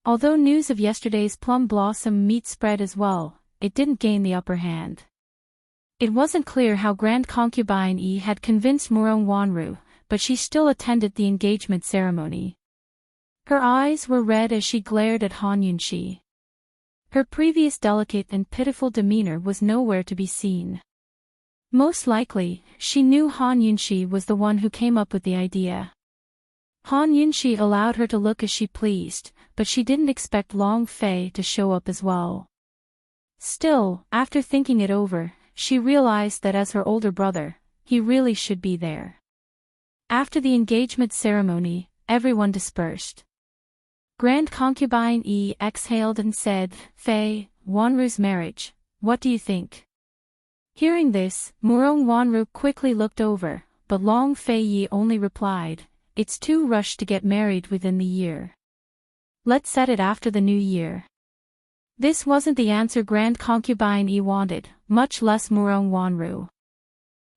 Although news of yesterday's plum blossom meet spread as well, it didn't gain the upper hand. It wasn't clear how Grand Concubine Yi had convinced Murong Wanru, but she still attended the engagement ceremony. Her eyes were red as she glared at Han Yunxi. Her previous delicate and pitiful demeanor was nowhere to be seen. Most likely, she knew Han Yunxi was the one who came up with the idea. Han Yunxi allowed her to look as she pleased, but she didn't expect Long Fei to show up as well. Still, after thinking it over, she realized that as her older brother, he really should be there. After the engagement ceremony, everyone dispersed. Grand Concubine Yi exhaled and said, "Fei, Wanru's marriage, what do you think?" Hearing this, Murong Wanru quickly looked over, but Long Fei Yi only replied, "It's too rushed to get married within the year. Let's set it after the new year." This wasn't the answer Grand Concubine Yi wanted, much less Murong Wanru.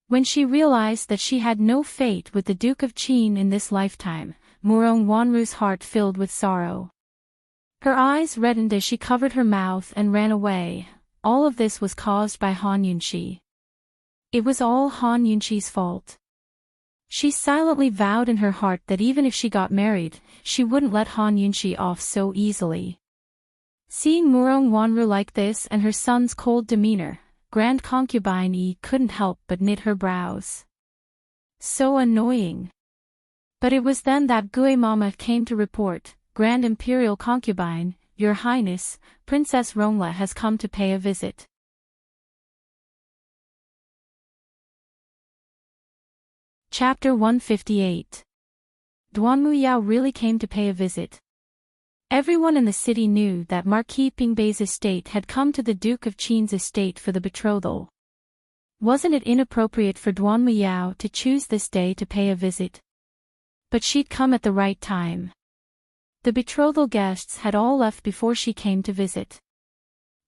When she realized that she had no fate with the Duke of Qin in this lifetime, Murong Wanru's heart filled with sorrow. Her eyes reddened as she covered her mouth and ran away. All of this was caused by Han Yunxi. It was all Han Yunxi's fault. She silently vowed in her heart that even if she got married, she wouldn't let Han Yunxi off so easily. Seeing Murong Wanru like this and her son's cold demeanor, Grand Concubine Yi couldn't help but knit her brows. So annoying. But it was then that Gue Mama came to report, "Grand Imperial Concubine, Your Highness, Princess Rongla has come to pay a visit." Chapter 158. Duanmu Yao really came to pay a visit. Everyone in the city knew that Marquis Pingbei's estate had come to the Duke of Qin's estate for the betrothal. Wasn't it inappropriate for Duanmu Yao to choose this day to pay a visit? But she'd come at the right time. The betrothal guests had all left before she came to visit.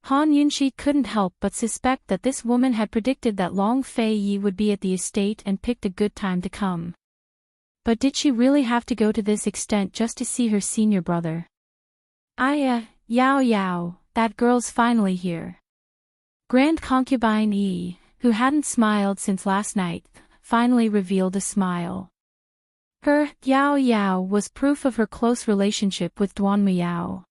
Han Yunxi couldn't help but suspect that this woman had predicted that Long Fei Yi would be at the estate and picked a good time to come. But did she really have to go to this extent just to see her senior brother? Yao, that girl's finally here. Grand Concubine Yi, who hadn't smiled since last night, finally revealed a smile. Her Yao was proof of her close relationship with Duanmu Yao.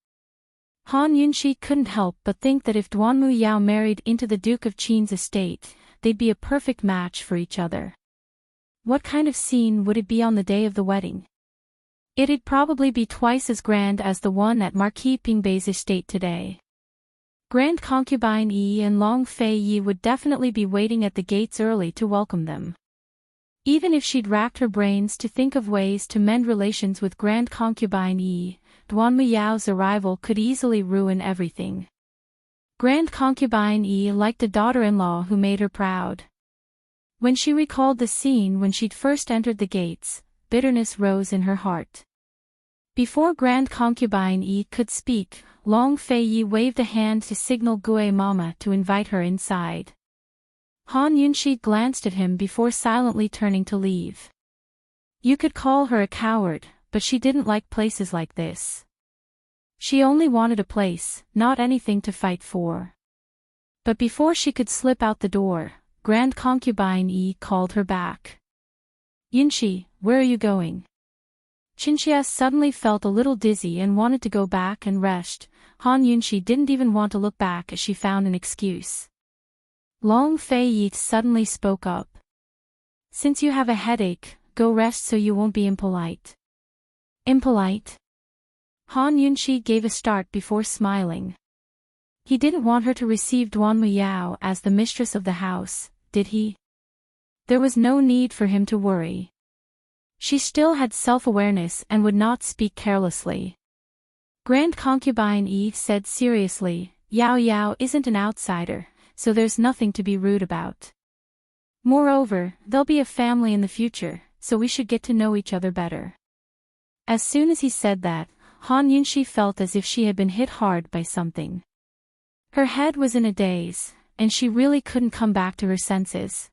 Han Yunxi couldn't help but think that if Duanmu Yao married into the Duke of Qin's estate, they'd be a perfect match for each other. What kind of scene would it be on the day of the wedding? It'd probably be twice as grand as the one at Marquis Pingbei's estate today. Grand Concubine Yi and Long Fei Yi would definitely be waiting at the gates early to welcome them. Even if she'd racked her brains to think of ways to mend relations with Grand Concubine Yi, Duanmu Yao's arrival could easily ruin everything. Grand Concubine Yi liked a daughter-in-law who made her proud. When she recalled the scene when she'd first entered the gates, bitterness rose in her heart. Before Grand Concubine Yi could speak, Long Fei Yi waved a hand to signal Gue Mama to invite her inside. Han Yunxi glanced at him before silently turning to leave. You could call her a coward, but she didn't like places like this. She only wanted a place, not anything to fight for. But before she could slip out the door, Grand Concubine Yi called her back. Yunxi, where are you going? Qinxia suddenly felt a little dizzy and wanted to go back and rest. Han Yunxi didn't even want to look back as she found an excuse. Long Fei Yi suddenly spoke up. Since you have a headache, go rest so you won't be impolite. Impolite? Han Yunxi gave a start before smiling. He didn't want her to receive Duanmu Yao as the mistress of the house, did he? There was no need for him to worry. She still had self-awareness and would not speak carelessly. Grand Concubine Yi said seriously, Yao isn't an outsider, so there's nothing to be rude about. Moreover, they'll be a family in the future, so we should get to know each other better. As soon as he said that, Han Yunxi felt as if she had been hit hard by something. Her head was in a daze, and she really couldn't come back to her senses.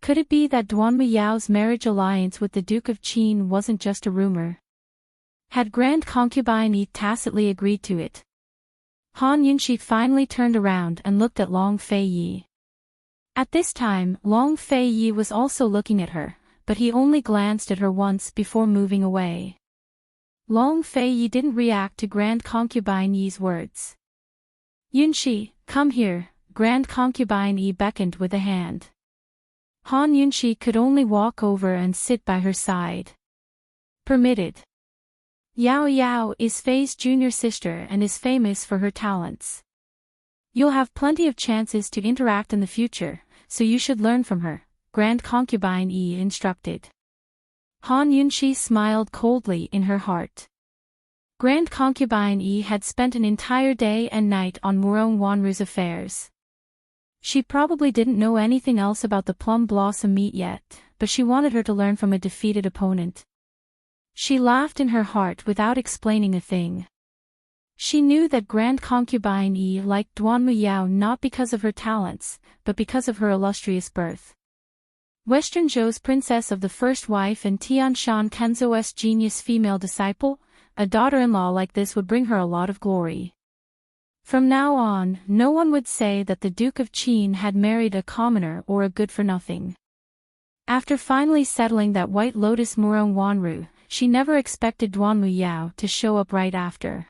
Could it be that Duanmu Yao's marriage alliance with the Duke of Qin wasn't just a rumor? Had Grand Concubine Yi tacitly agreed to it? Han Yunshi finally turned around and looked at Long Fei Yi. At this time, Long Fei Yi was also looking at her, but he only glanced at her once before moving away. Long Fei Yi didn't react to Grand Concubine Yi's words. Yunshi, come here, Grand Concubine Yi beckoned with a hand. Han Yunshi could only walk over and sit by her side. Permitted. Yao Yao is Fei's junior sister and is famous for her talents. You'll have plenty of chances to interact in the future, so you should learn from her, Grand Concubine Yi instructed. Han Yunshi smiled coldly in her heart. Grand Concubine Yi had spent an entire day and night on Murong Wanru's affairs. She probably didn't know anything else about the plum blossom meet yet, but she wanted her to learn from a defeated opponent. She laughed in her heart without explaining a thing. She knew that Grand Concubine Yi liked Duanmu Yao not because of her talents, but because of her illustrious birth. Western Zhou's princess of the first wife and Tianshan Kenzo's genius female disciple, a daughter-in-law like this would bring her a lot of glory. From now on, no one would say that the Duke of Qin had married a commoner or a good-for-nothing. After finally settling that White Lotus Murong Wanru, she never expected Duanmu Yao to show up right after.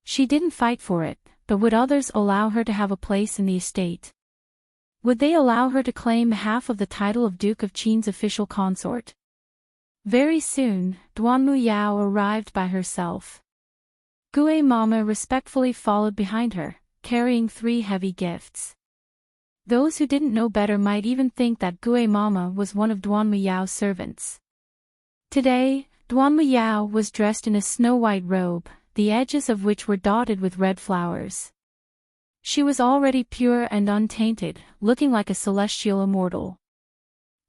She didn't fight for it, but would others allow her to have a place in the estate? Would they allow her to claim half of the title of Duke of Qin's official consort? Very soon, Duanmu Yao arrived by herself. Gue Mama respectfully followed behind her, carrying 3 heavy gifts. Those who didn't know better might even think that Gue Mama was one of Duanmu Yao's servants. Today, Duanmu Yao was dressed in a snow-white robe, the edges of which were dotted with red flowers. She was already pure and untainted, looking like a celestial immortal.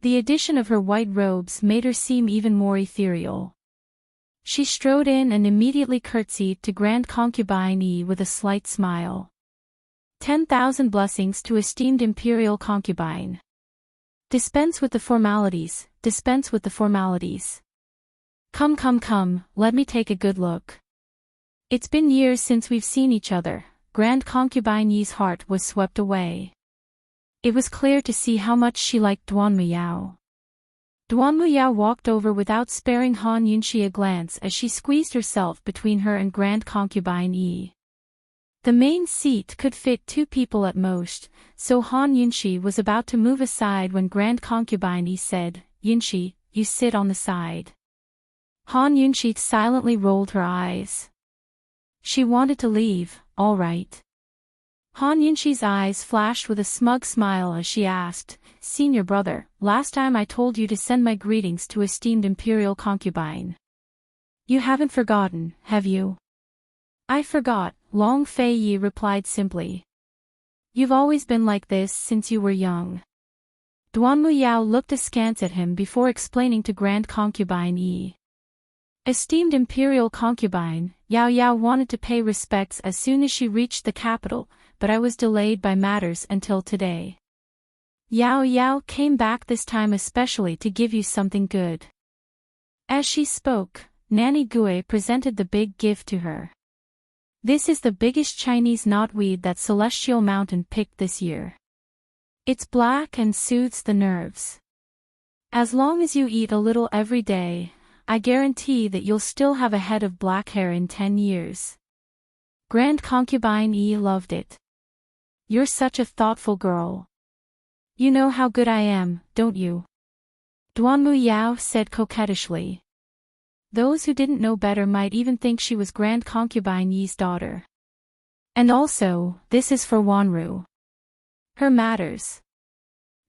The addition of her white robes made her seem even more ethereal. She strode in and immediately curtsied to Grand Concubine Yi with a slight smile. 10,000 blessings to esteemed imperial concubine. Dispense with the formalities, dispense with the formalities. Come, let me take a good look. It's been years since we've seen each other. Grand Concubine Yi's heart was swept away. It was clear to see how much she liked Duanmu Yao. Duanmu Yao walked over without sparing Han Yunshi a glance as she squeezed herself between her and Grand Concubine Yi. The main seat could fit 2 people at most, so Han Yunshi was about to move aside when Grand Concubine Yi said, Yunshi, you sit on the side. Han Yunshi silently rolled her eyes. She wanted to leave, all right. Han Yunshi's eyes flashed with a smug smile as she asked, Senior brother, last time I told you to send my greetings to esteemed imperial concubine. You haven't forgotten, have you? I forgot, Long Fei Yi replied simply. You've always been like this since you were young. Duanmu Yao looked askance at him before explaining to Grand Concubine Yi. Esteemed imperial concubine, Yao Yao wanted to pay respects as soon as she reached the capital, but I was delayed by matters until today. Yao Yao came back this time especially to give you something good. As she spoke, Nanny Gue presented the big gift to her. This is the biggest Chinese knotweed that Celestial Mountain picked this year. It's black and soothes the nerves. As long as you eat a little every day, I guarantee that you'll still have a head of black hair in 10 years. Grand Concubine Yi loved it. You're such a thoughtful girl. You know how good I am, don't you? Duanmu Yao said coquettishly. Those who didn't know better might even think she was Grand Concubine Yi's daughter. And also, this is for Wanru. Her matters.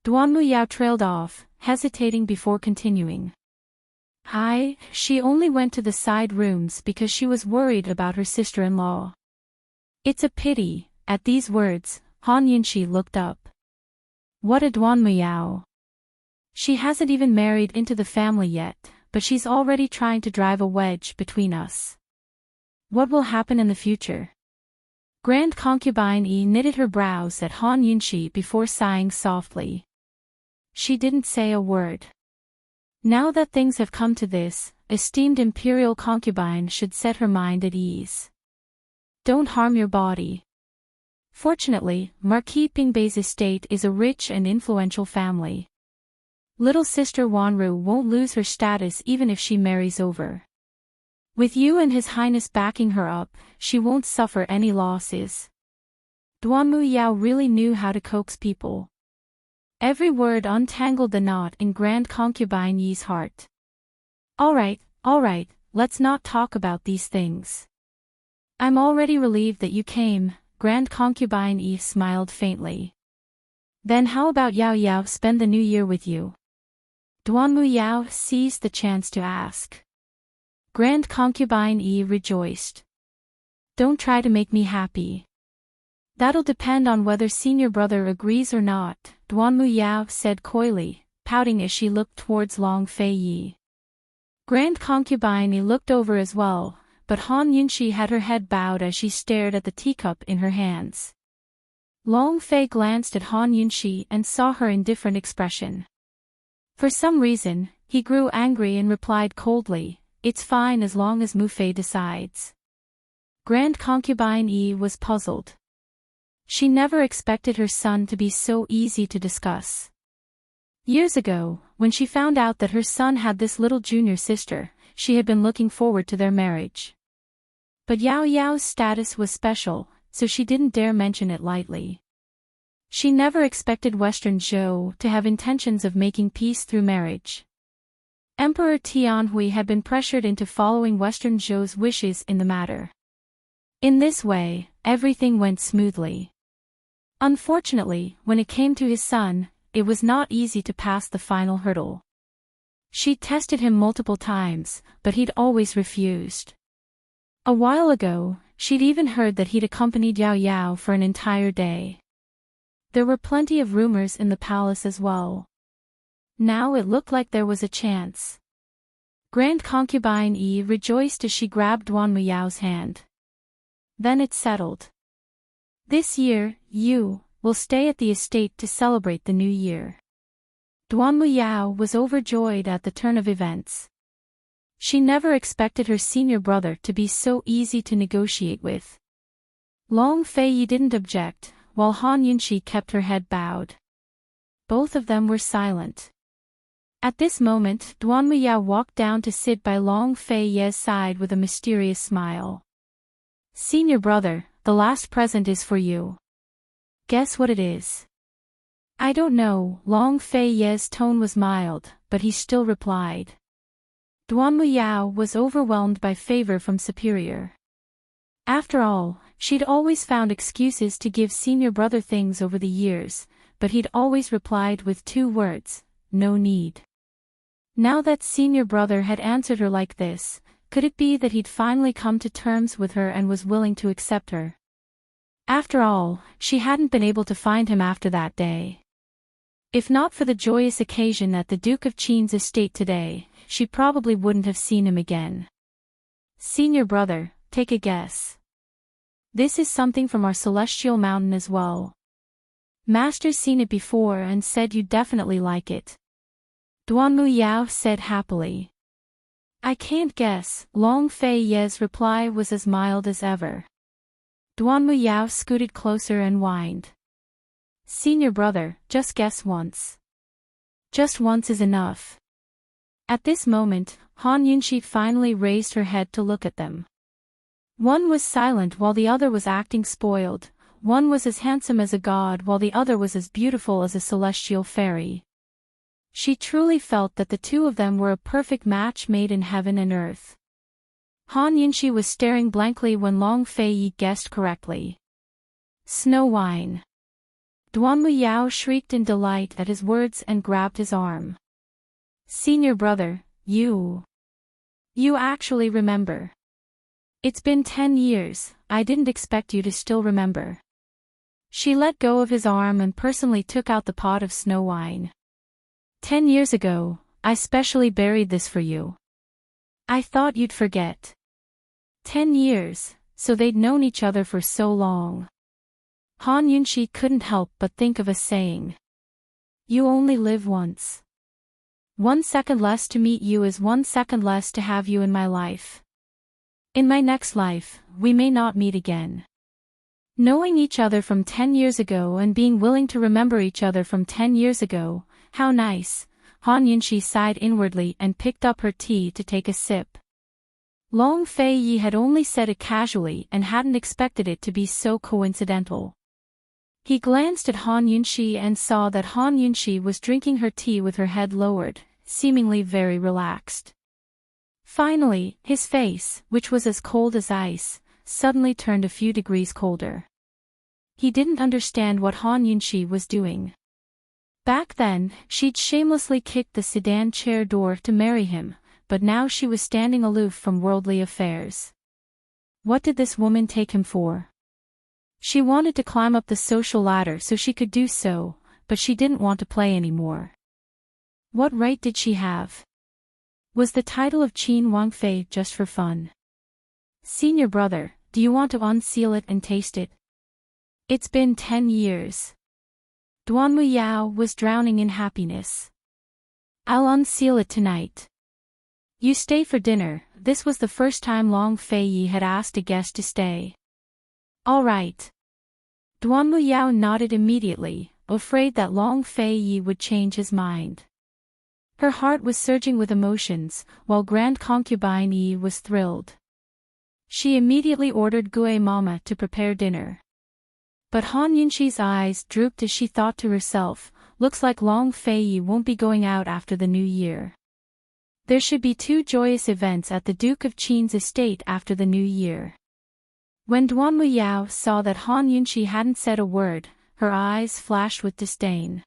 Duanmu Yao trailed off, hesitating before continuing. She only went to the side rooms because she was worried about her sister-in-law. It's a pity. At these words, Han Yunshi looked up. What a Duanmu Yao. She hasn't even married into the family yet, but she's already trying to drive a wedge between us. What will happen in the future? Grand Concubine Yi knitted her brows at Han Yunshi before sighing softly. She didn't say a word. Now that things have come to this, esteemed imperial concubine should set her mind at ease. Don't harm your body. Fortunately, Marquis Pingbei's estate is a rich and influential family. Little sister Wanru won't lose her status even if she marries over. With you and His Highness backing her up, she won't suffer any losses. Duanmu Yao really knew how to coax people. Every word untangled the knot in Grand Concubine Yi's heart. All right, let's not talk about these things. I'm already relieved that you came, Grand Concubine Yi smiled faintly. Then how about Yao Yao spend the new year with you? Duanmu Yao seized the chance to ask. Grand Concubine Yi rejoiced. Don't try to make me happy. That'll depend on whether senior brother agrees or not, Duanmu Yao said coyly, pouting as she looked towards Long Fei Yi. Grand Concubine Yi looked over as well, but Han Yunxi had her head bowed as she stared at the teacup in her hands. Long Fei glanced at Han Yunxi and saw her indifferent expression. For some reason, he grew angry and replied coldly, "It's fine as long as Mu Fei decides." Grand Concubine Yi was puzzled. She never expected her son to be so easy to discuss. Years ago, when she found out that her son had this little junior sister, she had been looking forward to their marriage. But Yao Yao's status was special, so she didn't dare mention it lightly. She never expected Western Zhou to have intentions of making peace through marriage. Emperor Tianhui had been pressured into following Western Zhou's wishes in the matter. In this way, everything went smoothly. Unfortunately, when it came to his son, it was not easy to pass the final hurdle. She'd tested him multiple times, but he'd always refused. A while ago, she'd even heard that he'd accompanied Yao Yao for an entire day. There were plenty of rumors in the palace as well. Now it looked like there was a chance. Grand Concubine Yi rejoiced as she grabbed Duanmu Yao's hand. Then it settled. This year, you will stay at the estate to celebrate the new year. Duanmu Yao was overjoyed at the turn of events. She never expected her senior brother to be so easy to negotiate with. Long Fei Yi didn't object, while Han Yunxi kept her head bowed. Both of them were silent. At this moment, Duanmu Yao walked down to sit by Long Fei Yi's side with a mysterious smile. "Senior brother, the last present is for you. Guess what it is?" "I don't know." Long Fei Yi's tone was mild, but he still replied. Duanmu Yao was overwhelmed by favor from superior. After all, she'd always found excuses to give senior brother things over the years, but he'd always replied with 2 words, "No need." Now that senior brother had answered her like this, could it be that he'd finally come to terms with her and was willing to accept her? After all, she hadn't been able to find him after that day. If not for the joyous occasion at the Duke of Qin's estate today, she probably wouldn't have seen him again. "Senior brother, take a guess. This is something from our celestial mountain as well. Master's seen it before and said you'd definitely like it." Duanmu Yao said happily. "I can't guess." Long Fei Yi's reply was as mild as ever. Duanmu Yao scooted closer and whined. "Senior brother, just guess once. Just once is enough." At this moment, Han Yunxi finally raised her head to look at them. One was silent while the other was acting spoiled, one was as handsome as a god while the other was as beautiful as a celestial fairy. She truly felt that the two of them were a perfect match made in heaven and earth. Han Yunxi was staring blankly when Long Fei Yi guessed correctly. "Snow wine." Duanmu Yao shrieked in delight at his words and grabbed his arm. "Senior brother, you actually remember. It's been 10 years, I didn't expect you to still remember." She let go of his arm and personally took out the pot of snow wine. 10 years ago, I specially buried this for you. I thought you'd forget. 10 years, so they'd known each other for so long. Han Yunxi couldn't help but think of a saying. You only live once. 1 second less to meet you is 1 second less to have you in my life. In my next life, we may not meet again. Knowing each other from 10 years ago and being willing to remember each other from 10 years ago, how nice. Han Yunxi sighed inwardly and picked up her tea to take a sip. Long Fei Yi had only said it casually and hadn't expected it to be so coincidental. He glanced at Han Yunxi and saw that Han Yunxi was drinking her tea with her head lowered, seemingly very relaxed. Finally, his face, which was as cold as ice, suddenly turned a few degrees colder. He didn't understand what Han Yunxi was doing. Back then, she'd shamelessly kicked the sedan chair door to marry him, but now she was standing aloof from worldly affairs. What did this woman take him for? She wanted to climb up the social ladder so she could do so, but she didn't want to play anymore. What right did she have? Was the title of Qin Wangfei just for fun? Senior brother, do you want to unseal it and taste it? It's been 10 years. Duanmu Yao was drowning in happiness. I'll unseal it tonight. You stay for dinner. This was the first time Long Fei Yi had asked a guest to stay. All right. Duanmu Yao nodded immediately, afraid that Long Fei Yi would change his mind. Her heart was surging with emotions, while Grand Concubine Yi was thrilled. She immediately ordered Gue Mama to prepare dinner. But Han Yunxi's eyes drooped as she thought to herself, looks like Long Fei Yi won't be going out after the new year. There should be 2 joyous events at the Duke of Qin's estate after the new year. When Duanmu Yao saw that Han Yunxi hadn't said a word, her eyes flashed with disdain.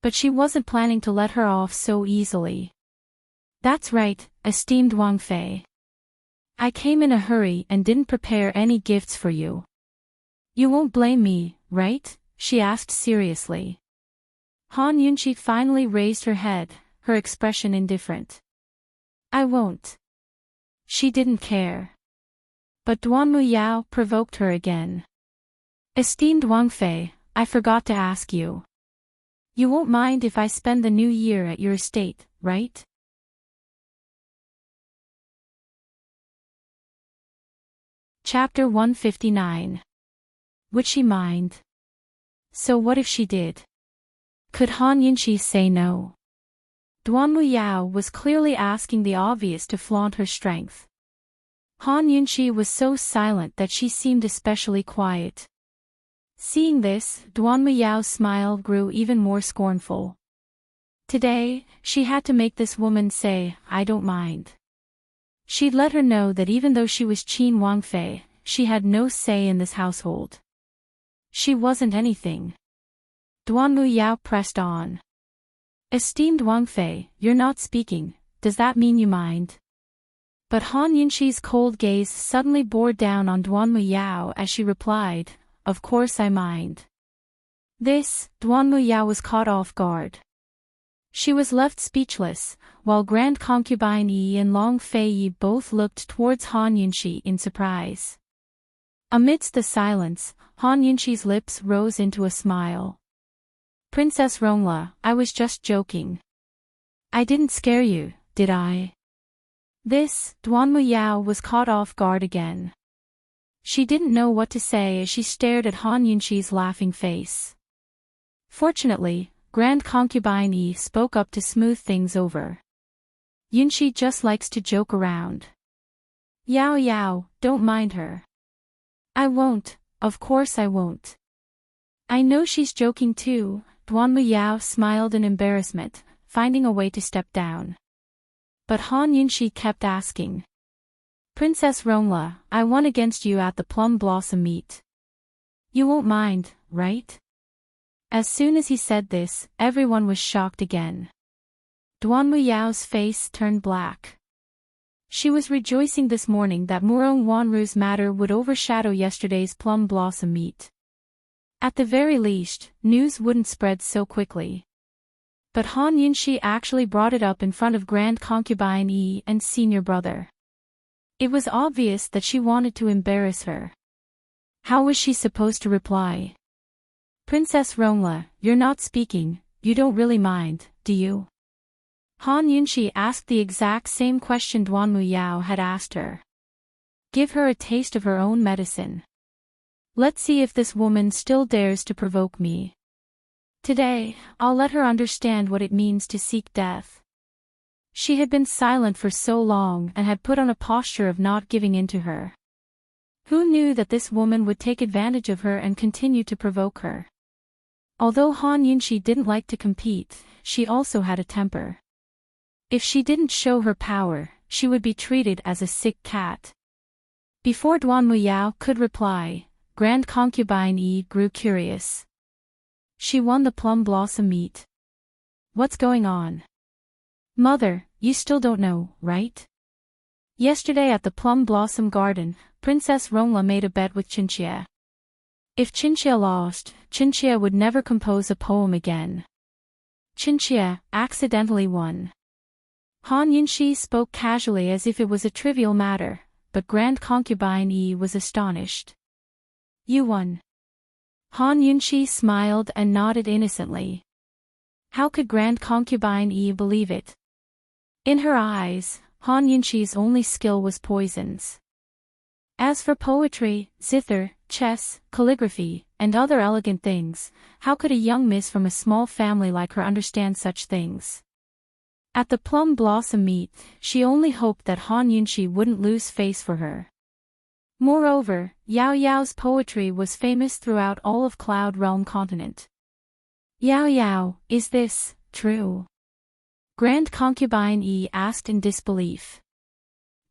But she wasn't planning to let her off so easily. That's right, esteemed Wang Fei. I came in a hurry and didn't prepare any gifts for you. You won't blame me, right? She asked seriously. Han Yunxi finally raised her head, her expression indifferent. I won't. She didn't care. But Duanmu Yao provoked her again. Esteemed Wang Fei, I forgot to ask you. You won't mind if I spend the new year at your estate, right? Chapter 159. Would she mind? So what if she did? Could Han Yunxi say no? Duanmu Yao was clearly asking the obvious to flaunt her strength. Han Yunxi was so silent that she seemed especially quiet. Seeing this, Duanmu Yao's smile grew even more scornful. Today, she had to make this woman say, I don't mind. She'd let her know that even though she was Qin Wangfei, she had no say in this household. She wasn't anything. Duanmu Yao pressed on. Esteemed Wang Fei, you're not speaking, does that mean you mind? But Han Yunxi's cold gaze suddenly bore down on Duanmu Yao as she replied, Of course I mind. This, Duanmu Yao was caught off guard. She was left speechless, while Grand Concubine Yi and Long Fei Yi both looked towards Han Yunxi in surprise. Amidst the silence, Han Yunxi's lips rose into a smile. Princess Rongla, I was just joking. I didn't scare you, did I? This, Duanmu Yao was caught off guard again. She didn't know what to say as she stared at Han Yunxi's laughing face. Fortunately, Grand Concubine Yi spoke up to smooth things over. Yunxi just likes to joke around. Yao Yao, don't mind her. I won't, of course I won't. I know she's joking too. Duanmu Yao smiled in embarrassment, finding a way to step down. But Han Yunxi kept asking. Princess Rongla, I won against you at the Plum Blossom meet. You won't mind, right? As soon as he said this, everyone was shocked again. Duanmu Yao's face turned black. She was rejoicing this morning that Murong Wanru's matter would overshadow yesterday's Plum Blossom meet. At the very least, news wouldn't spread so quickly. But Han Yunxi actually brought it up in front of Grand Concubine Yi and senior brother. It was obvious that she wanted to embarrass her. How was she supposed to reply? Princess Rongla, you're not speaking, you don't really mind, do you? Han Yunshi asked the exact same question Duan Muyao had asked her. Give her a taste of her own medicine. Let's see if this woman still dares to provoke me. Today, I'll let her understand what it means to seek death. She had been silent for so long and had put on a posture of not giving in to her. Who knew that this woman would take advantage of her and continue to provoke her? Although Han Yunshi didn't like to compete, she also had a temper. If she didn't show her power, she would be treated as a sick cat. Before Duan Muyao could reply, Grand Concubine Yi grew curious. She won the plum blossom meet. What's going on? Mother, you still don't know, right? Yesterday at the plum blossom garden, Princess Rongla made a bet with Qinxie. If Qinxie lost, Qinxie would never compose a poem again. Qinxie accidentally won. Han Yunshi spoke casually as if it was a trivial matter, but Grand Concubine Yi was astonished. You won. Han Yunshi smiled and nodded innocently. How could Grand Concubine Yi believe it? In her eyes, Han Yunshi's only skill was poisons. As for poetry, zither, chess, calligraphy, and other elegant things, how could a young miss from a small family like her understand such things? At the plum blossom meet, she only hoped that Han Yunshi wouldn't lose face for her. Moreover, Yao Yao's poetry was famous throughout all of Cloud Realm continent. Yao Yao, is this true? Grand Concubine Yi asked in disbelief.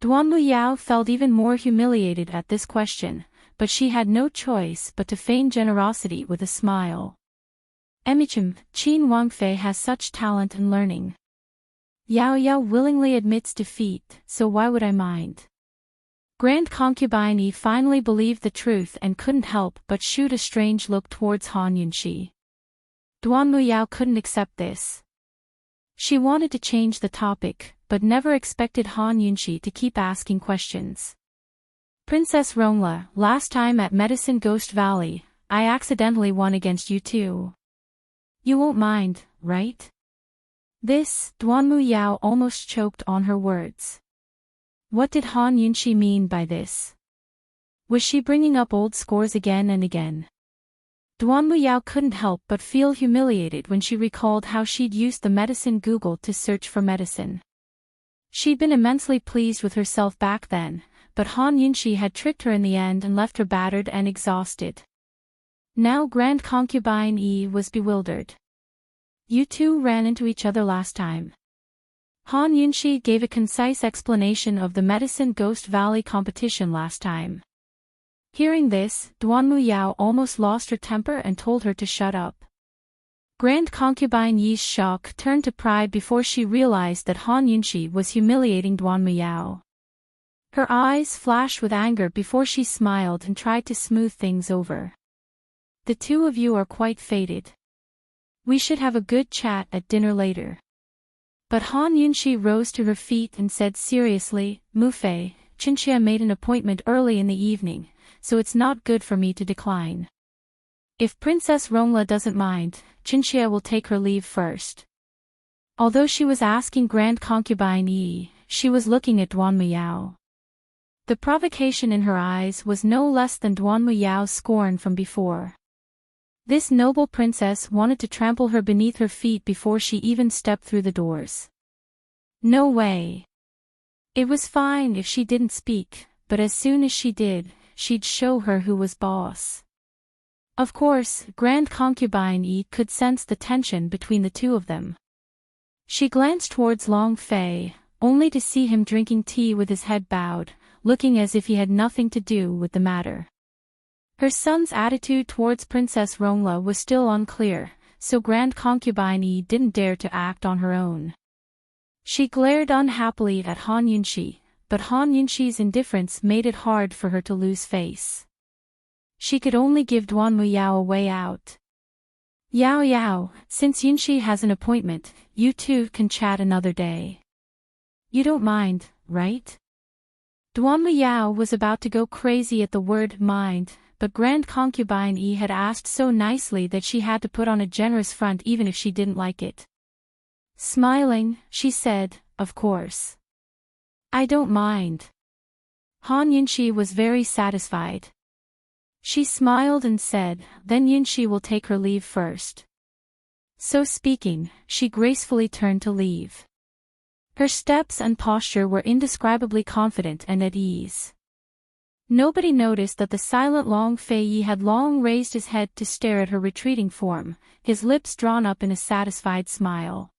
Duan Muyao felt even more humiliated at this question, but she had no choice but to feign generosity with a smile. Emichim, Qin Wangfei has such talent and learning. Yao Yao willingly admits defeat, so why would I mind? Grand Concubine Yi finally believed the truth and couldn't help but shoot a strange look towards Han Yunshi. Duan Muyao couldn't accept this. She wanted to change the topic, but never expected Han Yunshi to keep asking questions. Princess Rongla, last time at Medicine Ghost Valley, I accidentally won against you too. You won't mind, right? This, Duan Muyao almost choked on her words. What did Han Yunshi mean by this? Was she bringing up old scores again and again? Duan Muyao couldn't help but feel humiliated when she recalled how she'd used the medicine Google to search for medicine. She'd been immensely pleased with herself back then, but Han Yunshi had tricked her in the end and left her battered and exhausted. Now Grand Concubine Yi was bewildered. You two ran into each other last time. Han Yunshi gave a concise explanation of the Medicine Ghost Valley competition last time. Hearing this, Duan Muyao almost lost her temper and told her to shut up. Grand Concubine Yi's shock turned to pride before she realized that Han Yunshi was humiliating Duan Muyao. Her eyes flashed with anger before she smiled and tried to smooth things over. The two of you are quite fated. We should have a good chat at dinner later. But Han Yunshi rose to her feet and said seriously, Mufei, Qinxie made an appointment early in the evening, so it's not good for me to decline. If Princess Rongla doesn't mind, Qinxie will take her leave first. Although she was asking Grand Concubine Yi, she was looking at Duan Muyao. The provocation in her eyes was no less than Duan Muyao's scorn from before. This noble princess wanted to trample her beneath her feet before she even stepped through the doors. No way. It was fine if she didn't speak, but as soon as she did, she'd show her who was boss. Of course, Grand Concubine Yi could sense the tension between the two of them. She glanced towards Long Fei, only to see him drinking tea with his head bowed, looking as if he had nothing to do with the matter. Her son's attitude towards Princess Rongla was still unclear, so Grand Concubine Yi didn't dare to act on her own. She glared unhappily at Han Yunshi, but Han Yunshi's indifference made it hard for her to lose face. She could only give Duan Muyao a way out. Yao Yao, since Yunshi has an appointment, you two can chat another day. You don't mind, right? Duan Muyao was about to go crazy at the word mind, but Grand Concubine Yi had asked so nicely that she had to put on a generous front even if she didn't like it. Smiling, she said, "Of course. I don't mind." Han Yunxi was very satisfied. She smiled and said, "Then Yunxi will take her leave first." So speaking, she gracefully turned to leave. Her steps and posture were indescribably confident and at ease. Nobody noticed that the silent Long Fei had long raised his head to stare at her retreating form, his lips drawn up in a satisfied smile.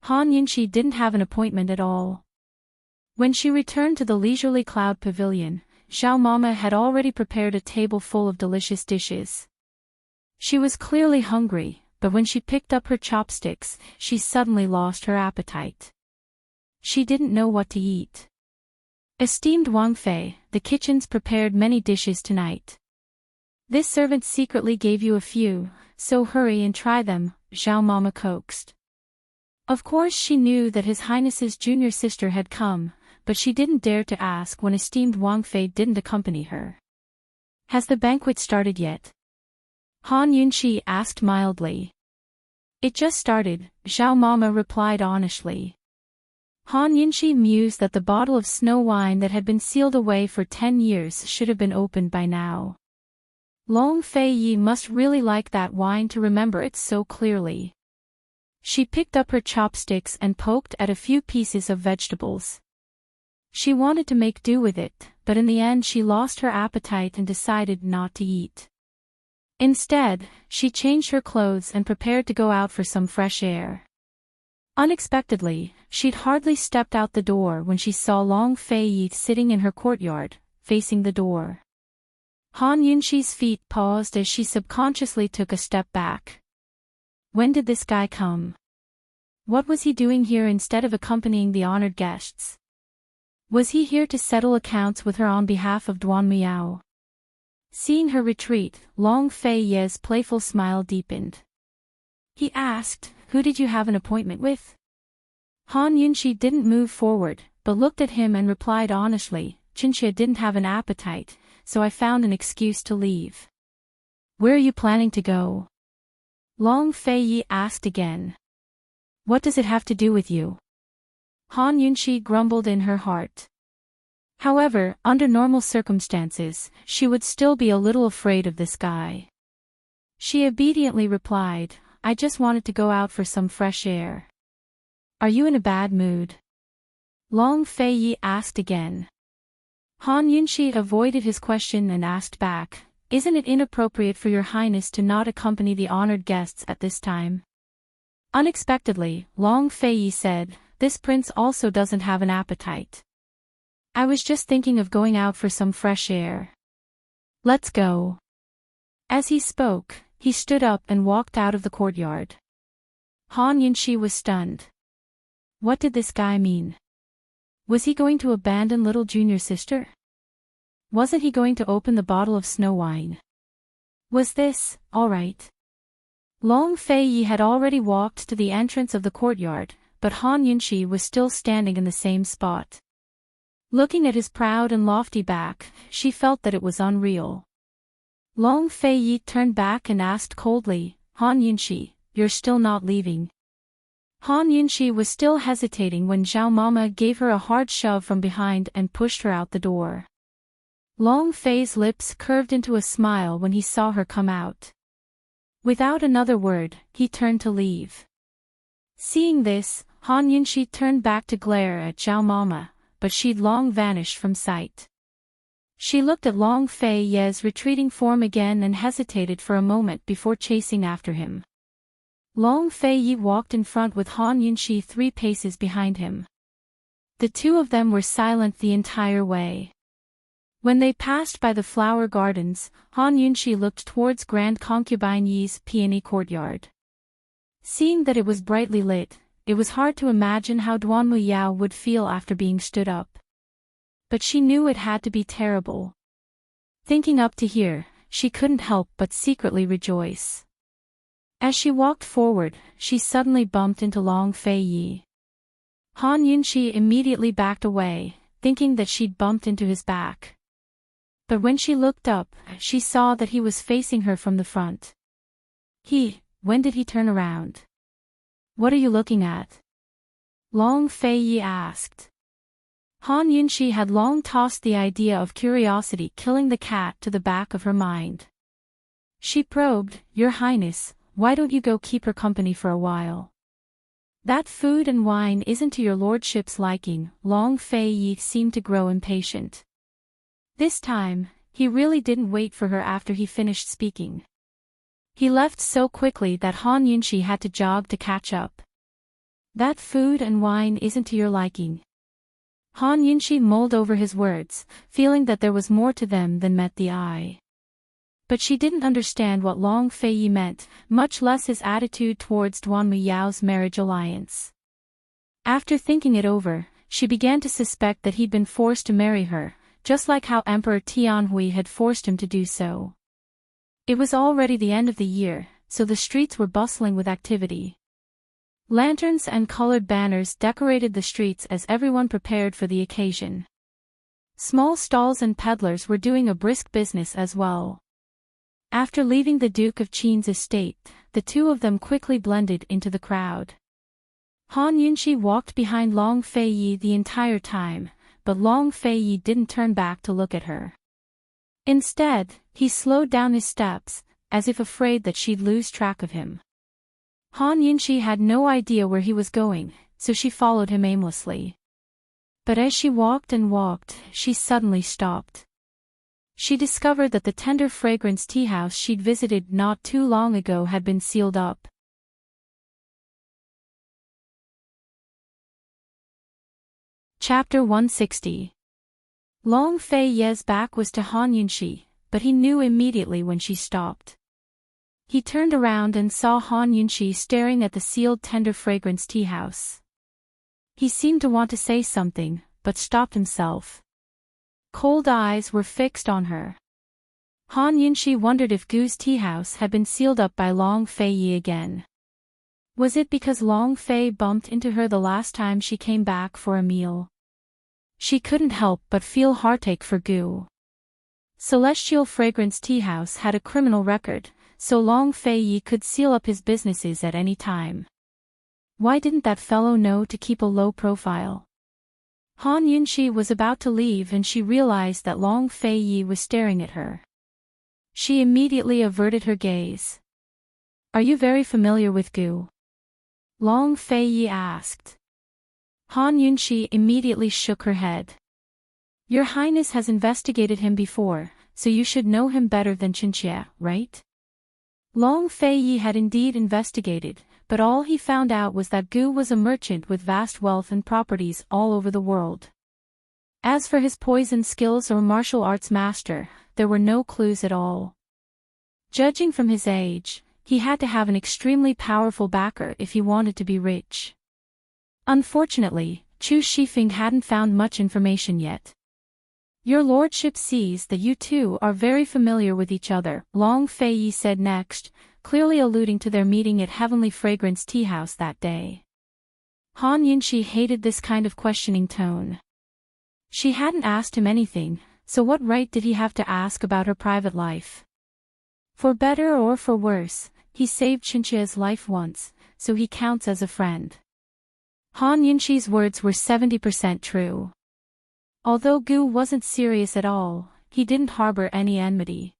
Han Yunxi didn't have an appointment at all. When she returned to the leisurely cloud pavilion, Xiao Mama had already prepared a table full of delicious dishes. She was clearly hungry, but when she picked up her chopsticks, she suddenly lost her appetite. She didn't know what to eat. "Esteemed Wang Fei, the kitchen's prepared many dishes tonight. This servant secretly gave you a few, so hurry and try them," Xiao Mama coaxed. Of course she knew that His Highness's junior sister had come, but she didn't dare to ask when esteemed Wang Fei didn't accompany her. "Has the banquet started yet?" Han Yunxi asked mildly. "It just started," Xiao Mama replied honestly. Han Yunxi mused that the bottle of snow wine that had been sealed away for 10 years should have been opened by now. Long Fei must really like that wine to remember it so clearly. She picked up her chopsticks and poked at a few pieces of vegetables. She wanted to make do with it, but in the end she lost her appetite and decided not to eat. Instead, she changed her clothes and prepared to go out for some fresh air. Unexpectedly, she'd hardly stepped out the door when she saw Long Fei sitting in her courtyard, facing the door. Han Yunxi's feet paused as she subconsciously took a step back. When did this guy come? What was he doing here instead of accompanying the honored guests? Was he here to settle accounts with her on behalf of Duan Miao? Seeing her retreat, Long Fei's playful smile deepened. He asked, "Who did you have an appointment with?" Han Yunxi didn't move forward, but looked at him and replied honestly, "Qinxie didn't have an appetite, so I found an excuse to leave." "Where are you planning to go?" Long Fei asked again. "What does it have to do with you?" Han Yunxi grumbled in her heart. However, under normal circumstances, she would still be a little afraid of this guy. She obediently replied, "I just wanted to go out for some fresh air." "Are you in a bad mood?" Long Fei asked again. Han Yunxi avoided his question and asked back, "Isn't it inappropriate for your highness to not accompany the honored guests at this time?" Unexpectedly, Long Fei said, "This prince also doesn't have an appetite. I was just thinking of going out for some fresh air. Let's go." As he spoke, he stood up and walked out of the courtyard. Han Yunxi was stunned. What did this guy mean? Was he going to abandon little junior sister? Wasn't he going to open the bottle of snow wine? Was this, all right? Long Fei had already walked to the entrance of the courtyard, but Han Yunxi was still standing in the same spot. Looking at his proud and lofty back, she felt that it was unreal. Long Fei turned back and asked coldly, "Han Yunxi, you're still not leaving?" Han Yunxi was still hesitating when Xiao Mama gave her a hard shove from behind and pushed her out the door. Long Fei's lips curved into a smile when he saw her come out. Without another word, he turned to leave. Seeing this, Han Yunxi turned back to glare at Xiao Mama, but she'd long vanished from sight. She looked at Long Fei's retreating form again and hesitated for a moment before chasing after him. Long Fei walked in front with Han Yunxi 3 paces behind him. The two of them were silent the entire way. When they passed by the flower gardens, Han Yunxi looked towards Grand Concubine Yi's peony courtyard. Seeing that it was brightly lit, it was hard to imagine how Duan Muyao would feel after being stood up. But she knew it had to be terrible. Thinking up to here, she couldn't help but secretly rejoice. As she walked forward, she suddenly bumped into Long Fei. Han Yunxi immediately backed away, thinking that she'd bumped into his back. But when she looked up, she saw that he was facing her from the front. When did he turn around? What are you looking at? Long Fei asked. Han Yunxi had long tossed the idea of curiosity killing the cat to the back of her mind. She probed, Your Highness, why don't you go keep her company for a while? That food and wine isn't to your lordship's liking. Long Fei seemed to grow impatient. This time, he really didn't wait for her after he finished speaking. He left so quickly that Han Yunxi had to jog to catch up. That food and wine isn't to your liking. Han Yunxi mulled over his words, feeling that there was more to them than met the eye. But she didn't understand what Long Fei meant, much less his attitude towards Duan Muyao's marriage alliance. After thinking it over, she began to suspect that he'd been forced to marry her, just like how Emperor Tianhui had forced him to do so. It was already the end of the year, so the streets were bustling with activity. Lanterns and colored banners decorated the streets as everyone prepared for the occasion. Small stalls and peddlers were doing a brisk business as well. After leaving the Duke of Qin's estate, the two of them quickly blended into the crowd. Han Yunxi walked behind Long Fei the entire time, but Long Fei didn't turn back to look at her. Instead, he slowed down his steps, as if afraid that she'd lose track of him. Han Yunxi had no idea where he was going, so she followed him aimlessly. But as she walked and walked, she suddenly stopped. She discovered that the tender fragrance tea house she'd visited not too long ago had been sealed up. Chapter 160. Long Fei's back was to Han Yunxi, but he knew immediately when she stopped. He turned around and saw Han Yunxi staring at the sealed tender fragrance tea house. He seemed to want to say something, but stopped himself. Cold eyes were fixed on her. Han Yunxi wondered if Gu's tea house had been sealed up by Long Fei again. Was it because Long Fei bumped into her the last time she came back for a meal? She couldn't help but feel heartache for Gu. Celestial Fragrance Tea House had a criminal record, so Long Fei could seal up his businesses at any time. Why didn't that fellow know to keep a low profile? Han Yunxi was about to leave and she realized that Long Fei was staring at her. She immediately averted her gaze. Are you very familiar with Gu? Long Fei asked. Han Yunxi immediately shook her head. Your Highness has investigated him before, so you should know him better than Qinxie, right? Long Fei had indeed investigated, but all he found out was that Gu was a merchant with vast wealth and properties all over the world. As for his poison skills or martial arts master, there were no clues at all. Judging from his age, he had to have an extremely powerful backer if he wanted to be rich. Unfortunately, Chu Shifeng hadn't found much information yet. Your lordship sees that you two are very familiar with each other, Long Fei said next, clearly alluding to their meeting at Heavenly Fragrance Tea House that day. Han Yunxi hated this kind of questioning tone. She hadn't asked him anything, so what right did he have to ask about her private life? For better or for worse, he saved Qinxie's life once, so he counts as a friend. Han Yunxi's words were 70% true. Although Gu wasn't serious at all, he didn't harbor any enmity.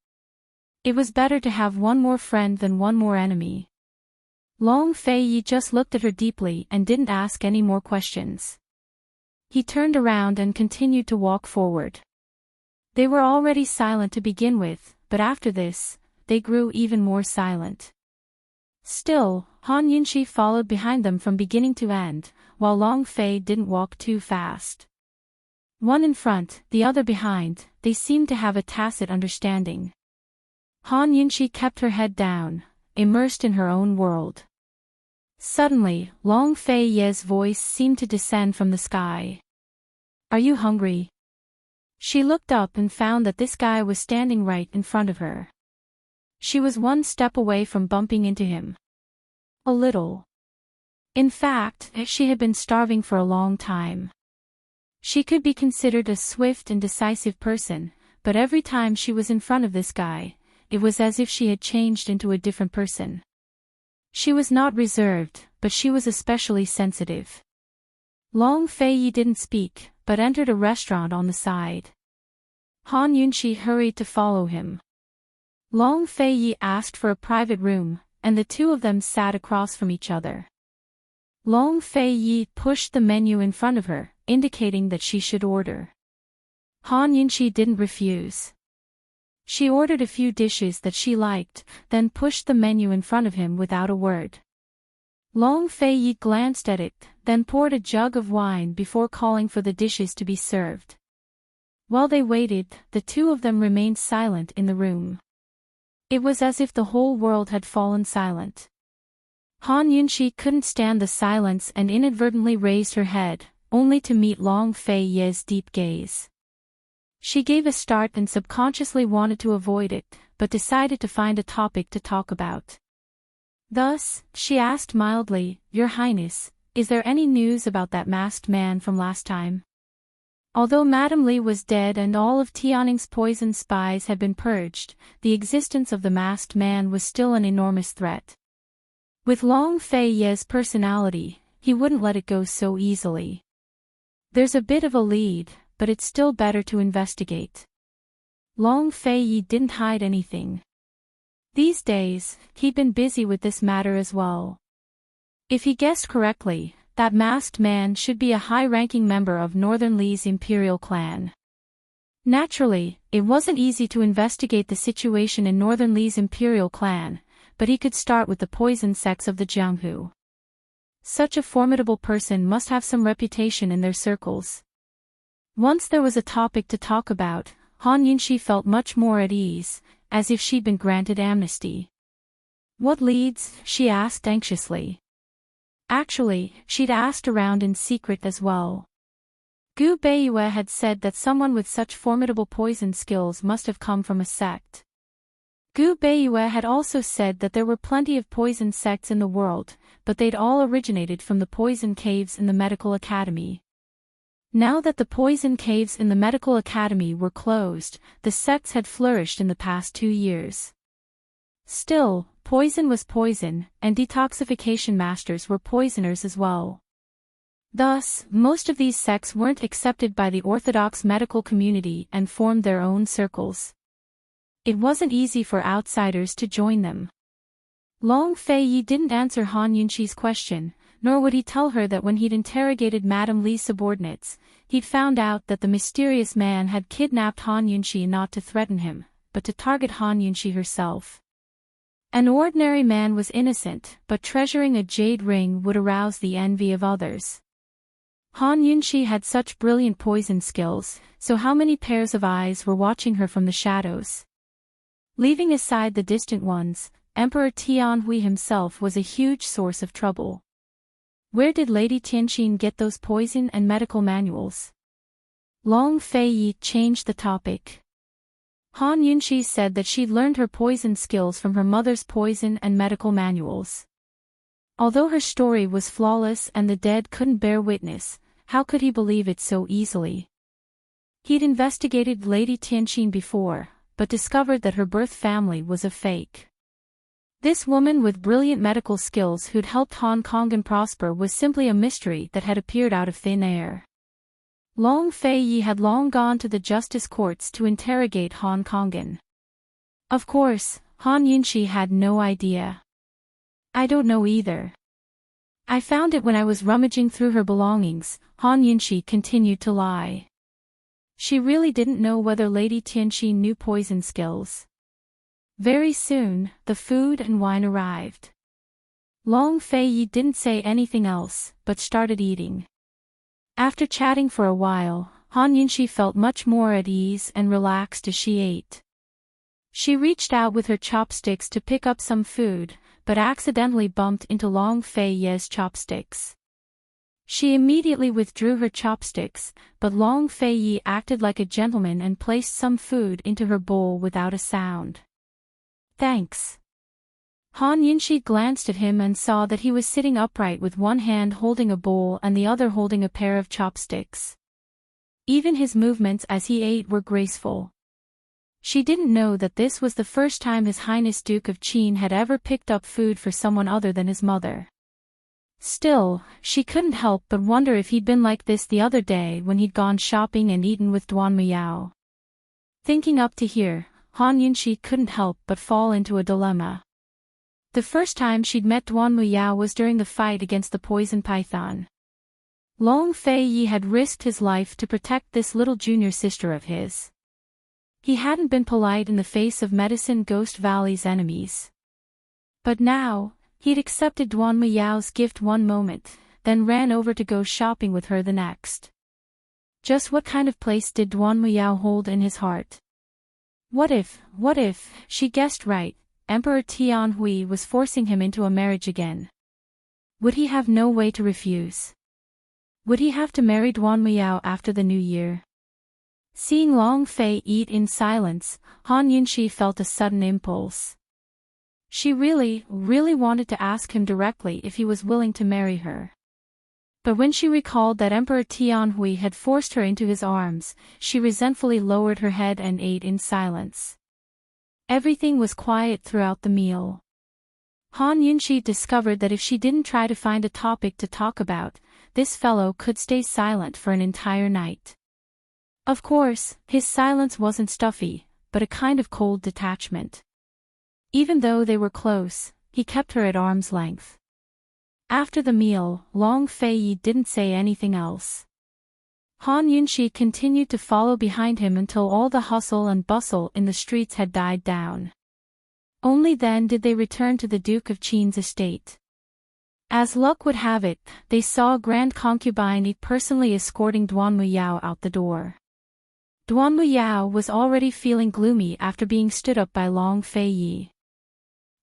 It was better to have one more friend than one more enemy. Long Fei just looked at her deeply and didn't ask any more questions. He turned around and continued to walk forward. They were already silent to begin with, but after this, they grew even more silent. Still, Han Yunxi followed behind them from beginning to end, while Long Fei didn't walk too fast. One in front, the other behind, they seemed to have a tacit understanding. Han Yunxi kept her head down, immersed in her own world. Suddenly, Long Fei's voice seemed to descend from the sky. Are you hungry? She looked up and found that this guy was standing right in front of her. She was one step away from bumping into him. A little. In fact, she had been starving for a long time. She could be considered a swift and decisive person, but every time she was in front of this guy, it was as if she had changed into a different person. She was not reserved, but she was especially sensitive. Long Fei didn't speak, but entered a restaurant on the side. Han Yunqi hurried to follow him. Long Fei asked for a private room, and the two of them sat across from each other. Long Fei pushed the menu in front of her, indicating that she should order. Han Yunqi didn't refuse. She ordered a few dishes that she liked, then pushed the menu in front of him without a word. Long Fei glanced at it, then poured a jug of wine before calling for the dishes to be served. While they waited, the two of them remained silent in the room. It was as if the whole world had fallen silent. Han Yunqi couldn't stand the silence and inadvertently raised her head, only to meet Long Fei's deep gaze. She gave a start and subconsciously wanted to avoid it, but decided to find a topic to talk about. Thus, she asked mildly, "Your Highness, is there any news about that masked man from last time?" Although Madame Li was dead and all of Tianning's poison spies had been purged, the existence of the masked man was still an enormous threat. With Long Fei's personality, he wouldn't let it go so easily. "There's a bit of a lead, but it's still better to investigate." Long Fei didn't hide anything. These days, he'd been busy with this matter as well. If he guessed correctly, that masked man should be a high-ranking member of Northern Li's imperial clan. Naturally, it wasn't easy to investigate the situation in Northern Li's imperial clan, but he could start with the poison sects of the Jianghu. Such a formidable person must have some reputation in their circles. Once there was a topic to talk about, Han Yunqi felt much more at ease, as if she'd been granted amnesty. "What leads?" she asked anxiously. Actually, she'd asked around in secret as well. Gu Beiyue had said that someone with such formidable poison skills must have come from a sect. Gu Beiyue had also said that there were plenty of poison sects in the world, but they'd all originated from the poison caves in the medical academy. Now that the poison caves in the medical academy were closed, the sects had flourished in the past 2 years. Still, poison was poison, and detoxification masters were poisoners as well. Thus, most of these sects weren't accepted by the orthodox medical community and formed their own circles. It wasn't easy for outsiders to join them. Long Fei didn't answer Han Yunqi's question, nor would he tell her that when he'd interrogated Madame Li's subordinates, he'd found out that the mysterious man had kidnapped Han Yunqi not to threaten him, but to target Han Yunqi herself. An ordinary man was innocent, but treasuring a jade ring would arouse the envy of others. Han Yunqi had such brilliant poison skills, so how many pairs of eyes were watching her from the shadows? Leaving aside the distant ones, Emperor Tianhui himself was a huge source of trouble. Where did Lady Tianqin get those poison and medical manuals? Long Fei changed the topic. Han Yunqi said that she'd learned her poison skills from her mother's poison and medical manuals. Although her story was flawless and the dead couldn't bear witness, how could he believe it so easily? He'd investigated Lady Tianqin before, but discovered that her birth family was a fake. This woman with brilliant medical skills who'd helped Hong Kong prosper was simply a mystery that had appeared out of thin air. Long Fei had long gone to the justice courts to interrogate Han Kongan. Of course, Han Yunqi had no idea. "I don't know either. I found it when I was rummaging through her belongings," Han Yunqi continued to lie. She really didn't know whether Lady Tianqin knew poison skills. Very soon, the food and wine arrived. Long Fei didn't say anything else, but started eating. After chatting for a while, Han Yunqi felt much more at ease and relaxed as she ate. She reached out with her chopsticks to pick up some food, but accidentally bumped into Long Fei's chopsticks. She immediately withdrew her chopsticks, but Long Fei acted like a gentleman and placed some food into her bowl without a sound. "Thanks." Han Yunqi glanced at him and saw that he was sitting upright with one hand holding a bowl and the other holding a pair of chopsticks. Even his movements as he ate were graceful. She didn't know that this was the first time His Highness Duke of Qin had ever picked up food for someone other than his mother. Still, she couldn't help but wonder if he'd been like this the other day when he'd gone shopping and eaten with Duan Muyao. Thinking up to here, Han Yunxi couldn't help but fall into a dilemma. The first time she'd met Duan Muyao was during the fight against the poison python. Long Fei Yi had risked his life to protect this little junior sister of his. He hadn't been polite in the face of Medicine Ghost Valley's enemies. But now, he'd accepted Duan Muyao's gift one moment, then ran over to go shopping with her the next. Just what kind of place did Duan Muyao hold in his heart? What if, she guessed right, Emperor Tianhui was forcing him into a marriage again? Would he have no way to refuse? Would he have to marry Duan Muyao after the new year? Seeing Long Fei eat in silence, Han Yunxi felt a sudden impulse. She really wanted to ask him directly if he was willing to marry her. But when she recalled that Emperor Tianhui had forced her into his arms, she resentfully lowered her head and ate in silence. Everything was quiet throughout the meal. Han Yunxi discovered that if she didn't try to find a topic to talk about, this fellow could stay silent for an entire night. Of course, his silence wasn't stuffy, but a kind of cold detachment. Even though they were close, he kept her at arm's length. After the meal, Long Fei Yi didn't say anything else. Han Yunxi continued to follow behind him until all the hustle and bustle in the streets had died down. Only then did they return to the Duke of Qin's estate. As luck would have it, they saw a grand concubine personally escorting Duan Muyao out the door. Duan Muyao was already feeling gloomy after being stood up by Long Fei Yi.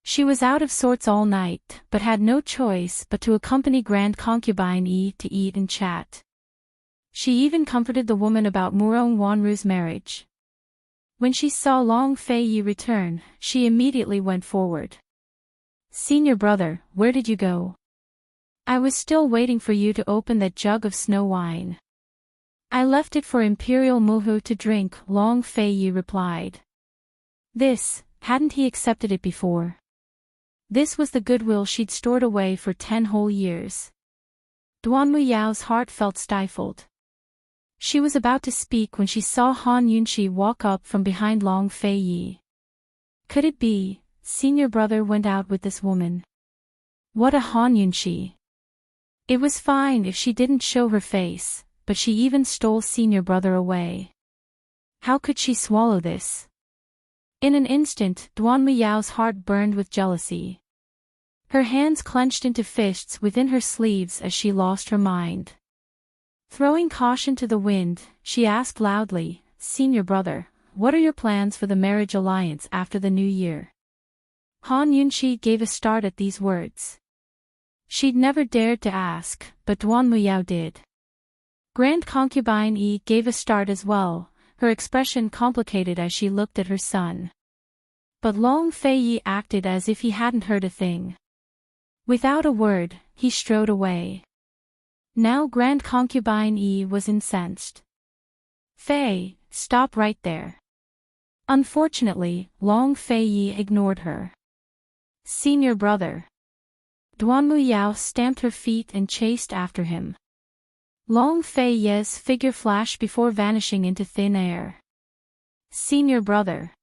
She was out of sorts all night, but had no choice but to accompany Grand Concubine Yi to eat and chat. She even comforted the woman about Murong Wanru's marriage. When she saw Long Fei Yi return, she immediately went forward. "Senior brother, where did you go? I was still waiting for you to open that jug of snow wine." "I left it for Imperial Muhu to drink," Long Fei Yi replied. Hadn't he accepted it before? This was the goodwill she'd stored away for 10 whole years. Duan Muyao's heart felt stifled. She was about to speak when she saw Han Yunxi walk up from behind Long Fei Yi. Could it be, senior brother went out with this woman? What a Han Yunxi! It was fine if she didn't show her face, but she even stole senior brother away. How could she swallow this? In an instant, Duan Muyao's heart burned with jealousy. Her hands clenched into fists within her sleeves as she lost her mind. Throwing caution to the wind, she asked loudly, "Senior brother, what are your plans for the marriage alliance after the new year?" Han Yunxi gave a start at these words. She'd never dared to ask, but Duan Muyao did. Grand Concubine Yi gave a start as well, her expression complicated as she looked at her son. But Long Fei Yi acted as if he hadn't heard a thing. Without a word, he strode away. Now Grand Concubine Yi was incensed. "Fei, stop right there." Unfortunately, Long Fei Yi ignored her. "Senior brother." Duan Muyao stamped her feet and chased after him. Long Fei Yi's figure flashed before vanishing into thin air. "Senior brother.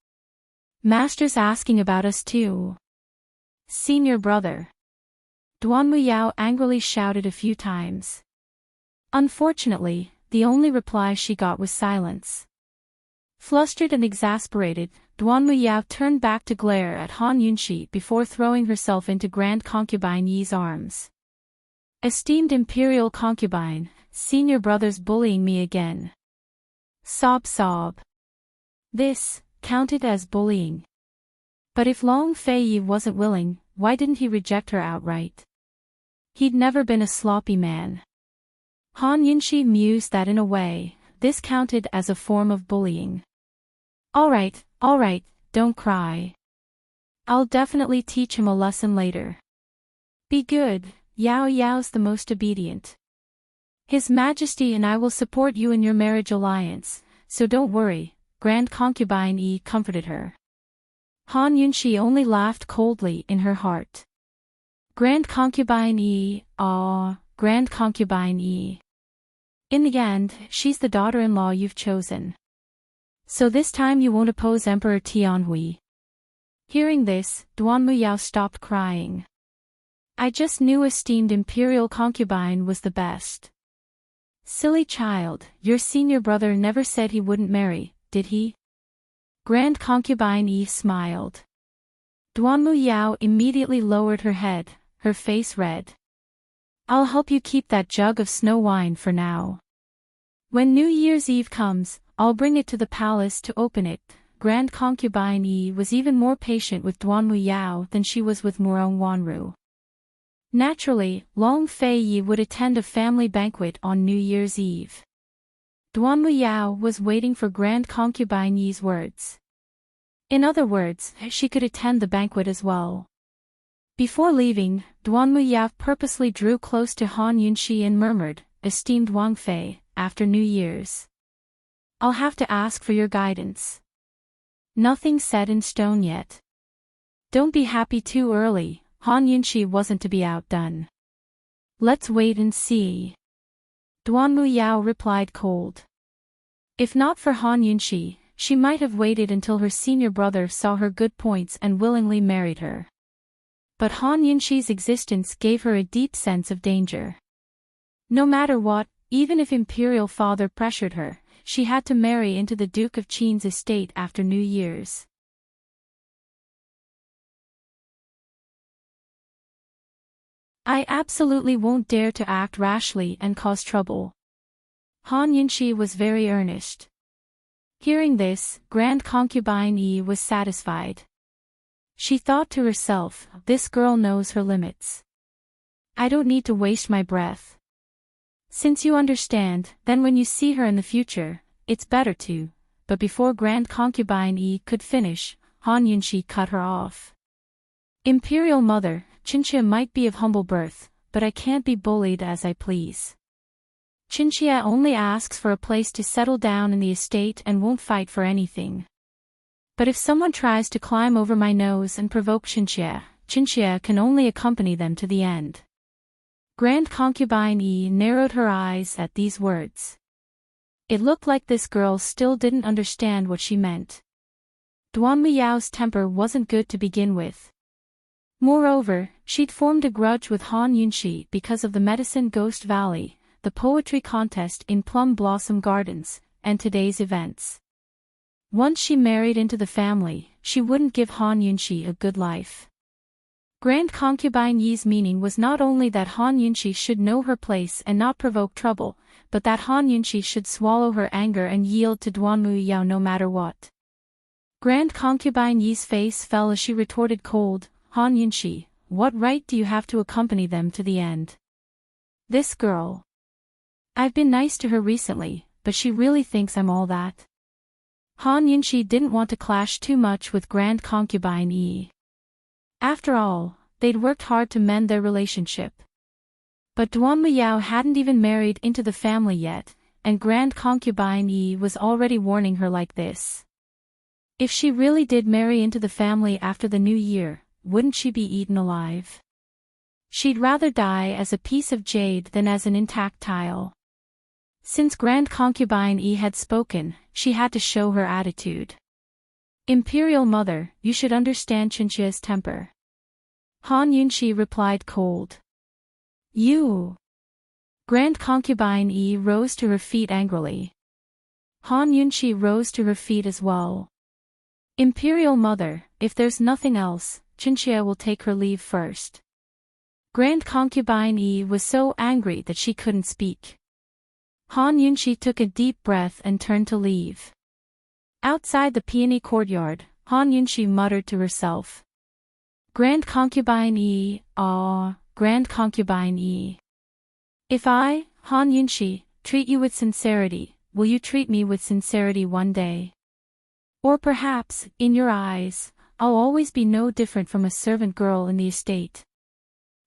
Master's asking about us too." "Senior brother." Duan Muyao angrily shouted a few times. Unfortunately, the only reply she got was silence. Flustered and exasperated, Duan Muyao turned back to glare at Han Yunxi before throwing herself into Grand Concubine Yi's arms. "Esteemed Imperial Concubine, senior brother's bullying me again." Sob sob. This counted as bullying. But if Long Fei Yi wasn't willing, why didn't he reject her outright? He'd never been a sloppy man. Han Yunxi mused that in a way, this counted as a form of bullying. All right, don't cry. I'll definitely teach him a lesson later. Be good, Yao Yao's the most obedient. His Majesty and I will support you in your marriage alliance, so don't worry, Grand Concubine Yi comforted her. Han Yunxi only laughed coldly in her heart. Grand Concubine E, Grand Concubine E. In the end, she's the daughter-in-law you've chosen. So this time you won't oppose Emperor Tianhui. Hearing this, Duan Muyao stopped crying. I just knew esteemed imperial concubine was the best. Silly child, your senior brother never said he wouldn't marry, did he? Grand Concubine Yi smiled. Duan Muyao immediately lowered her head, her face red. I'll help you keep that jug of snow wine for now. When New Year's Eve comes, I'll bring it to the palace to open it. Grand Concubine Yi was even more patient with Duan Muyao than she was with Murong Wanru. Naturally, Long Fei Yi would attend a family banquet on New Year's Eve. Duan Muyao was waiting for Grand Concubine Yi's words. In other words, she could attend the banquet as well. Before leaving, Duan Muyao purposely drew close to Han Yunxi and murmured, "Esteemed Wang Fei, after New Year's, I'll have to ask for your guidance. Nothing set in stone yet. Don't be happy too early." Han Yunxi wasn't to be outdone. "Let's wait and see." Duan Muyao replied cold. If not for Han Yunxi, she might have waited until her senior brother saw her good points and willingly married her. But Han Yunxi's existence gave her a deep sense of danger. No matter what, even if imperial father pressured her, she had to marry into the Duke of Qin's estate after New Year's. I absolutely won't dare to act rashly and cause trouble. Han Yunxi was very earnest. Hearing this, Grand Concubine Yi was satisfied. She thought to herself, this girl knows her limits. I don't need to waste my breath. Since you understand, then when you see her in the future, it's better to. But before Grand Concubine Yi could finish, Han Yunxi cut her off. Imperial Mother, Qinxia might be of humble birth, but I can't be bullied as I please. Qinxia only asks for a place to settle down in the estate and won't fight for anything. But if someone tries to climb over my nose and provoke Qinxia, Qinxia can only accompany them to the end. Grand Concubine Yi narrowed her eyes at these words. It looked like this girl still didn't understand what she meant. Duan Miyao's temper wasn't good to begin with. Moreover, she'd formed a grudge with Han Yunxi because of the Medicine Ghost Valley, the poetry contest in Plum Blossom Gardens, and today's events. Once she married into the family, she wouldn't give Han Yunxi a good life. Grand Concubine Yi's meaning was not only that Han Yunxi should know her place and not provoke trouble, but that Han Yunxi should swallow her anger and yield to Duan Muyao no matter what. Grand Concubine Yi's face fell as she retorted cold, Han Yunxi, what right do you have to accompany them to the end? This girl. I've been nice to her recently, but she really thinks I'm all that. Han Yunxi didn't want to clash too much with Grand Concubine Yi. After all, they'd worked hard to mend their relationship. But Duan Muyao hadn't even married into the family yet, and Grand Concubine Yi was already warning her like this. If she really did marry into the family after the new year, wouldn't she be eaten alive? She'd rather die as a piece of jade than as an intact tile. Since Grand Concubine Yi had spoken, she had to show her attitude. Imperial Mother, you should understand Qinxia's temper. Han Yunxi replied cold. You. Grand Concubine Yi rose to her feet angrily. Han Yunxi rose to her feet as well. Imperial Mother, if there's nothing else, Qinxia will take her leave first. Grand Concubine Yi was so angry that she couldn't speak. Han Yunxi took a deep breath and turned to leave. Outside the peony courtyard, Han Yunxi muttered to herself. Grand Concubine Yi, Grand Concubine Yi. If I, Han Yunxi, treat you with sincerity, will you treat me with sincerity one day? Or perhaps, in your eyes, I'll always be no different from a servant girl in the estate.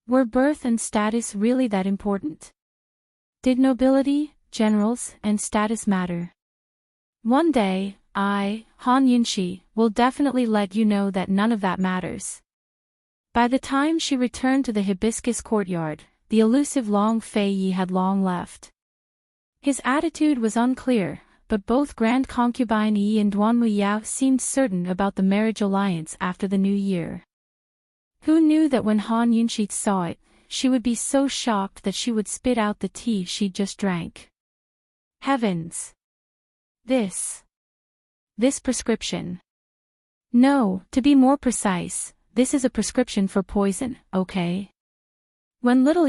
Were birth and status really that important? Did nobility, generals, and status matter? One day, I, Han Yunxi, will definitely let you know that none of that matters. By the time she returned to the hibiscus courtyard, the elusive Long Fei Yi had long left. His attitude was unclear, but both Grand Concubine Yi and Duanmu Yao seemed certain about the marriage alliance after the new year. Who knew that when Han Yunshi saw it, she would be so shocked that she would spit out the tea she'd just drank. Heavens! This prescription. No, to be more precise, this is a prescription for poison, okay? When little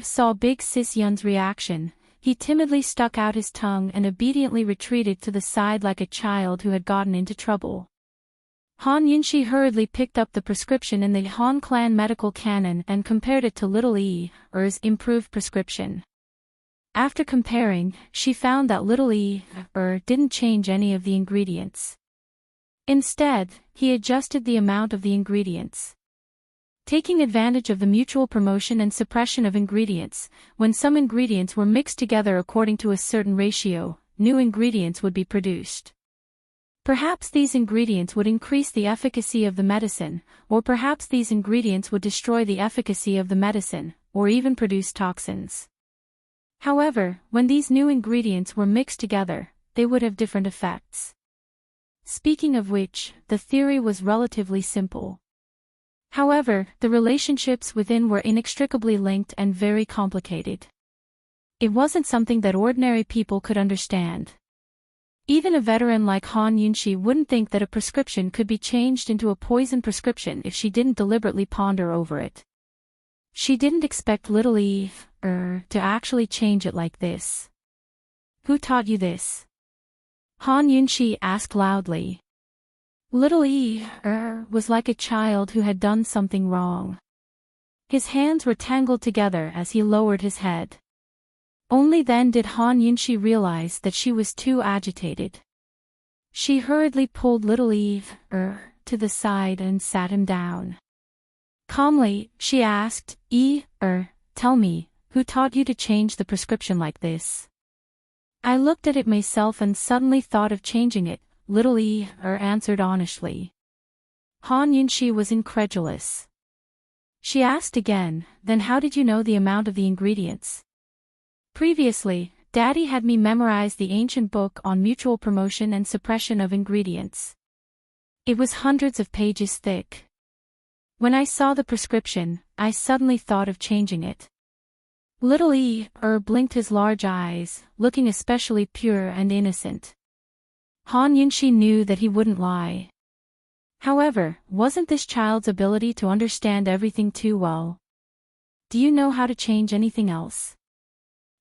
saw Big Sis Yun's reaction, he timidly stuck out his tongue and obediently retreated to the side like a child who had gotten into trouble. Han Yunshi hurriedly picked up the prescription in the Han clan medical canon and compared it to little Er's improved prescription. After comparing, she found that little didn't change any of the ingredients. Instead, he adjusted the amount of the ingredients. Taking advantage of the mutual promotion and suppression of ingredients, when some ingredients were mixed together according to a certain ratio, new ingredients would be produced. Perhaps these ingredients would increase the efficacy of the medicine, or perhaps these ingredients would destroy the efficacy of the medicine, or even produce toxins. However, when these new ingredients were mixed together, they would have different effects. Speaking of which, the theory was relatively simple. However, the relationships within were inextricably linked and very complicated. It wasn't something that ordinary people could understand. Even a veteran like Han Yunshi wouldn't think that a prescription could be changed into a poison prescription if she didn't deliberately ponder over it. She didn't expect little to actually change it like this. Who taught you this? Han Yunshi asked loudly. Little was like a child who had done something wrong. His hands were tangled together as he lowered his head. Only then did Han Yunshi realize that she was too agitated. She hurriedly pulled little to the side and sat him down. Calmly, she asked, tell me, who taught you to change the prescription like this? I looked at it myself and suddenly thought of changing it, little answered honestly. Han Yunshi was incredulous. She asked again, then how did you know the amount of the ingredients? Previously, Daddy had me memorize the ancient book on mutual promotion and suppression of ingredients. It was hundreds of pages thick. When I saw the prescription, I suddenly thought of changing it. Little blinked his large eyes, looking especially pure and innocent. Han Yunshi knew that he wouldn't lie. However, wasn't this child's ability to understand everything too well? Do you know how to change anything else?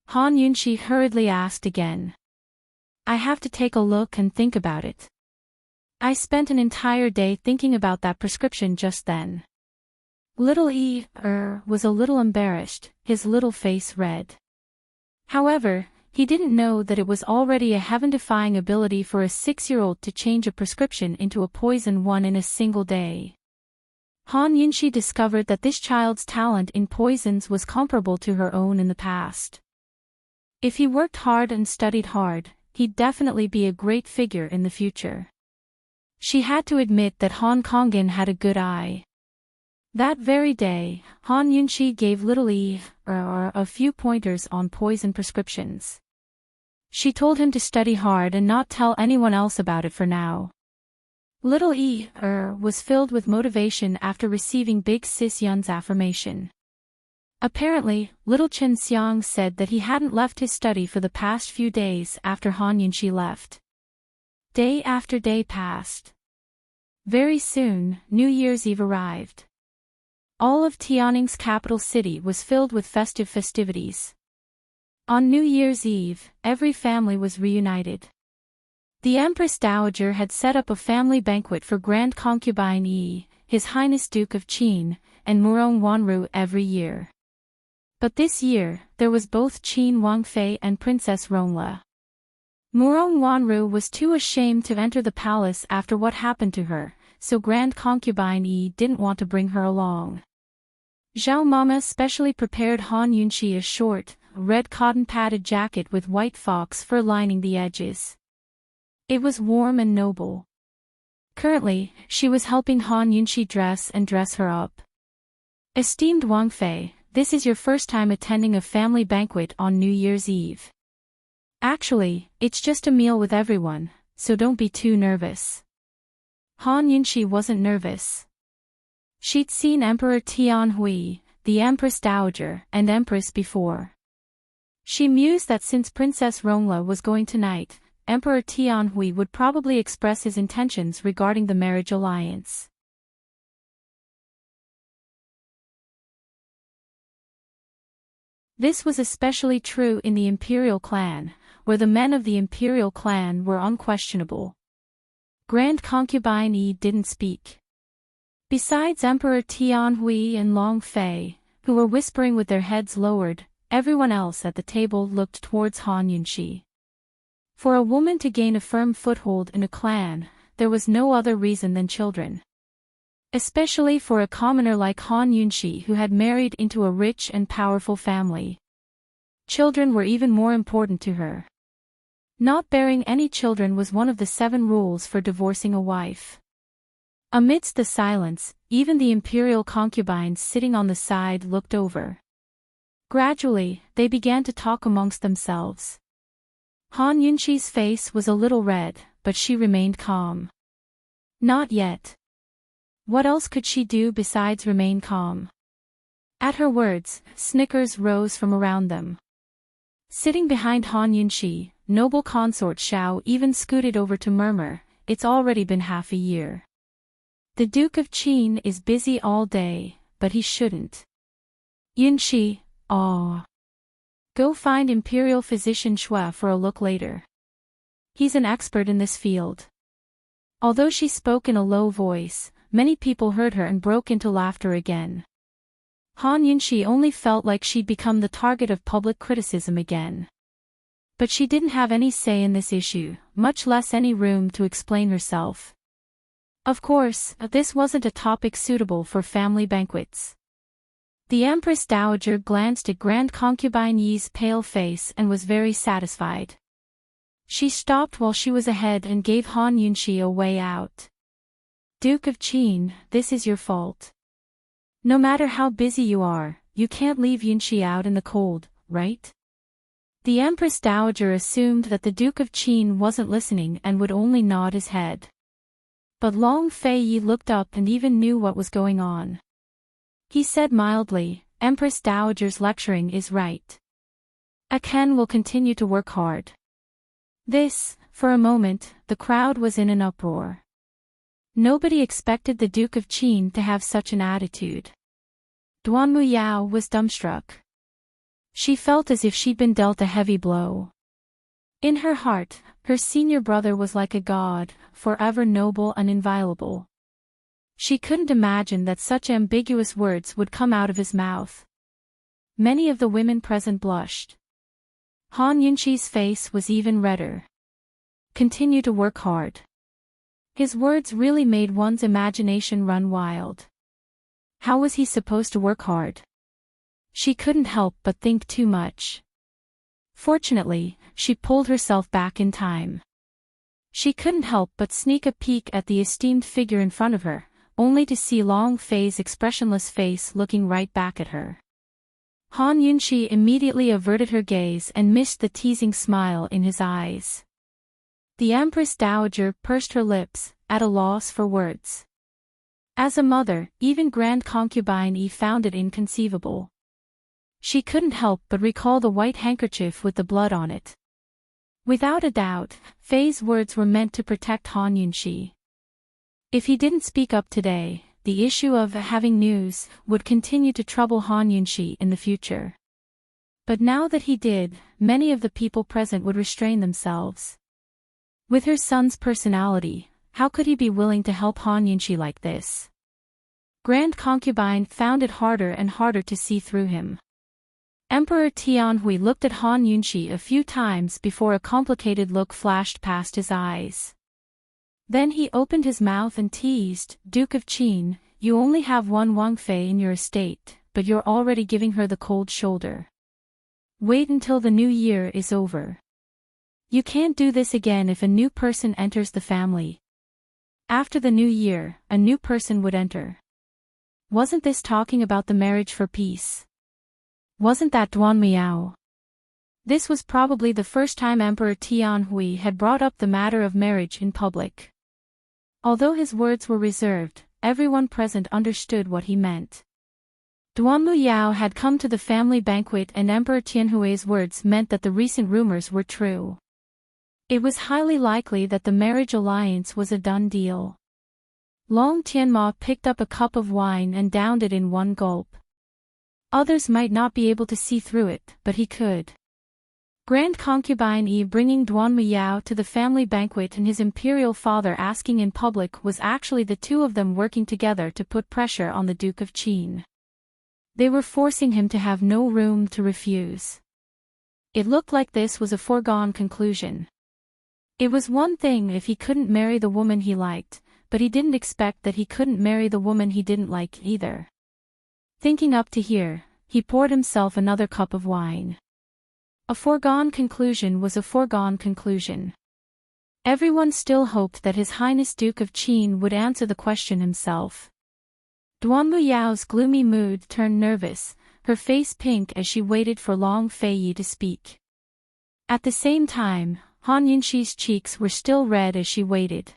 Han Yunshi hurriedly asked again. I have to take a look and think about it. I spent an entire day thinking about that prescription just then. Little was a little embarrassed, his little face red. However, he didn't know that it was already a heaven-defying ability for a 6-year-old to change a prescription into a poison one in a single day. Han Yunshi discovered that this child's talent in poisons was comparable to her own in the past. If he worked hard and studied hard, he'd definitely be a great figure in the future. She had to admit that Han Kongin had a good eye. That very day, Han Yunshi gave little a few pointers on poison prescriptions. She told him to study hard and not tell anyone else about it for now. Little was filled with motivation after receiving Big Sis Yun's affirmation. Apparently, little Chen Xiang said that he hadn't left his study for the past few days after Han Yunshi left. Day after day passed. Very soon, New Year's Eve arrived. All of Tianning's capital city was filled with festive festivities. On New Year's Eve, every family was reunited. The Empress Dowager had set up a family banquet for Grand Concubine Yi, His Highness Duke of Qin, and Murong Wanru every year. But this year, there was both Qin Wangfei and Princess Rongla. Murong Wanru was too ashamed to enter the palace after what happened to her, so Grand Concubine Yi didn't want to bring her along. Zhao Mama specially prepared Han Yunshi a short, red cotton-padded jacket with white fox fur lining the edges. It was warm and noble. Currently, she was helping Han Yunshi dress her up. Esteemed Wang Fei, this is your first time attending a family banquet on New Year's Eve. Actually, it's just a meal with everyone, so don't be too nervous. Han Yunxi wasn't nervous. She'd seen Emperor Tianhui, the Empress Dowager, and Empress before. She mused that since Princess Rongla was going tonight, Emperor Tianhui would probably express his intentions regarding the marriage alliance. This was especially true in the imperial clan, where the men of the imperial clan were unquestionable. Grand Concubine Yi didn't speak. Besides Emperor Tianhui and Long Fei, who were whispering with their heads lowered, everyone else at the table looked towards Han Yunxi. For a woman to gain a firm foothold in a clan, there was no other reason than children. Especially for a commoner like Han Yunxi who had married into a rich and powerful family. Children were even more important to her. Not bearing any children was one of the 7 rules for divorcing a wife. Amidst the silence, even the imperial concubines sitting on the side looked over. Gradually, they began to talk amongst themselves. Han Yunxi's face was a little red, but she remained calm. Not yet. What else could she do besides remain calm? At her words, snickers rose from around them. Sitting behind Han Yunxi, noble consort Xiao even scooted over to murmur, "It's already been half a year. The Duke of Qin is busy all day, but he shouldn't." Yunxi, oh. Go find Imperial Physician Xue for a look later. He's an expert in this field. Although she spoke in a low voice, many people heard her and broke into laughter again. Han Yunxi only felt like she'd become the target of public criticism again. But she didn't have any say in this issue, much less any room to explain herself. Of course, this wasn't a topic suitable for family banquets. The Empress Dowager glanced at Grand Concubine Yi's pale face and was very satisfied. She stopped while she was ahead and gave Han Yunxi a way out. "Duke of Qin, this is your fault. No matter how busy you are, you can't leave Yunxi out in the cold, right?" The Empress Dowager assumed that the Duke of Qin wasn't listening and would only nod his head. But Long Fei Yi looked up and even knew what was going on. He said mildly, "Empress Dowager's lecturing is right. Ken will continue to work hard." For a moment, the crowd was in an uproar. Nobody expected the Duke of Qin to have such an attitude. Duanmu Yao was dumbstruck. She felt as if she'd been dealt a heavy blow. In her heart, her senior brother was like a god, forever noble and inviolable. She couldn't imagine that such ambiguous words would come out of his mouth. Many of the women present blushed. Han Yunxi's face was even redder. Continue to work hard. His words really made one's imagination run wild. How was he supposed to work hard? She couldn't help but think too much. Fortunately, she pulled herself back in time. She couldn't help but sneak a peek at the esteemed figure in front of her, only to see Long Fei's expressionless face looking right back at her. Han Yunxi immediately averted her gaze and missed the teasing smile in his eyes. The Empress Dowager pursed her lips, at a loss for words. As a mother, even Grand Concubine Yi found it inconceivable. She couldn't help but recall the white handkerchief with the blood on it. Without a doubt, Fei's words were meant to protect Han Yunxi. If he didn't speak up today, the issue of having news would continue to trouble Han Yunxi in the future. But now that he did, many of the people present would restrain themselves. With her son's personality, how could he be willing to help Han Yunxi like this? Grand Concubine found it harder and harder to see through him. Emperor Tianhui looked at Han Yunxi a few times before a complicated look flashed past his eyes. Then he opened his mouth and teased, "Duke of Qin, you only have one Wang Fei in your estate, but you're already giving her the cold shoulder. Wait until the new year is over. You can't do this again if a new person enters the family. After the new year, a new person would enter. Wasn't this talking about the marriage for peace? Wasn't that Duan Miao? This was probably the first time Emperor Tianhui had brought up the matter of marriage in public. Although his words were reserved, everyone present understood what he meant. Duan Muyao had come to the family banquet and Emperor Tianhui's words meant that the recent rumors were true. It was highly likely that the marriage alliance was a done deal. Long Tianma picked up a cup of wine and downed it in one gulp. Others might not be able to see through it, but he could. Grand Concubine Yi bringing Duan Muyao to the family banquet and his imperial father asking in public was actually the two of them working together to put pressure on the Duke of Qin. They were forcing him to have no room to refuse. It looked like this was a foregone conclusion. It was one thing if he couldn't marry the woman he liked, but he didn't expect that he couldn't marry the woman he didn't like either. Thinking up to here, he poured himself another cup of wine. A foregone conclusion was a foregone conclusion. Everyone still hoped that His Highness Duke of Qin would answer the question himself. Duan Muyao's gloomy mood turned nervous, her face pink as she waited for Long Feiyi to speak. At the same time, Han Yunxi's cheeks were still red as she waited.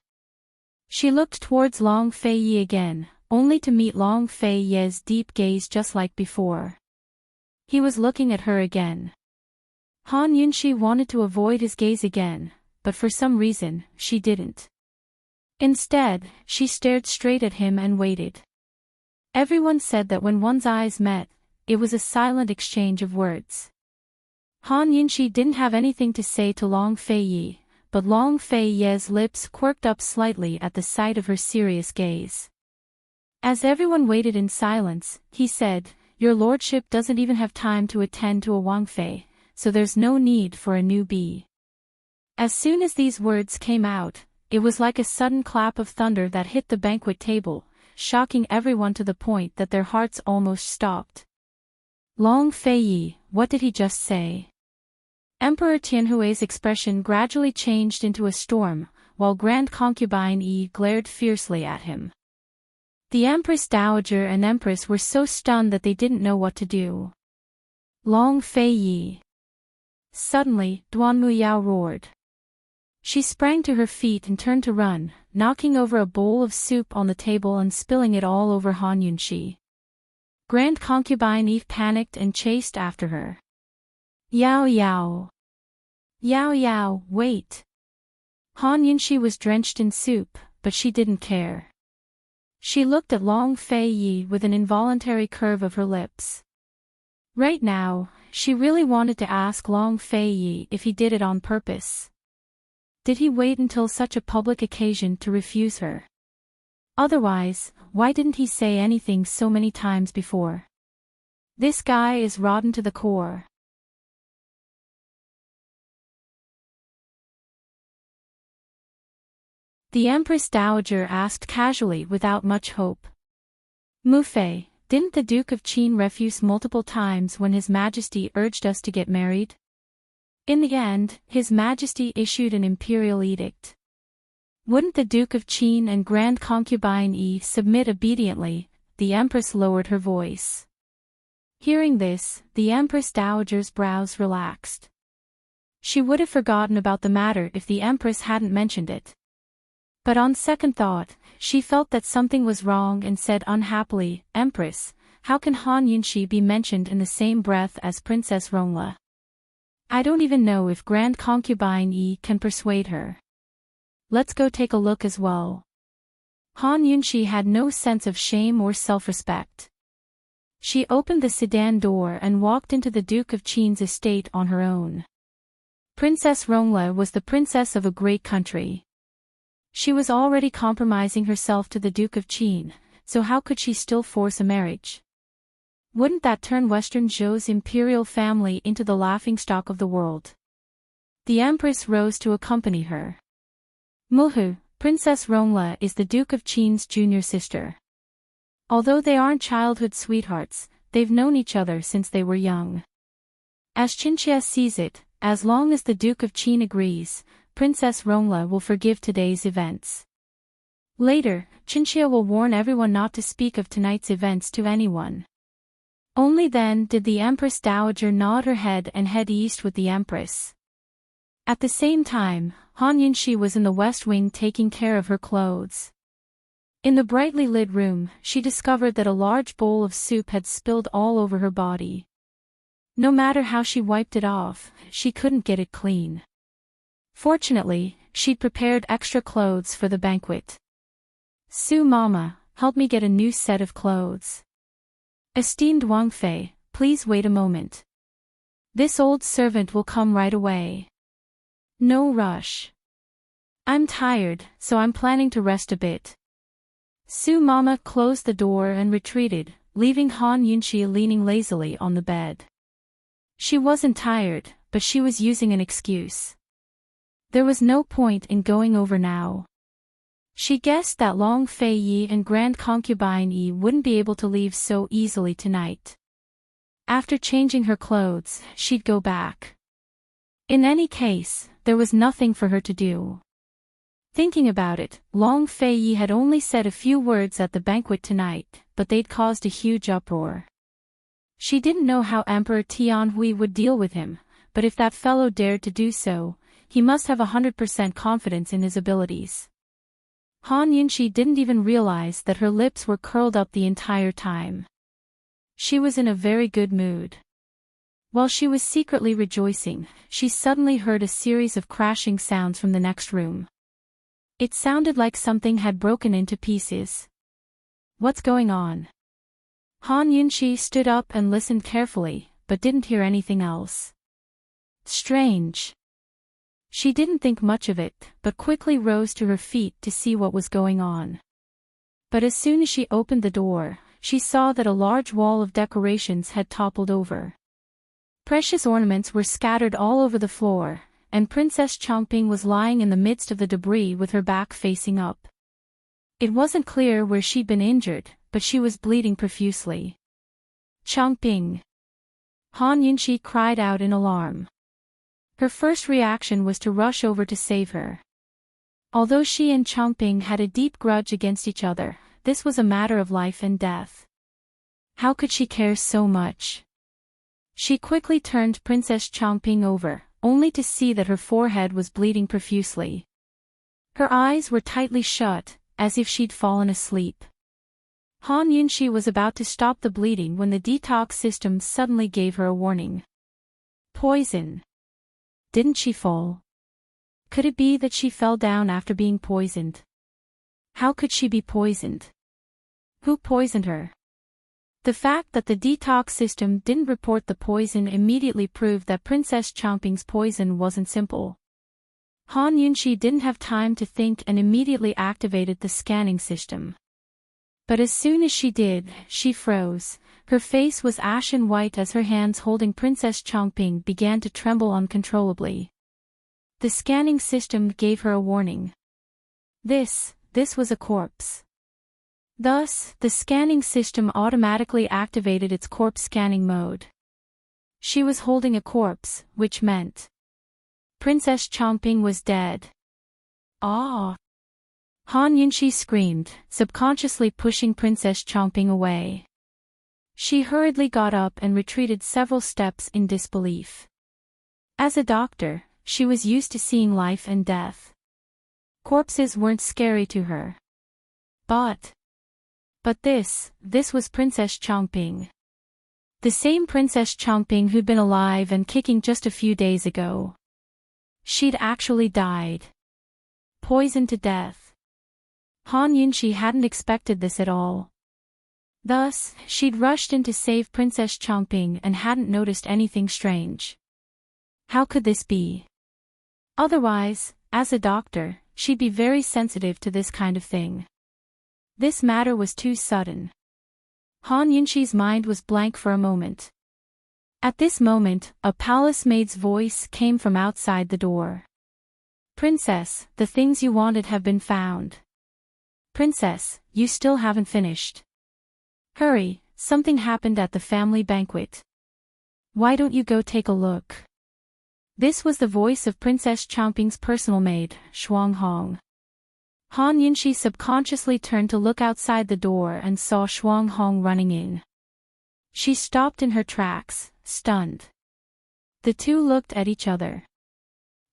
She looked towards Long Feiyi again, only to meet Long Feiyi's deep gaze just like before. He was looking at her again. Han Yunxi wanted to avoid his gaze again, but for some reason, she didn't. Instead, she stared straight at him and waited. Everyone said that when one's eyes met, it was a silent exchange of words. Han Yunxi didn't have anything to say to Long Feiyi, but Long Feiyi's lips quirked up slightly at the sight of her serious gaze. As everyone waited in silence, he said, "Your lordship doesn't even have time to attend to a Wangfei, so there's no need for a new bee." As soon as these words came out, it was like a sudden clap of thunder that hit the banquet table, shocking everyone to the point that their hearts almost stopped. Long Feiyi, what did he just say? Emperor Tianhui's expression gradually changed into a storm, while Grand Concubine Yi glared fiercely at him. The Empress Dowager and Empress were so stunned that they didn't know what to do. Long Feiyi. Suddenly, Duan Muyao roared. She sprang to her feet and turned to run, knocking over a bowl of soup on the table and spilling it all over Han Yunxi. Grand Concubine Eve panicked and chased after her. Yao Yao! Yao Yao, wait! Han Yunxi was drenched in soup, but she didn't care. She looked at Long Feiyi with an involuntary curve of her lips. Right now, she really wanted to ask Long Feiyi if he did it on purpose. Did he wait until such a public occasion to refuse her? Otherwise, why didn't he say anything so many times before? This guy is rotten to the core. The Empress Dowager asked casually without much hope. Mufei, didn't the Duke of Qin refuse multiple times when His Majesty urged us to get married? In the end, His Majesty issued an imperial edict. Wouldn't the Duke of Qin and Grand Concubine Yi submit obediently? The Empress lowered her voice. Hearing this, the Empress Dowager's brows relaxed. She would have forgotten about the matter if the Empress hadn't mentioned it. But on second thought, she felt that something was wrong and said unhappily, "Empress, how can Han Yunxi be mentioned in the same breath as Princess Rongla? I don't even know if Grand Concubine Yi can persuade her. Let's go take a look as well." Han Yunxi had no sense of shame or self-respect. She opened the sedan door and walked into the Duke of Qin's estate on her own. Princess Rongla was the princess of a great country. She was already compromising herself to the Duke of Qin, so how could she still force a marriage? Wouldn't that turn Western Zhou's imperial family into the laughingstock of the world? The Empress rose to accompany her. Muhu, Princess Rongla is the Duke of Qin's junior sister. Although they aren't childhood sweethearts, they've known each other since they were young. As Qinxia sees it, as long as the Duke of Qin agrees, Princess Rongla will forgive today's events. Later, Chinchilla will warn everyone not to speak of tonight's events to anyone. Only then did the Empress Dowager nod her head and head east with the Empress. At the same time, Han Yunxi was in the West Wing taking care of her clothes. In the brightly lit room, she discovered that a large bowl of soup had spilled all over her body. No matter how she wiped it off, she couldn't get it clean. Fortunately, she'd prepared extra clothes for the banquet. "Su Mama, help me get a new set of clothes." "Esteemed Wang Fei, please wait a moment. This old servant will come right away." "No rush. I'm tired, so I'm planning to rest a bit." Su Mama closed the door and retreated, leaving Han Yunxi leaning lazily on the bed. She wasn't tired, but she was using an excuse. There was no point in going over now. She guessed that Long Fei Yi and Grand Concubine Yi wouldn't be able to leave so easily tonight. After changing her clothes, she'd go back. In any case, there was nothing for her to do. Thinking about it, Long Fei Yi had only said a few words at the banquet tonight, but they'd caused a huge uproar. She didn't know how Emperor Tianhui would deal with him, but if that fellow dared to do so, he must have 100% confidence in his abilities. Han Yunxi didn't even realize that her lips were curled up the entire time. She was in a very good mood. While she was secretly rejoicing, she suddenly heard a series of crashing sounds from the next room. It sounded like something had broken into pieces. "What's going on?" Han Yunxi stood up and listened carefully, but didn't hear anything else. Strange. She didn't think much of it, but quickly rose to her feet to see what was going on. But as soon as she opened the door, she saw that a large wall of decorations had toppled over. Precious ornaments were scattered all over the floor, and Princess Chongping was lying in the midst of the debris with her back facing up. It wasn't clear where she'd been injured, but she was bleeding profusely. "Chongping!" Han Yunxi cried out in alarm. Her first reaction was to rush over to save her. Although she and Chongping had a deep grudge against each other, this was a matter of life and death. How could she care so much? She quickly turned Princess Chongping over, only to see that her forehead was bleeding profusely. Her eyes were tightly shut, as if she'd fallen asleep. Han Yunxi was about to stop the bleeding when the detox system suddenly gave her a warning. Poison. Didn't she fall? Could it be that she fell down after being poisoned? How could she be poisoned? Who poisoned her? The fact that the detox system didn't report the poison immediately proved that Princess Chongping's poison wasn't simple. Han Yunxi didn't have time to think and immediately activated the scanning system. But as soon as she did, she froze. Her face was ashen white as her hands holding Princess Chongping began to tremble uncontrollably. The scanning system gave her a warning. This was a corpse. Thus, the scanning system automatically activated its corpse scanning mode. She was holding a corpse, which meant Princess Chongping was dead. Ah! Han Yunxi screamed, subconsciously pushing Princess Chongping away. She hurriedly got up and retreated several steps in disbelief. As a doctor, she was used to seeing life and death. Corpses weren't scary to her. But this was Princess Chongping. The same Princess Chongping who'd been alive and kicking just a few days ago. She'd actually died. Poisoned to death. Han Yunxi hadn't expected this at all. Thus, she'd rushed in to save Princess Chongping and hadn't noticed anything strange. How could this be? Otherwise, as a doctor, she'd be very sensitive to this kind of thing. This matter was too sudden. Han Yunxi's mind was blank for a moment. At this moment, a palace maid's voice came from outside the door. "Princess, the things you wanted have been found." "Princess, you still haven't finished. Hurry, something happened at the family banquet. Why don't you go take a look?" This was the voice of Princess Chongping's personal maid, Shuang Hong. Han Yunxi subconsciously turned to look outside the door and saw Shuang Hong running in. She stopped in her tracks, stunned. The two looked at each other.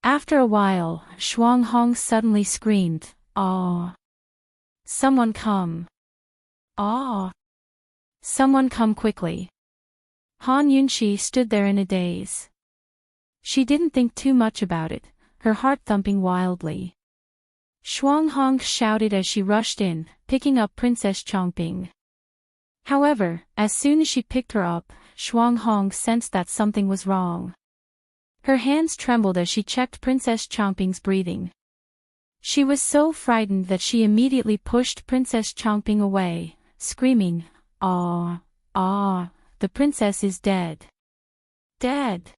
After a while, Shuang Hong suddenly screamed, "Aw! Someone come! Aw! Someone come quickly!" Han Yunxi stood there in a daze. She didn't think too much about it, her heart thumping wildly. Shuang Hong shouted as she rushed in, picking up Princess Chongping. However, as soon as she picked her up, Shuang Hong sensed that something was wrong. Her hands trembled as she checked Princess Chongping's breathing. She was so frightened that she immediately pushed Princess Chongping away, screaming, "Ah, ah, the princess is dead. Dead."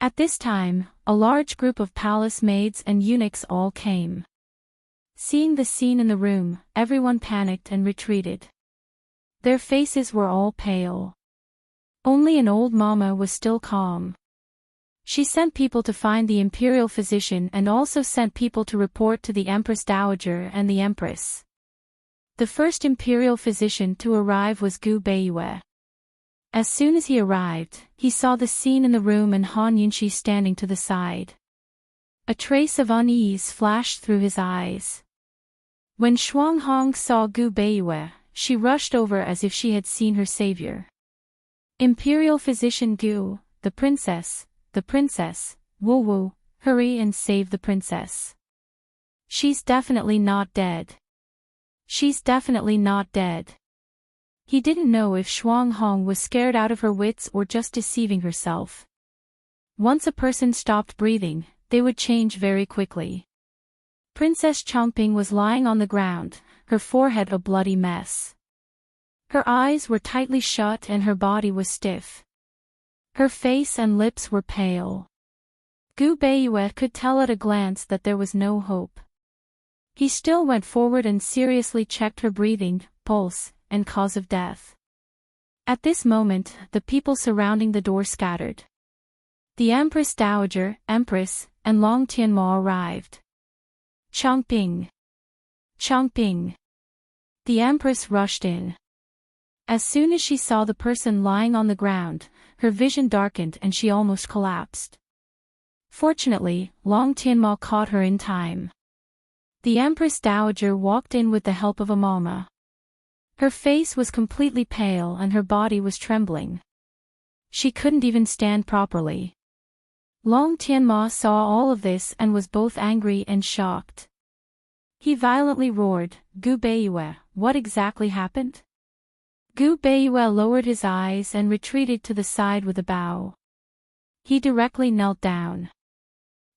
At this time, a large group of palace maids and eunuchs all came. Seeing the scene in the room, everyone panicked and retreated. Their faces were all pale. Only an old mama was still calm. She sent people to find the imperial physician and also sent people to report to the Empress Dowager and the Empress. The first imperial physician to arrive was Gu Beiyue. As soon as he arrived, he saw the scene in the room and Han Yunxi standing to the side. A trace of unease flashed through his eyes. When Shuang Hong saw Gu Beiyue, she rushed over as if she had seen her savior. "Imperial physician Gu, the princess, Wu Wu, hurry and save the princess. She's definitely not dead. She's definitely not dead." He didn't know if Shuang Hong was scared out of her wits or just deceiving herself. Once a person stopped breathing, they would change very quickly. Princess Chongping was lying on the ground, her forehead a bloody mess. Her eyes were tightly shut and her body was stiff. Her face and lips were pale. Gu Beiyue could tell at a glance that there was no hope. He still went forward and seriously checked her breathing, pulse, and cause of death. At this moment, the people surrounding the door scattered. The Empress Dowager, Empress, and Long Tianma arrived. "Chongping! Chongping!" The Empress rushed in. As soon as she saw the person lying on the ground, her vision darkened and she almost collapsed. Fortunately, Long Tianma caught her in time. The Empress Dowager walked in with the help of a mama. Her face was completely pale and her body was trembling. She couldn't even stand properly. Long Tianma saw all of this and was both angry and shocked. He violently roared, "Gu Beiyue, what exactly happened?" Gu Beiyue lowered his eyes and retreated to the side with a bow. He directly knelt down.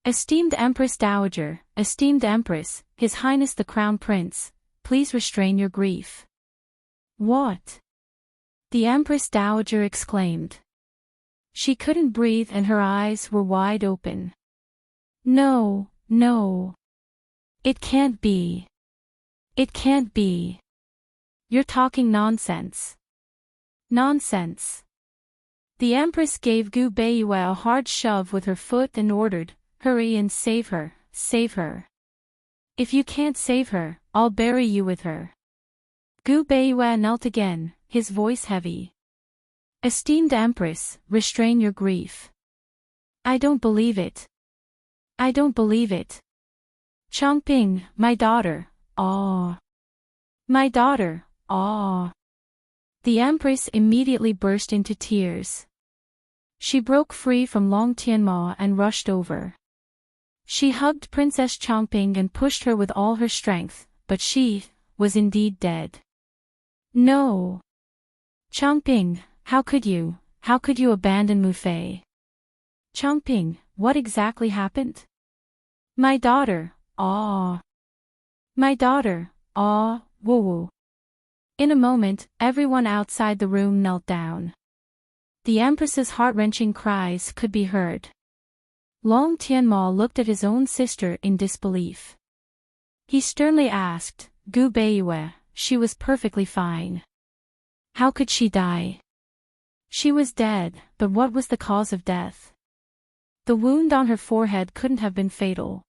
"Esteemed Empress Dowager, esteemed Empress, His Highness the Crown Prince, please restrain your grief." "What?" the Empress Dowager exclaimed. She couldn't breathe and her eyes were wide open. "No, no. It can't be. It can't be. You're talking nonsense. Nonsense." The Empress gave Gu Beiyue a hard shove with her foot and ordered, "Hurry and save her, save her. If you can't save her, I'll bury you with her." Gu Beiyue knelt again, his voice heavy. "Esteemed Empress, restrain your grief. I don't believe it. I don't believe it. Chongping, my daughter, ah. My daughter, ah." The Empress immediately burst into tears. She broke free from Long Tianma and rushed over. She hugged Princess Chongping and pushed her with all her strength, but she was indeed dead. "No. Chongping, how could you abandon Mufei? Chongping, what exactly happened?" "My daughter, ah. My daughter, ah, Wu Wu." In a moment, everyone outside the room knelt down. The Empress's heart-wrenching cries could be heard. Long Tianma looked at his own sister in disbelief. He sternly asked, "Gu Beiyue, she was perfectly fine. How could she die?" "She was dead, but what was the cause of death? The wound on her forehead couldn't have been fatal."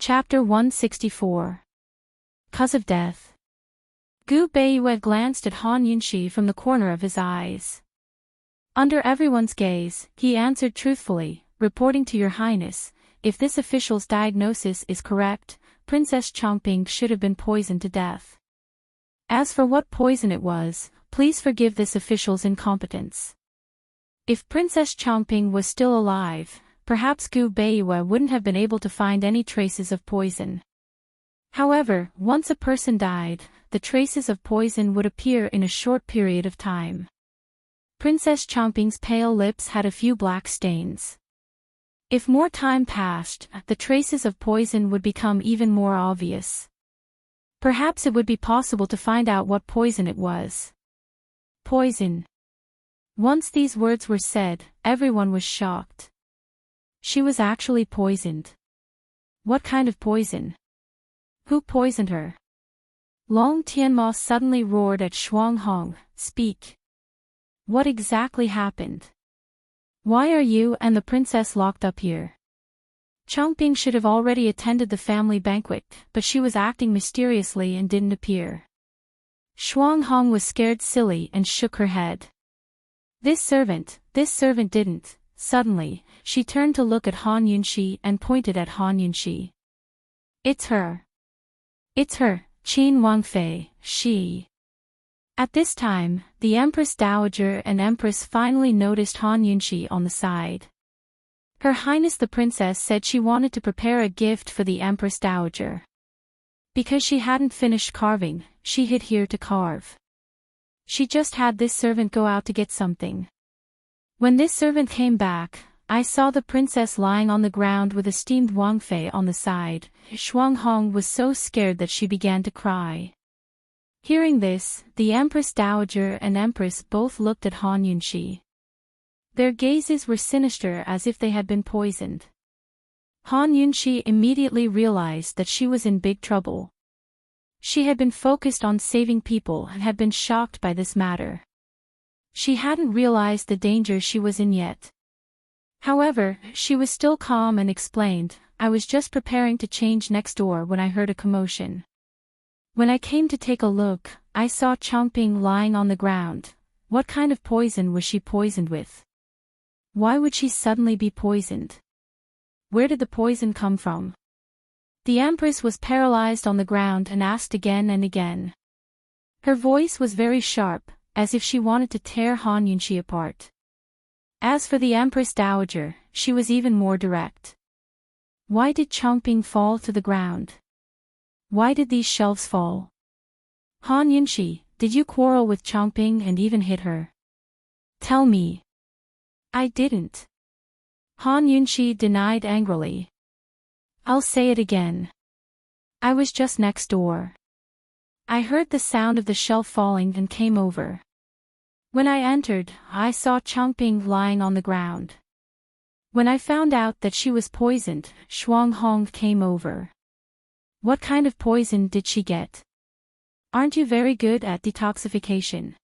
Chapter 164. 'Cause of Death. Gu Beiyue glanced at Han Yunxi from the corner of his eyes. Under everyone's gaze, he answered truthfully, reporting to Your Highness, if this official's diagnosis is correct, Princess Changping should have been poisoned to death. As for what poison it was, please forgive this official's incompetence. If Princess Changping was still alive, perhaps Gu Beiyue wouldn't have been able to find any traces of poison. However, once a person died, the traces of poison would appear in a short period of time. Princess Changping's pale lips had a few black stains. If more time passed, the traces of poison would become even more obvious. Perhaps it would be possible to find out what poison it was. Poison. Once these words were said, everyone was shocked. She was actually poisoned. What kind of poison? Who poisoned her? Long Tianma suddenly roared at Shuanghong, "Speak. What exactly happened? Why are you and the princess locked up here?" Changping should have already attended the family banquet, but she was acting mysteriously and didn't appear. Shuanghong was scared silly and shook her head. This servant didn't. Suddenly, she turned to look at Han Yunxi and pointed at Han Yunxi. It's her, Qin Wangfei, she. At this time, the Empress Dowager and Empress finally noticed Han Yunxi on the side. Her Highness the Princess said she wanted to prepare a gift for the Empress Dowager. Because she hadn't finished carving, she hid here to carve. She just had this servant go out to get something. When this servant came back, I saw the princess lying on the ground with a steamed Wangfei on the side. Shuanghong was so scared that she began to cry. Hearing this, the Empress Dowager and Empress both looked at Han Yunxi. Their gazes were sinister as if they had been poisoned. Han Yunxi immediately realized that she was in big trouble. She had been focused on saving people and had been shocked by this matter. She hadn't realized the danger she was in yet. However, she was still calm and explained, I was just preparing to change next door when I heard a commotion. When I came to take a look, I saw Changping lying on the ground. What kind of poison was she poisoned with? Why would she suddenly be poisoned? Where did the poison come from? The Empress was paralyzed on the ground and asked again and again. Her voice was very sharp, as if she wanted to tear Han Yunxi apart. As for the Empress Dowager, she was even more direct. Why did Changping fall to the ground? Why did these shelves fall? Han Yunxi, did you quarrel with Changping and even hit her? Tell me. I didn't. Han Yunxi denied angrily. I'll say it again. I was just next door. I heard the sound of the shelf falling and came over. When I entered, I saw Changping lying on the ground. When I found out that she was poisoned, Shuanghong came over. What kind of poison did she get? Aren't you very good at detoxification?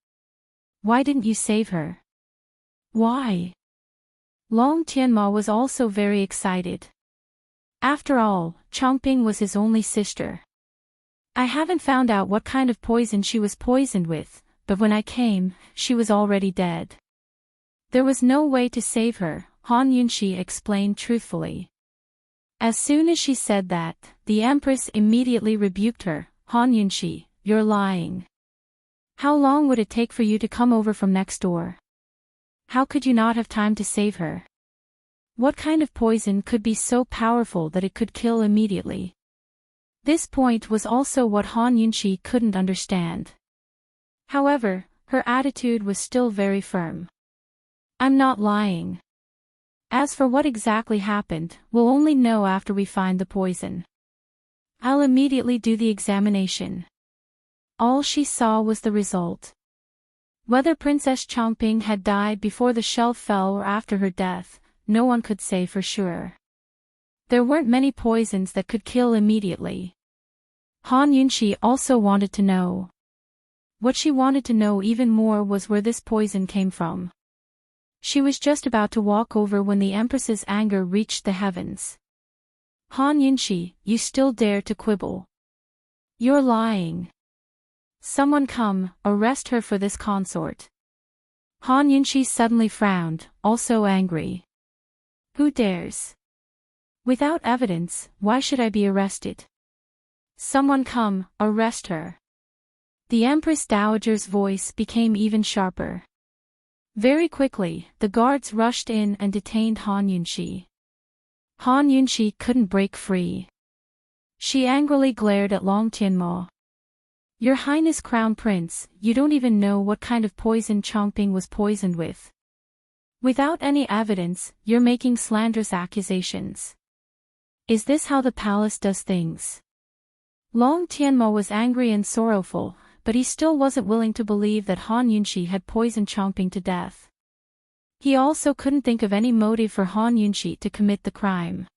Why didn't you save her? Why? Long Tianma was also very excited. After all, Changping was his only sister. I haven't found out what kind of poison she was poisoned with, but when I came, she was already dead. There was no way to save her, Han Yunxi explained truthfully. As soon as she said that, the Empress immediately rebuked her, Han Yunxi, you're lying. How long would it take for you to come over from next door? How could you not have time to save her? What kind of poison could be so powerful that it could kill immediately? This point was also what Han Yunxi couldn't understand. However, her attitude was still very firm. I'm not lying. As for what exactly happened, we'll only know after we find the poison. I'll immediately do the examination. All she saw was the result. Whether Princess Changping had died before the shelf fell or after her death, no one could say for sure. There weren't many poisons that could kill immediately. Han Yunxi also wanted to know. What she wanted to know even more was where this poison came from. She was just about to walk over when the Empress's anger reached the heavens. Han Yunshi, you still dare to quibble. You're lying. Someone come, arrest her for this consort. Han Yunshi suddenly frowned, also angry. Who dares? Without evidence, why should I be arrested? Someone come, arrest her. The Empress Dowager's voice became even sharper. Very quickly, the guards rushed in and detained Han Yunshi. Han Yunshi couldn't break free. She angrily glared at Long Tianmo. Your Highness Crown Prince, you don't even know what kind of poison Chongping was poisoned with. Without any evidence, you're making slanderous accusations. Is this how the palace does things? Long Tianmo was angry and sorrowful, but he still wasn't willing to believe that Han Yunshi had poisoned Chongping to death. He also couldn't think of any motive for Han Yunshi to commit the crime.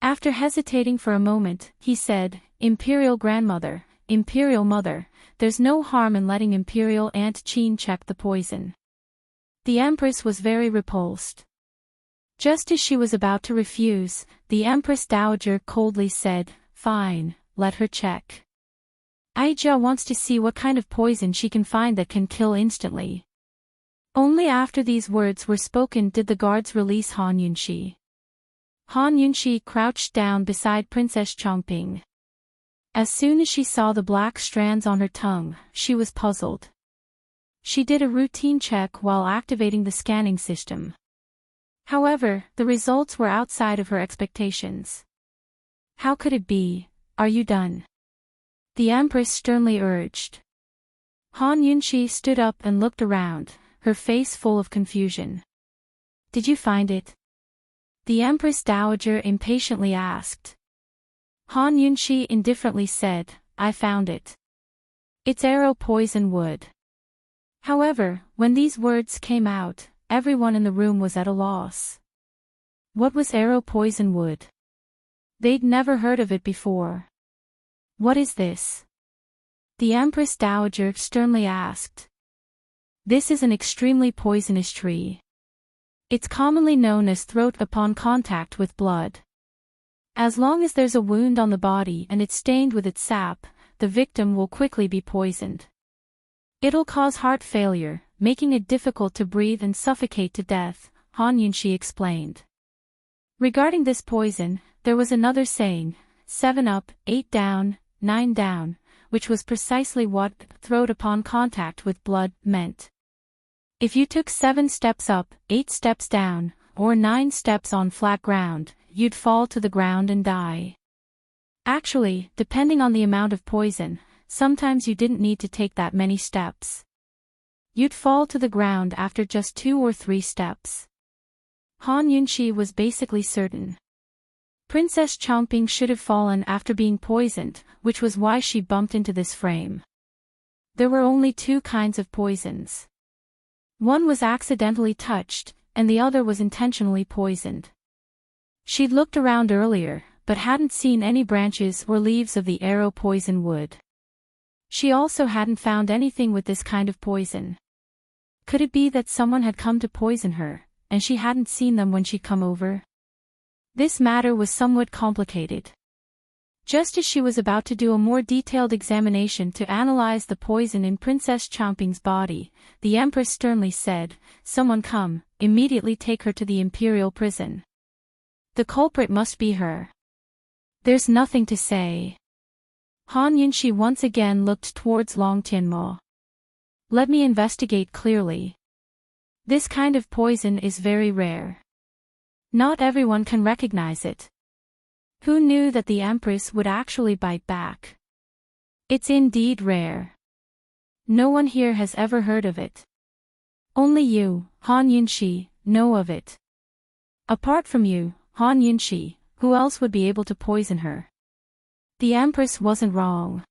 After hesitating for a moment, he said, Imperial Grandmother, Imperial Mother, there's no harm in letting Imperial Aunt Qin check the poison. The Empress was very repulsed. Just as she was about to refuse, the Empress Dowager coldly said, Fine, let her check. Aijia wants to see what kind of poison she can find that can kill instantly. Only after these words were spoken did the guards release Han Yunshi. Han Yunshi crouched down beside Princess Chongping. As soon as she saw the black strands on her tongue, she was puzzled. She did a routine check while activating the scanning system. However, the results were outside of her expectations. How could it be? Are you done? The Empress sternly urged. Han Yunshi stood up and looked around, her face full of confusion. Did you find it? The Empress Dowager impatiently asked. Han Yunshi indifferently said, I found it. It's arrow poison wood. However, when these words came out, everyone in the room was at a loss. What was arrow poison wood? They'd never heard of it before. What is this? The Empress Dowager sternly asked. This is an extremely poisonous tree. It's commonly known as throat upon contact with blood. As long as there's a wound on the body and it's stained with its sap, the victim will quickly be poisoned. It'll cause heart failure, making it difficult to breathe and suffocate to death, Han Yunshi explained. Regarding this poison, there was another saying, 7 up, 8 down, 9 down, which was precisely what throat upon contact with blood meant. If you took 7 steps up, 8 steps down, or 9 steps on flat ground, you'd fall to the ground and die. Actually, depending on the amount of poison, sometimes you didn't need to take that many steps. You'd fall to the ground after just 2 or 3 steps. Han Yunshi was basically certain. Princess Chongping should have fallen after being poisoned, which was why she bumped into this frame. There were only 2 kinds of poisons. One was accidentally touched, and the other was intentionally poisoned. She'd looked around earlier, but hadn't seen any branches or leaves of the arrow poison wood. She also hadn't found anything with this kind of poison. Could it be that someone had come to poison her, and she hadn't seen them when she'd come over? This matter was somewhat complicated. Just as she was about to do a more detailed examination to analyze the poison in Princess Chongping's body, the Empress sternly said, Someone come, immediately take her to the imperial prison. The culprit must be her. There's nothing to say. Han Yunshi once again looked towards Long Tianmo. Let me investigate clearly. This kind of poison is very rare. Not everyone can recognize it. Who knew that the Empress would actually bite back? It's indeed rare. No one here has ever heard of it. Only you, Han Yunshi, know of it. Apart from you, Han Yunshi, who else would be able to poison her? The Empress wasn't wrong.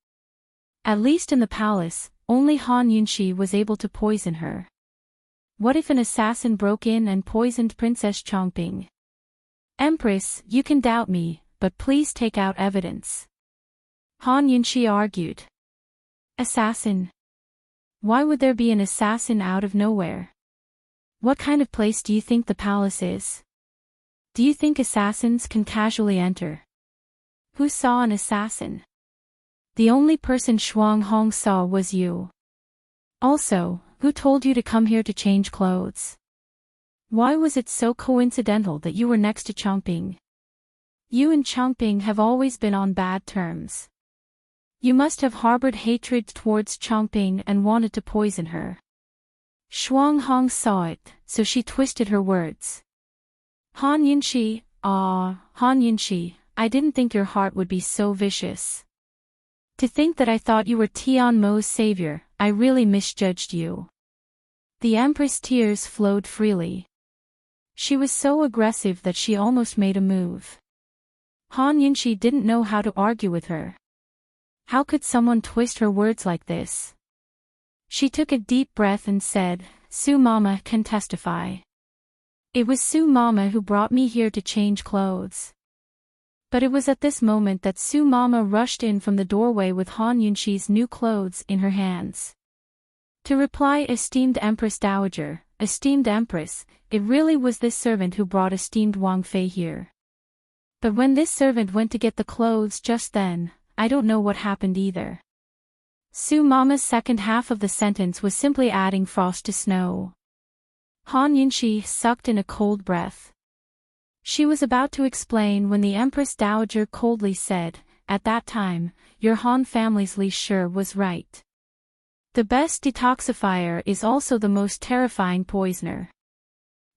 At least in the palace, only Han Yunshi was able to poison her. What if an assassin broke in and poisoned Princess Chongping? Empress, you can doubt me, but please take out evidence. Han Yunshi argued. Assassin? Why would there be an assassin out of nowhere? What kind of place do you think the palace is? Do you think assassins can casually enter? who saw an assassin? The only person Shuang Hong saw was you. Also, who told you to come here to change clothes? Why was it so coincidental that you were next to Changping? You and Changping have always been on bad terms. You must have harbored hatred towards Changping and wanted to poison her. Shuang Hong saw it, so she twisted her words. Han Yinshi, Han Yinshi, I didn't think your heart would be so vicious. To think that I thought you were Tian Mo's savior, I really misjudged you. The Empress' tears flowed freely. She was so aggressive that she almost made a move. Han Yinshi didn't know how to argue with her. How could someone twist her words like this? She took a deep breath and said, Su Mama can testify. It was Su Mama who brought me here to change clothes. But it was at this moment that Su Mama rushed in from the doorway with Han Yunshi's new clothes in her hands. To reply, esteemed Empress Dowager, esteemed Empress, it really was this servant who brought esteemed Wang Fei here. But when this servant went to get the clothes just then, I don't know what happened either. Su Mama's second half of the sentence was simply adding frost to snow. Han Yunshi sucked in a cold breath. She was about to explain when the Empress Dowager coldly said, at that time, your Han family's Li Shi was right. The best detoxifier is also the most terrifying poisoner.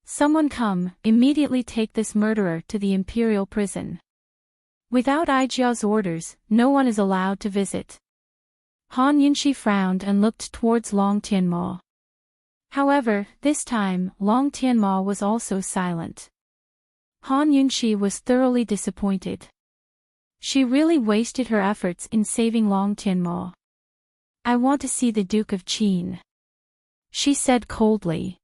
Someone come, immediately take this murderer to the imperial prison. Without Aijia's orders, no one is allowed to visit. Han Yunshi frowned and looked towards Long Tianma. However, this time, Long Tianma was also silent. Han Yunshi was thoroughly disappointed. She really wasted her efforts in saving Long Tianma. I want to see the Duke of Qin, she said coldly.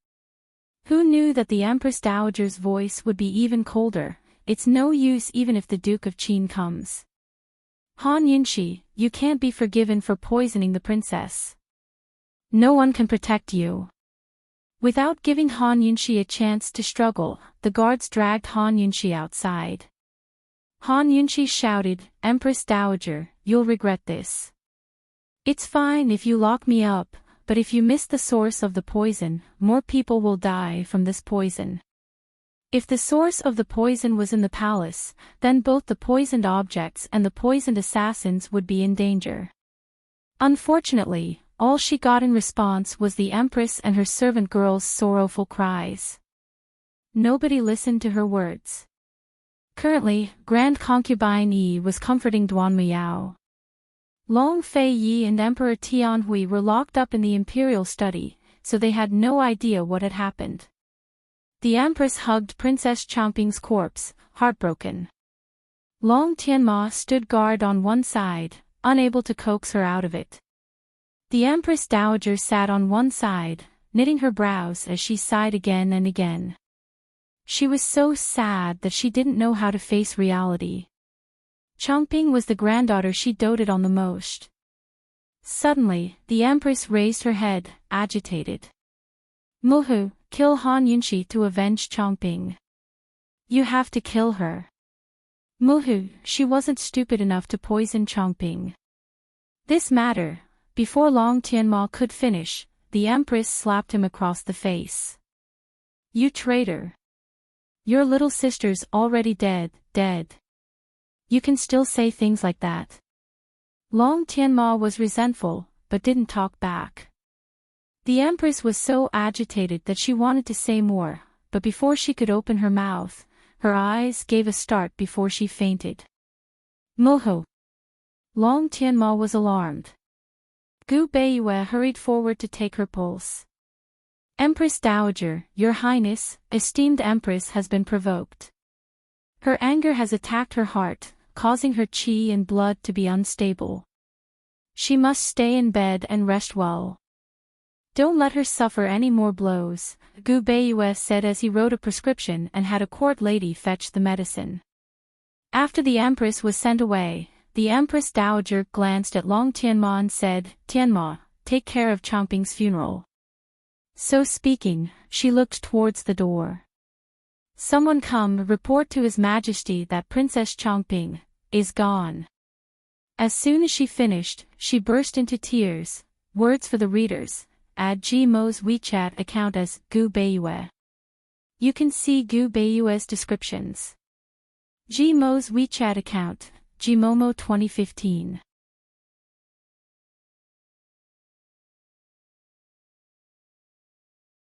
Who knew that the Empress Dowager's voice would be even colder? It's no use even if the Duke of Qin comes. Han Yunshi, you can't be forgiven for poisoning the princess. No one can protect you. Without giving Han Yunshi a chance to struggle, the guards dragged Han Yunshi outside. Han Yunshi shouted, Empress Dowager, you'll regret this. It's fine if you lock me up, but if you miss the source of the poison, more people will die from this poison. If the source of the poison was in the palace, then both the poisoned objects and the poisoned assassins would be in danger. Unfortunately, all she got in response was the Empress and her servant girls' sorrowful cries. Nobody listened to her words. Currently, Grand Concubine Yi was comforting Duan Miao. Long Fei Yi and Emperor Tianhui were locked up in the imperial study, so they had no idea what had happened. The Empress hugged Princess Changping's corpse, heartbroken. Long Tianma stood guard on one side, unable to coax her out of it. The Empress Dowager sat on one side, knitting her brows as she sighed again and again. She was so sad that she didn't know how to face reality. Changping was the granddaughter she doted on the most. Suddenly, the Empress raised her head, agitated. Muhu, kill Han Yunshi to avenge Changping. You have to kill her. Muhu, she wasn't stupid enough to poison Changping. This matter. Before Long Tianma could finish, the Empress slapped him across the face. You traitor! Your little sister's already dead. You can still say things like that. Long Tianma was resentful, but didn't talk back. The Empress was so agitated that she wanted to say more, but before she could open her mouth, her eyes gave a start before she fainted. Moho! Long Tianma was alarmed. Gu Beiyue hurried forward to take her pulse. Empress Dowager, Your Highness, esteemed Empress has been provoked. Her anger has attacked her heart, causing her qi and blood to be unstable. She must stay in bed and rest well. Don't let her suffer any more blows, Gu Beiyue said as he wrote a prescription and had a court lady fetch the medicine. After the Empress was sent away, the Empress Dowager glanced at Long Tianma and said, Tianma, take care of Changping's funeral. So speaking, she looked towards the door. Someone come report to His Majesty that Princess Changping, is gone. As soon as she finished, she burst into tears. Words for the readers. Add Gmo's WeChat account as Gu Beiyue. You can see Gu Beiyue's descriptions. Gmo's WeChat account, Gmomo 2015.